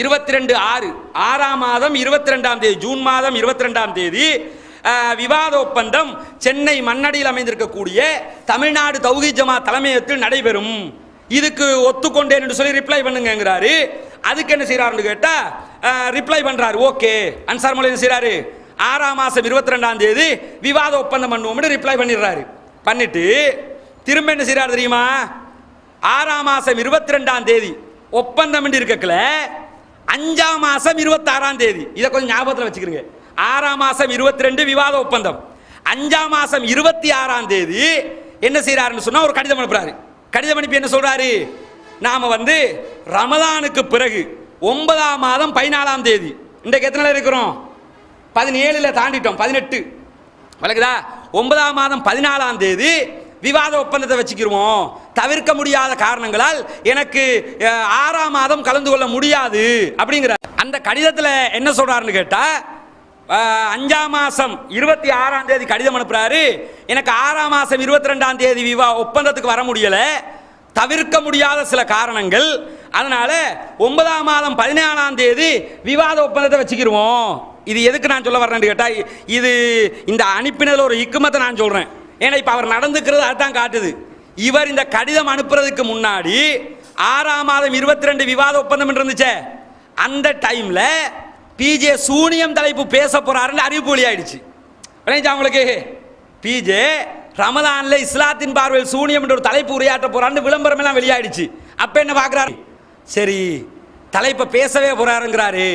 22/6 6ஆம் மாதம் 22ஆம் தேதி ஜூன் மாதம் 22ஆம் தேதி விவாத ஒப்பந்தம் சென்னை மண்ணடியில் அமைந்திருக்கக்கூடிய தமிழ்நாடு தௌஹீத் ஜமாத் தலைமையகத்தில் நடைபெறும், இதுக்கு ஒத்துக்கொண்டேன் என்று சொல்லி ரிப்ளை பண்ணுங்கிறாரு. அதுக்கு என்ன செய்யறாருன்னு கேட்டா ரிப்ளை பண்றாரு. ஓகே, அன்சார் மௌலவி என்ன செய்யறாரு, 6ஆம் மாதம் 22ஆம் தேதி விவாத ஒப்பந்தம் பண்ணுவோம் ரிப்ளை பண்ணிடுறாரு. பண்ணிட்டு திரும்ப என்ன செய்யறாரு தெரியுமா, 6ஆம் மாதம் 22ஆம் தேதி ஒப்பந்தம் இருக்கல 5ஆம் மாதம் 26ஆம் தேதி, இதை கொஞ்சம் ஞாபகத்தில் வச்சுக்கிறீங்க. 6ஆம் மாதம் 22 விவாத ஒப்பந்தம், 5ஆம் மாதம் 26ஆம் தேதி என்ன செய்யறாருன்னு சொன்னா ஒரு கடிதம் அனுப்புறாரு. கடிதம் அனுப்பி என்ன சொல்றாரு, நாம வந்து ரமலானுக்கு பிறகு 9ஆம் மாதம் 14ஆம் தேதி, இன்றைக்கு எத்தனை நாள் இருக்கிறோம், 17 தாண்டிட்டோம், 18 வழக்குதா. 9ஆம் மாதம் 14ஆம் தேதி விவாத ஒப்பந்தத்தை வச்சுக்கிருவோம், தவிர்க்க முடியாத காரணங்களால் எனக்கு 6ஆம் மாதம் கலந்து கொள்ள முடியாது அப்படிங்கிற அந்த கடிதத்தில் என்ன சொல்றாருன்னு கேட்டா 5ஆம் மாதம் 26ஆம் தேதி கடிதம் அனுப்புறாரு. எனக்கு 6ஆம் மாதம் 22ஆம் தேதி ஒப்பந்தத்துக்கு வர முடியல, தவிர்க்க முடியாத சில காரணங்கள், அதனால 9ஆம் மாதம் 14ஆம் தேதி விவாத ஒப்பந்தத்தை வச்சுக்கிருவோம். இது எதுக்கு நான் சொல்ல வர்றேன்னு கேட்டா இது இந்த அனுப்பினதில் ஒரு இக்குமத்தை நான் சொல்றேன். ஏன்னா இப்ப அவர் நடந்துக்கிறது அதுதான் காட்டுது. இவர் இந்த கடிதம் அனுப்புறதுக்கு முன்னாடி 6ஆம் மாதம் 22 விவாத ஒப்பந்தம் இருந்துச்சே, அந்த டைம்ல பிஜே சூனியம் தலைப்பு பேச போறாருன்னு அறிவிப்பு வெளியாயிடுச்சு. அவங்களுக்கு பிஜே ரமலான்ல இஸ்லாத்தின் பார்வையில் சூனியம் என்ற ஒரு தலைப்பு உரையாற்ற போறான்னு விளம்பரம் எல்லாம் வெளியாயிடுச்சு. அப்ப என்ன பாக்குறாரு, சரி தலைப்பை பேசவே போறாருங்கிறாரு,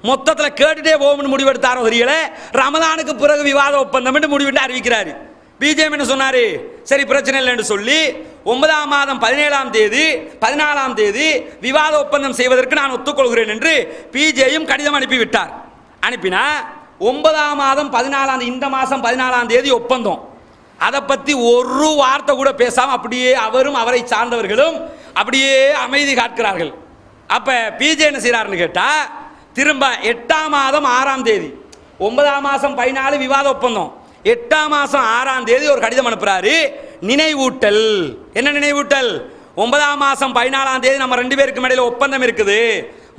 மொத்தத்தில் கேட்டுட்டே போகும்னு முடிவெடுத்தாரோ தெரியல, ரமலானுக்கு பிறகு விவாத ஒப்பந்தம் என்று முடிவெடுத்து அறிவிக்கிறாரு. பிஜேபி என்ன சொன்னாரு, சரி பிரச்சனை இல்லை என்று சொல்லி 9ஆம் மாதம் 17ஆம் தேதி 14ஆம் தேதி விவாத ஒப்பந்தம் செய்வதற்கு நான் ஒத்துக்கொள்கிறேன் என்று பிஜேயும் கடிதம் அனுப்பிவிட்டார். அனுப்பினா 9ஆம் மாதம் 14ஆம் இந்த மாதம் 14ஆம் தேதி ஒப்பந்தம், அதை பற்றி ஒரு வார்த்தை கூட பேசாமல் அப்படியே அவரும் அவரை சார்ந்தவர்களும் அப்படியே அமைதி காக்கிறார்கள். அப்போ பிஜே என்ன செய்கிறாருன்னு கேட்டால், திரும்ப 8ஆம் மாதம் 6ஆம் தேதி 9ஆம் மாதம் 14 விவாத ஒப்பந்தம், 8ஆம் மாதம் 6ஆம் தேதி ஒரு கடிதம் அனுப்புகிறாரு. நினைவூட்டல். என்ன நினைவூட்டல்? 9ஆம் மாதம் 14ஆம் தேதி நம்ம 2 பேருக்கு இடையில ஒப்பந்தம் இருக்குது,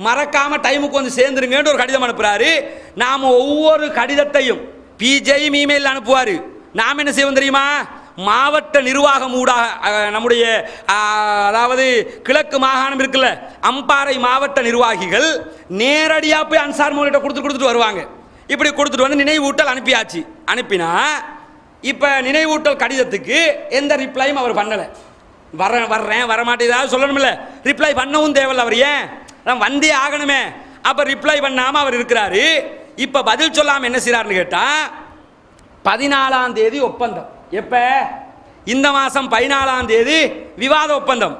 மறக்காம டைமுக்கு வந்து சேர்ந்துருங்கன்னு ஒரு கடிதம் அனுப்புகிறாரு. நாம் ஒவ்வொரு கடிதத்தையும் பிஜேயும் இமெயில் அனுப்புவார். நாம் என்ன செய்வோம் தெரியுமா? மாவட்ட நிர்வாகம் ஊடாக நம்முடைய அதாவது கிழக்கு மாகாணம் இருக்குல்ல, அம்பாறை மாவட்ட நிர்வாகிகள் நேரடியாக போய் அன்சார் மௌலிட்ட கொடுத்துட்டு வருவாங்க. இப்படி கொடுத்துட்டு வந்து நினைவூட்டல் அனுப்பியாச்சு. அனுப்பினா இப்போ நினைவூட்டல் கடிதத்துக்கு எந்த ரிப்ளையும் அவர் பண்ணலை. வர்றேன் வரமாட்டேதாவது சொல்லணும்ல, ரிப்ளை பண்ணவும் தேவையில்ல. அவர் ஏன் வந்தே ஆகணுமே. அப்போ ரிப்ளை பண்ணாமல் அவர் இருக்கிறாரு. இப்போ பதில் சொல்லாமல் என்ன செய்கிறாருன்னு கேட்டால், 14ஆம் தேதி ஒப்பந்தம். எப்போ? இந்த மாதம் 14ஆம் தேதி விவாத ஒப்பந்தம்.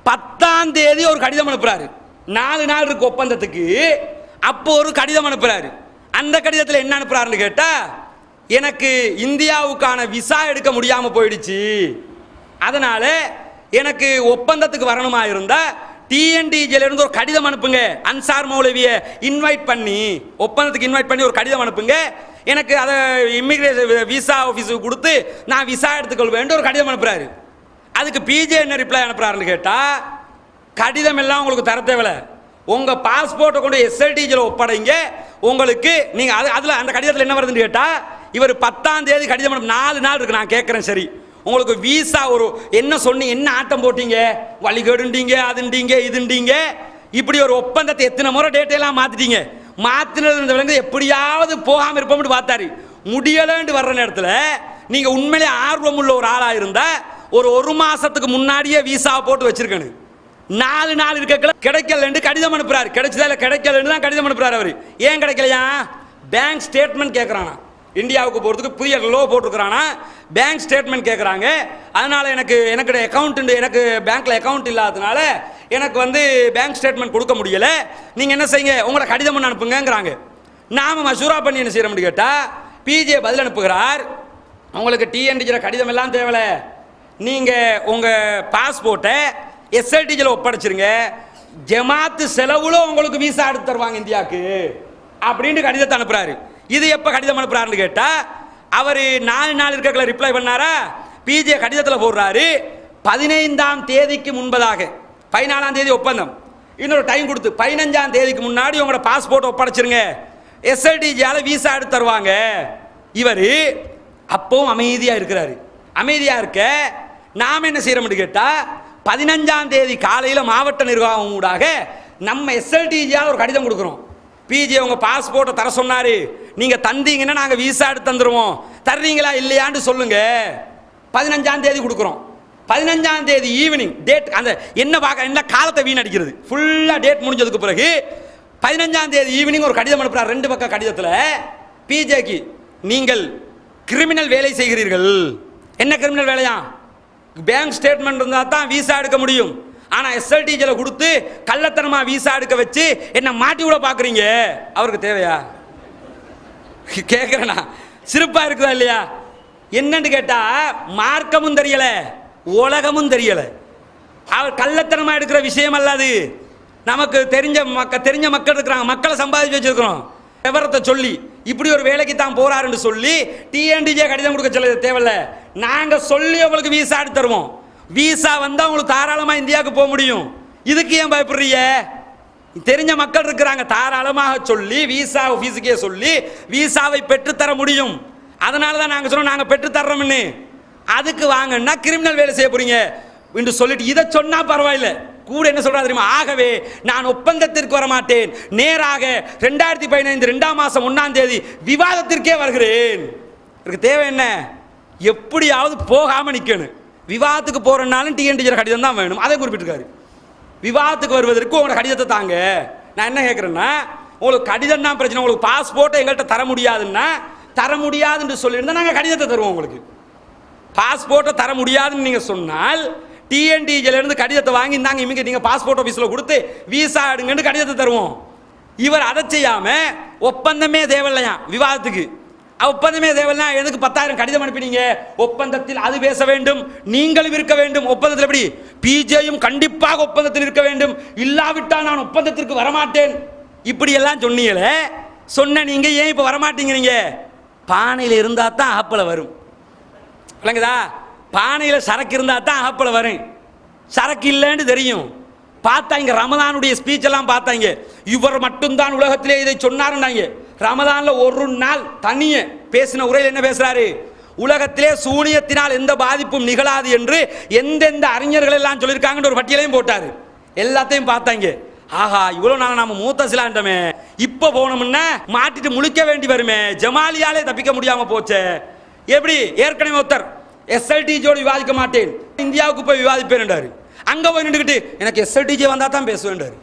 10ஆம் தேதி ஒரு கடிதம் அனுப்புகிறாரு. 4 நாள் இருக்கு ஒப்பந்தத்துக்கு. அப்போ ஒரு கடிதம் அனுப்புகிறாரு. அந்த கடிதத்தில் என்ன அனுப்புகிறாருன்னு கேட்டால், எனக்கு இந்தியாவுக்கான விசா எடுக்க முடியாமல் போயிடுச்சு, அதனால் எனக்கு ஒப்பந்தத்துக்கு வரணுமா இருந்தால் டிஎன்டிஜியிலிருந்து ஒரு கடிதம் அனுப்புங்க, அன்சார் மௌலவியை இன்வைட் பண்ணி ஒப்பந்தத்துக்கு இன்வைட் பண்ணி ஒரு கடிதம் அனுப்புங்க, எனக்கு அதை இமிகிரேஷன் விசா ஆஃபீஸுக்கு கொடுத்து நான் விசா எடுத்துக்கொள்வேன் ஒரு கடிதம் அனுப்புகிறாரு. அதுக்கு பிஜே என்ன ரிப்ளை அனுப்புகிறாருன்னு கேட்டால், கடிதம் எல்லாம் உங்களுக்கு தர தேவையில்ல, உங்கள் பாஸ்போர்ட்டை கொண்டு எஸ்எல்டிஜியில் ஒப்படைங்க, உங்களுக்கு நீங்கள் அதில் அந்த கடிதத்தில் என்ன வருதுன்னு கேட்டால், இவர் 10ஆம் தேதி கடிதம் 4 நாள் இருக்குது. நான் கேட்குறேன், சரி உங்களுக்கு வீசா ஒரு என்ன சொன்னீங்க, என்ன ஆட்டம் போட்டீங்க, வழிகேடுண்டீங்க, அதுண்டீங்க, இதுண்டீங்க, இப்படி ஒரு ஒப்பந்தத்தை எத்தனை முறை டேட்டையெல்லாம் மாற்றிட்டீங்க, மாற்றினது விலங்கு எப்படியாவது போகாமல் இருப்போம்னு பார்த்தாரு. முடியலைன்னு வர்ற நேரத்தில் நீங்கள் உண்மையிலே ஆர்வம் உள்ள ஒரு ஆளாக இருந்தால் ஒரு மாதத்துக்கு முன்னாடியே வீசா போட்டு வச்சிருக்கணும். 4 நாள் இருக்க கிடைக்கலன்னு கடிதம் அனுப்புறாரு. கிடைச்சதா இல்லை கிடைக்கலன்னு தான் கடிதம் அனுப்புறாரு. அவர் ஏன் கிடைக்கலையா? பேங்க் ஸ்டேட்மெண்ட் கேட்குறானா, இந்தியாவுக்கு போகிறதுக்கு புதிய லோ போட்டிருக்கிறானா, பேங்க் ஸ்டேட்மெண்ட் கேட்குறாங்க. அதனால் எனக்கு அக்கௌண்ட் எனக்கு பேங்க்கில் அக்கௌண்ட் இல்லாததுனால எனக்கு பேங்க் ஸ்டேட்மெண்ட் கொடுக்க முடியலை, நீங்கள் என்ன செய்யுங்க உங்களோட கடிதம் ஒன்று அனுப்புங்கிறாங்க. நாம் மசூரா பண்ணி என்ன செய்யணும்னு கேட்டால், பிஜே பதில் அனுப்புகிறார், உங்களுக்கு டிஎன்டிஜியில் கடிதம் எல்லாம் தேவையில்ல, நீங்கள் உங்கள் பாஸ்போர்ட்டை எஸ்எல்டிஜியில் ஒப்படைச்சிருங்க, ஜமாத்து செலவுல உங்களுக்கு வீசா எடுத்து தருவாங்க இந்தியாவுக்கு அப்படின்னு கடிதத்தை அனுப்புறாரு. இது எப்போ கடிதம் அனுப்புறாருன்னு கேட்டால், அவர் 4 நாள் இருக்கல ரிப்ளை பண்ணாரா, பிஜே கடிதத்தில் போடுறாரு, 15ஆம் தேதிக்கு முன்பதாக, 14ஆம் தேதி ஒப்பந்தம், இன்னொரு டைம் கொடுத்து 15ஆம் தேதிக்கு முன்னாடி உங்களோட பாஸ்போர்ட் ஒப்படைச்சிருங்க, எஸ்எல்டிஜியால வீசா எடுத்து தருவாங்க. இவர் அப்பவும் அமைதியாக இருக்கிறாரு. அமைதியாக இருக்க நாம் என்ன செய்யறோம்னு கேட்டால், 15ஆம் தேதி காலையில் மாவட்ட நிர்வாகம் ஊடாக நம்ம எஸ்எல்டிஜியாக ஒரு கடிதம் கொடுக்குறோம். பிஜே உங்கள் பாஸ்போர்ட்டை தர சொன்னார், நீங்கள் தந்தீங்கன்னா நாங்கள் வீசா எடுத்து தந்துடுவோம், தர்றீங்களா இல்லையான்னு சொல்லுங்க. 15ஆம் தேதி கொடுக்குறோம். 15ஆம் தேதி ஈவினிங் டேட் அந்த என்ன பார்க்க என்ன காலத்தை வீணடிக்கிறது, ஃபுல்லாக டேட் முடிஞ்சதுக்கு பிறகு 15ஆம் தேதி ஈவினிங் ஒரு கடிதம் அனுப்புகிறார். 2 பக்க கடிதத்தில் பிஜேக்கு, நீங்கள் கிரிமினல் வேலை செய்கிறீர்கள். என்ன கிரிமினல் வேலையா? பேங்க் ஸ்டேட்மெண்ட் இருந்தால் தான் வீசா எடுக்க முடியும், ஆனால் எஸ்எல்டிஜியில் கொடுத்து கள்ளத்தனமாக வீசா எடுக்க வச்சு என்ன மாட்டி விட பார்க்குறீங்க. அவருக்கு தேவையா? கேட்குறேண்ணா, சிறப்பாக இருக்குதா இல்லையா? என்னன்னு கேட்டால், மார்க்கமும் தெரியலை உலகமும் தெரியலை. அவர் கள்ளத்தனமாக எடுக்கிற விஷயம் அல்லாது, நமக்கு தெரிஞ்ச மக்கள் இருக்கிறாங்க, மக்களை சம்பாதிச்சு வச்சிருக்கிறோம், விவரத்தை சொல்லி இப்படி ஒரு வேலைக்கு தான் போறாருன்னு சொல்லி டிஎன்டிஜே கடிதம் கொடுக்க சொல்ல தேவையில்ல, நாங்கள் சொல்லி உங்களுக்கு வீசா எடுத்து தருவோம், வீசா வந்தால் உங்களுக்கு தாராளமாக இந்தியாவுக்கு போக முடியும். இதுக்கு ஏன் பயப்படுறீங்க? தெரிஞ்ச மக்கள் இருக்கிறாங்க, தாராளமாக சொல்லி வீசா ஆஃபீஸுக்கே சொல்லி வீசாவை பெற்றுத்தர முடியும். அதனால தான் நாங்கள் சொன்னோம் நாங்கள் பெற்றுத்தர்றோம்னு. அதுக்கு வாங்கன்னா கிரிமினல் வேலை செய்ய போறீங்க என்று சொல்லிட்டு இதை சொன்னா பரவாயில்லை. கூட என்ன சொல்றாரு தெரியுமா? ஆகவே நான் ஒப்பந்தத்திற்கு வரமாட்டேன், நேராக 2015 2ஆம் மாதம் 1ஆம் தேதி விவாதத்திற்கே வருகிறேன். இதுக்கு தேவை என்ன? எப்படியாவது போகாம நிக்கணும். விவாதத்துக்கு போறனாலும் டிஎன்டிஜி கடிதம் தான் வேணும், அதை குறிப்பிட்டிருக்காரு. விவாதத்துக்கு வருவதற்கு உங்களோட கடிதத்தை தாங்க. நான் என்ன கேட்குறேன்னா, உங்களுக்கு கடிதம் தான் பிரச்சனை, உங்களுக்கு பாஸ்போர்ட்டை எங்கள்கிட்ட தர முடியாதுன்னா, தர முடியாதுன்னு சொல்லியிருந்தா நாங்கள் கடிதத்தை தருவோம். உங்களுக்கு பாஸ்போர்ட்டை தர முடியாதுன்னு நீங்கள் சொன்னால் டிஎன்டிஜிலேருந்து கடிதத்தை வாங்கி இருந்தாங்க, இவங்க நீங்கள் பாஸ்போர்ட் ஆஃபீஸில் கொடுத்து வீசா எடுங்கன்னு கடிதத்தை தருவோம். இவர் அதை செய்யாமல் ஒப்பந்தமே தேவையில்லையா விவாதத்துக்கு, ஒப்பந்தமே தேவையில்லை, எதுக்கு 10,000 கடிதம் அனுப்பினீங்க? ஒப்பந்தத்தில் அது பேச வேண்டும், நீங்களும் இருக்க வேண்டும். ஒப்பந்தத்தில் எப்படி? பிஜேயும் கண்டிப்பாக ஒப்பந்தத்தில் இருக்க வேண்டும், இல்லாவிட்டால் நான் ஒப்பந்தத்திற்கு வரமாட்டேன். இப்படி எல்லாம் சொன்னீங்களே, சொன்ன நீங்க ஏன் இப்ப வரமாட்டீங்கிறீங்க? பானையில் இருந்தா தான் ஆப்பல வரும், விளங்குதா? பானையில சரக்கு இருந்தா தான் ஆப்பல வரும். சரக்கு இல்லைன்னு தெரியும். பார்த்தாங்க ரமதானுடைய ஸ்பீச் எல்லாம் பார்த்தாங்க, இவர் மட்டும்தான் உலகத்திலே இதை சொன்னாருன்னாங்க. ரமதான்ல ஒரு நாள் தனியே பேசின உரையில் என்ன பேசுறாரு? உலகத்திலே சூனியத்தினால் எந்த பாதிப்பும் நிகழாது என்று எந்தெந்த அறிஞர்கள் எல்லாம் சொல்லியிருக்காங்கன்னு ஒரு பட்டியலையும் போட்டாரு. எல்லாத்தையும் பார்த்தாங்க. ஆஹா, இவ்வளவு நாங்க நாம மூத்தசிலாண்டமே, இப்ப போனோம்னா மாட்டிட்டு முழிக்க வேண்டி வருமே, ஜமாலியாலே தப்பிக்க முடியாம போச்சே. எப்படி? ஏற்கனவே ஒருத்தர் எஸ்எல்டிஜியோடு விவாதிக்க மாட்டேன், இந்தியாவுக்கு போய் விவாதிப்பேன், அங்க போய் நின்றுக்கிட்டு எனக்கு எஸ்எல்டிஜி வந்தா தான் பேசுவேன்.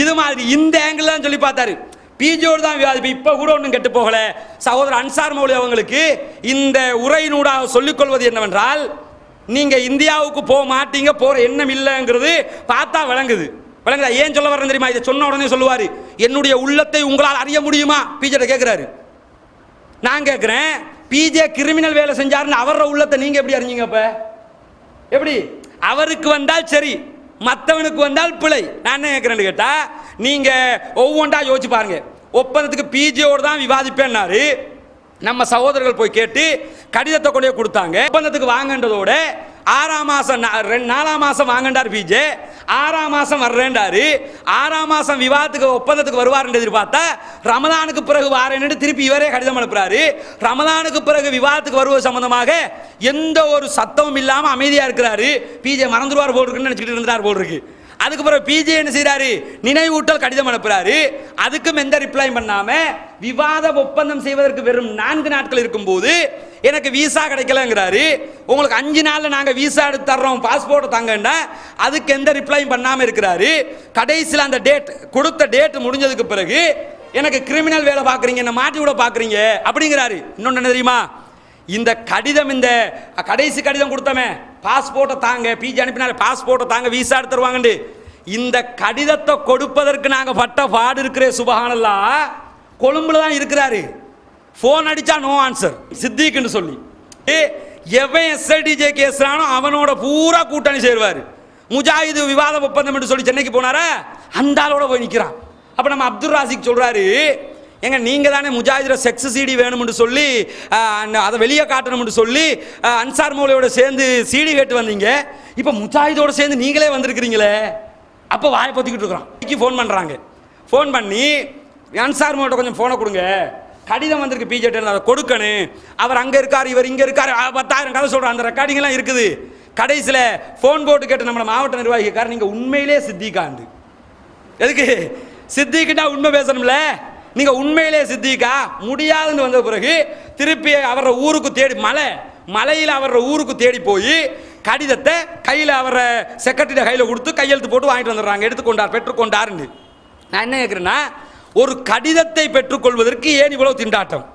இது மாதிரி இந்த ஆங்கிள் தான் சொல்லி பார்த்தாரு. பிஜியோடு தான் விவாதிப்பேன். இப்ப கூட ஒன்றும் கெட்டு போகல. சகோதரர் அன்சார் மௌலி அவங்களுக்கு இந்த உரையினூடாக சொல்லிக் கொள்வது என்னவென்றால், நீங்க இந்தியாவுக்கு போக மாட்டீங்க, போற எண்ணம் இல்லைங்கிறது பார்த்தா விளங்குது. விளங்குதா? ஏன் சொல்ல வரேன் தெரியுமா? இதை சொன்ன உடனே சொல்லுவாரு, என்னுடைய உள்ளத்தை உங்களால் அறிய முடியுமா? பிஜே கேட்கிறாரு. நான் கேட்கிறேன், பிஜே கிரிமினல் வேலை செஞ்சாருன்னு அவர உள்ளத்தை நீங்க எப்படி அறிஞ்சீங்க? அப்ப எப்படி? அவருக்கு வந்தால் சரி, மற்றவனுக்கு வந்தால் பிழை. நான் என்ன கேட்கிறேன்னு கேட்டா, நீங்க ஒவ்வொன்றா யோசிச்சு பாருங்க. ஒப்பந்தத்துக்கு பிஜேயோடு தான் விவாதிப்பேன்னாரு. நம்ம சகோதரர்கள் போய் கேட்டு கடிதத்தை கொண்டே கொடுத்தாங்க. ஒப்பந்தத்துக்கு வாங்கன்றதோட 6ஆம் மாசம் 4ஆம் மாசம் வாங்கண்டார் பிஜே, 6ஆம் மாசம் வர்றேன்டாரு. 6ஆம் மாசம் விவாதத்துக்கு ஒப்பந்தத்துக்கு வருவார் என்று எதிர்பார்த்தா ரமதானுக்கு பிறகு வாரேன்னு திருப்பி இவரே கடிதம் அனுப்புறாரு. ரமதானுக்கு பிறகு விவாதத்துக்கு வருவது சம்பந்தமாக எந்த ஒரு சத்தமும் இல்லாம அமைதியா இருக்கிறாரு. பிஜே மறந்துடுவார் போல் இருக்குன்னு நினைச்சிட்டு இருந்தார் போல் இருக்கு. அதுக்கு பிறகு பிஜே என்ன செய்யறாரு? நினைவூட்டல் கடிதம் அனுப்புறாரு. அதுக்கும் எந்த ரிப்ளை பண்ணாம விவாத ஒப்பந்தம் செய்வதற்கு வெறும் 4 நாட்கள் இருக்கும் போது எனக்கு விசா கிடைக்கலங்கிறாரு. உங்களுக்கு 5 நாள்ல நாங்க விசா எடுத்து தர்றோம், பாஸ்போர்ட் தாங்கன்னா அதுக்கு எந்த ரிப்ளையும் பண்ணாம இருக்கிறாரு. கடைசியில் அந்த டேட் கொடுத்த டேட் முடிஞ்சதுக்கு பிறகு எனக்கு கிரிமினல் வேலை பார்க்குறீங்க, என்ன மாட்டி விட பார்க்குறீங்க அப்படிங்கிறாரு. இன்னொன்று என்ன தெரியுமா? இந்த கடிதம், இந்த கடைசி கடிதம் கொடுத்தமே, பாஸ்போர்ட்டை தாங்க, பிஜி அனுப்பினாரு, பாஸ்போர்ட்டை தாங்க, விசா எடுத்து தருவாங்கண்டு, இந்த கடிதத்தை கொடுப்பதற்கு நாங்க பட்ட பாடு இருக்கிற சுபஹானல்லாஹ், கொழும்புல தான் இருக்கிறாரு. போன் அடிச்சா நோ ஆன்சர் சித்திக்குன்னு சொல்லி, எவன் எஸ்எல்டிஜே கேஸ்றானோ அவனோட பூரா கூட்டணி சேருவாரு. முஜாஹிது விவாத ஒப்பந்தம் என்று சொல்லி சென்னைக்கு போனாரா, அந்த ஆளோட போய் நிற்கிறான். அப்ப நம்ம அப்துல் ராசிக் சொல்றாரு, எங்க நீங்க தானே முஜாஹிதில் செக்ஸ் சிடி வேணும்னு சொல்லி அதை வெளியே காட்டணும்னு சொல்லி அன்சார் மௌலியோட சேர்ந்து சிடி கேட்டு வந்தீங்க, இப்ப முஜாஹிதோட சேர்ந்து நீங்களே வந்திருக்கிறீங்களே. அப்போ வாயை பொத்திக்கிட்டு இருக்கிறோம். ஃபோன் பண்றாங்க. ஃபோன் பண்ணி அன்சார் மௌலியோட கொஞ்சம் போனை கொடுங்க, கடிதம் வந்திருக்கு பிஜேடி, அதை கொடுக்கணும், அவர் அங்க இருக்காரு, இவர் இங்க இருக்காரு, 10,000 கதை சொல்ற அந்த ரெக்கார்டிங் எல்லாம் இருக்குது. கடைசியில் ஃபோன் போட்டு கேட்டு நம்ம மாவட்ட நிர்வாகிக்கார், நீங்க உண்மையிலே சித்திகாண்டு, எதுக்கு சித்திக்கிட்டா உண்மை பேசணும்ல, நீங்க உண்மையிலே சித்திகா முடியாதுன்னு வந்த பிறகு திருப்பி அவர ஊருக்கு தேடி மலையில் அவர ஊருக்கு தேடி போய் கடிதத்தை கையில் அவர செக்ரட்டரி கையில் கொடுத்து கையெழுத்து போட்டு வாங்கிட்டு வந்துடுறாங்க. எடுத்துக்கொண்டார், பெற்றுக்கொண்டாருன்னு. நான் என்ன கேட்குறேன்னா, ஒரு கடிதத்தை பெற்றுக்கொள்வதற்கு ஏன் இவ்வளவு திண்டாட்டம்,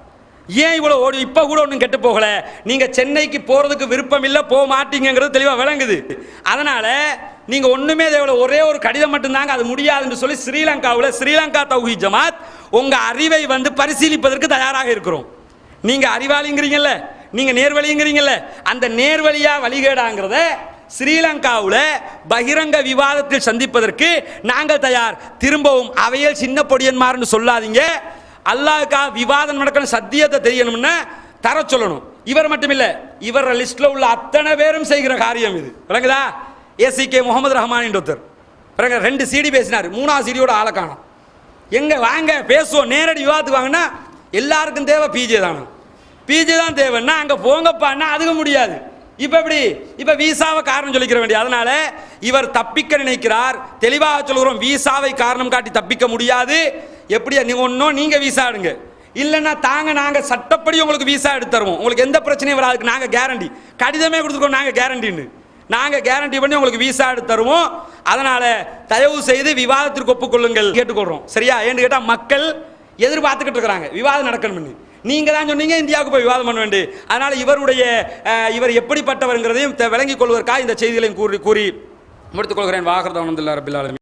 ஏன் இவ்வளவு ஓடி? இப்ப கூட ஒன்றும் கெட்டு போகல. நீங்க சென்னைக்கு போறதுக்கு விருப்பம் இல்லை, போக மாட்டீங்கிறது தெளிவா விளங்குது. அதனால நீங்க ஒண்ணுமே தேவையில்ல, ஒரே ஒரு கடிதம் மட்டும்தாங்க, அது முடியாதுன்னு சொல்லி ஸ்ரீலங்காவில் ஸ்ரீலங்கா தௌஹீத் ஜமாத் உங்க அறிவை பரிசீலிப்பதற்கு தயாராக இருக்கிறோம். நீங்க அறிவாளிங்கிறீங்கல்ல, நீங்க நேர்வழிங்கிறீங்கல்ல, அந்த நேர்வழியா வழிகேடாங்கிறத ஸ்ரீலங்காவில் பகிரங்க விவாதத்தில் சந்திப்பதற்கு நாங்கள் தயார். திரும்பவும் அவையில் சின்ன பொடியன்மார்னு சொல்லாதீங்க. அல்லாஹ்க்கா விவாதம் நடக்கணும், சத்தியத்தை தெரியணும்னா தர சொல்லணும். இவர் மட்டும் இல்ல, இவர் லிஸ்ட்ல உள்ள அத்தனை பேரும் செய்கிற காரியம் இது. விளங்குதா? ஏசிகே முகமது ரஹ்மான் ஒருத்தர் 2 சிடி பேசினார், 3ஆவது சிடியோட ஆளை காணும். எங்க வாங்க பேசுவோம், நேரடி விவாதத்துக்கு வாங்கன்னா எல்லாருக்கும் தேவை பிஜே தானே, பிஜே தான் தேவைன்னா அங்க போங்கப்பான்னா அதுக்கு முடியாது. இப்ப எப்படி? இப்ப விசாவை காரணம் சொல்லிக்கிற வேண்டிய. அதனால இவர் தப்பிக்க நினைக்கிறார். தெளிவாக சொல்கிறோம், விசாவை காரணம் காட்டி தப்பிக்க முடியாது. எப்படியா நீங்க விசா எடுங்க, இல்லைன்னா தாங்க நாங்க சட்டப்படி உங்களுக்கு விசா எடுத்து தருவோம், உங்களுக்கு எந்த பிரச்சனையும் வராதுக்கு நாங்க கேரண்டி, கடிதமே கொடுத்துருக்கோம் நாங்க கேரண்டின்னு, நாங்க கேரண்டி பண்ணி உங்களுக்கு விசா எடுத்து தருவோம். அதனால தயவு செய்து விவாதத்திற்கு ஒப்புக்கொள்ளுங்கள் கேட்டுக்கொள்றோம். சரியா? ஏன்னு கேட்டா மக்கள் எதிர்பார்த்துக்கிட்டு இருக்கிறாங்க விவாதம் நடக்கணும்னு. நீங்க தான் சொன்னீங்க இந்தியாவுக்கு போய் விவாதம் பண்ண வேண்டும். அதனால இவர் எப்படிப்பட்டவர்ங்கிறதையும் விளங்கிக் கொள்வதற்காக இந்த செய்திகளையும் கூறி முடித்துக் கொள்கிறேன். வாகர்தவனந்தில்லா ரபில் ஆலமீன்.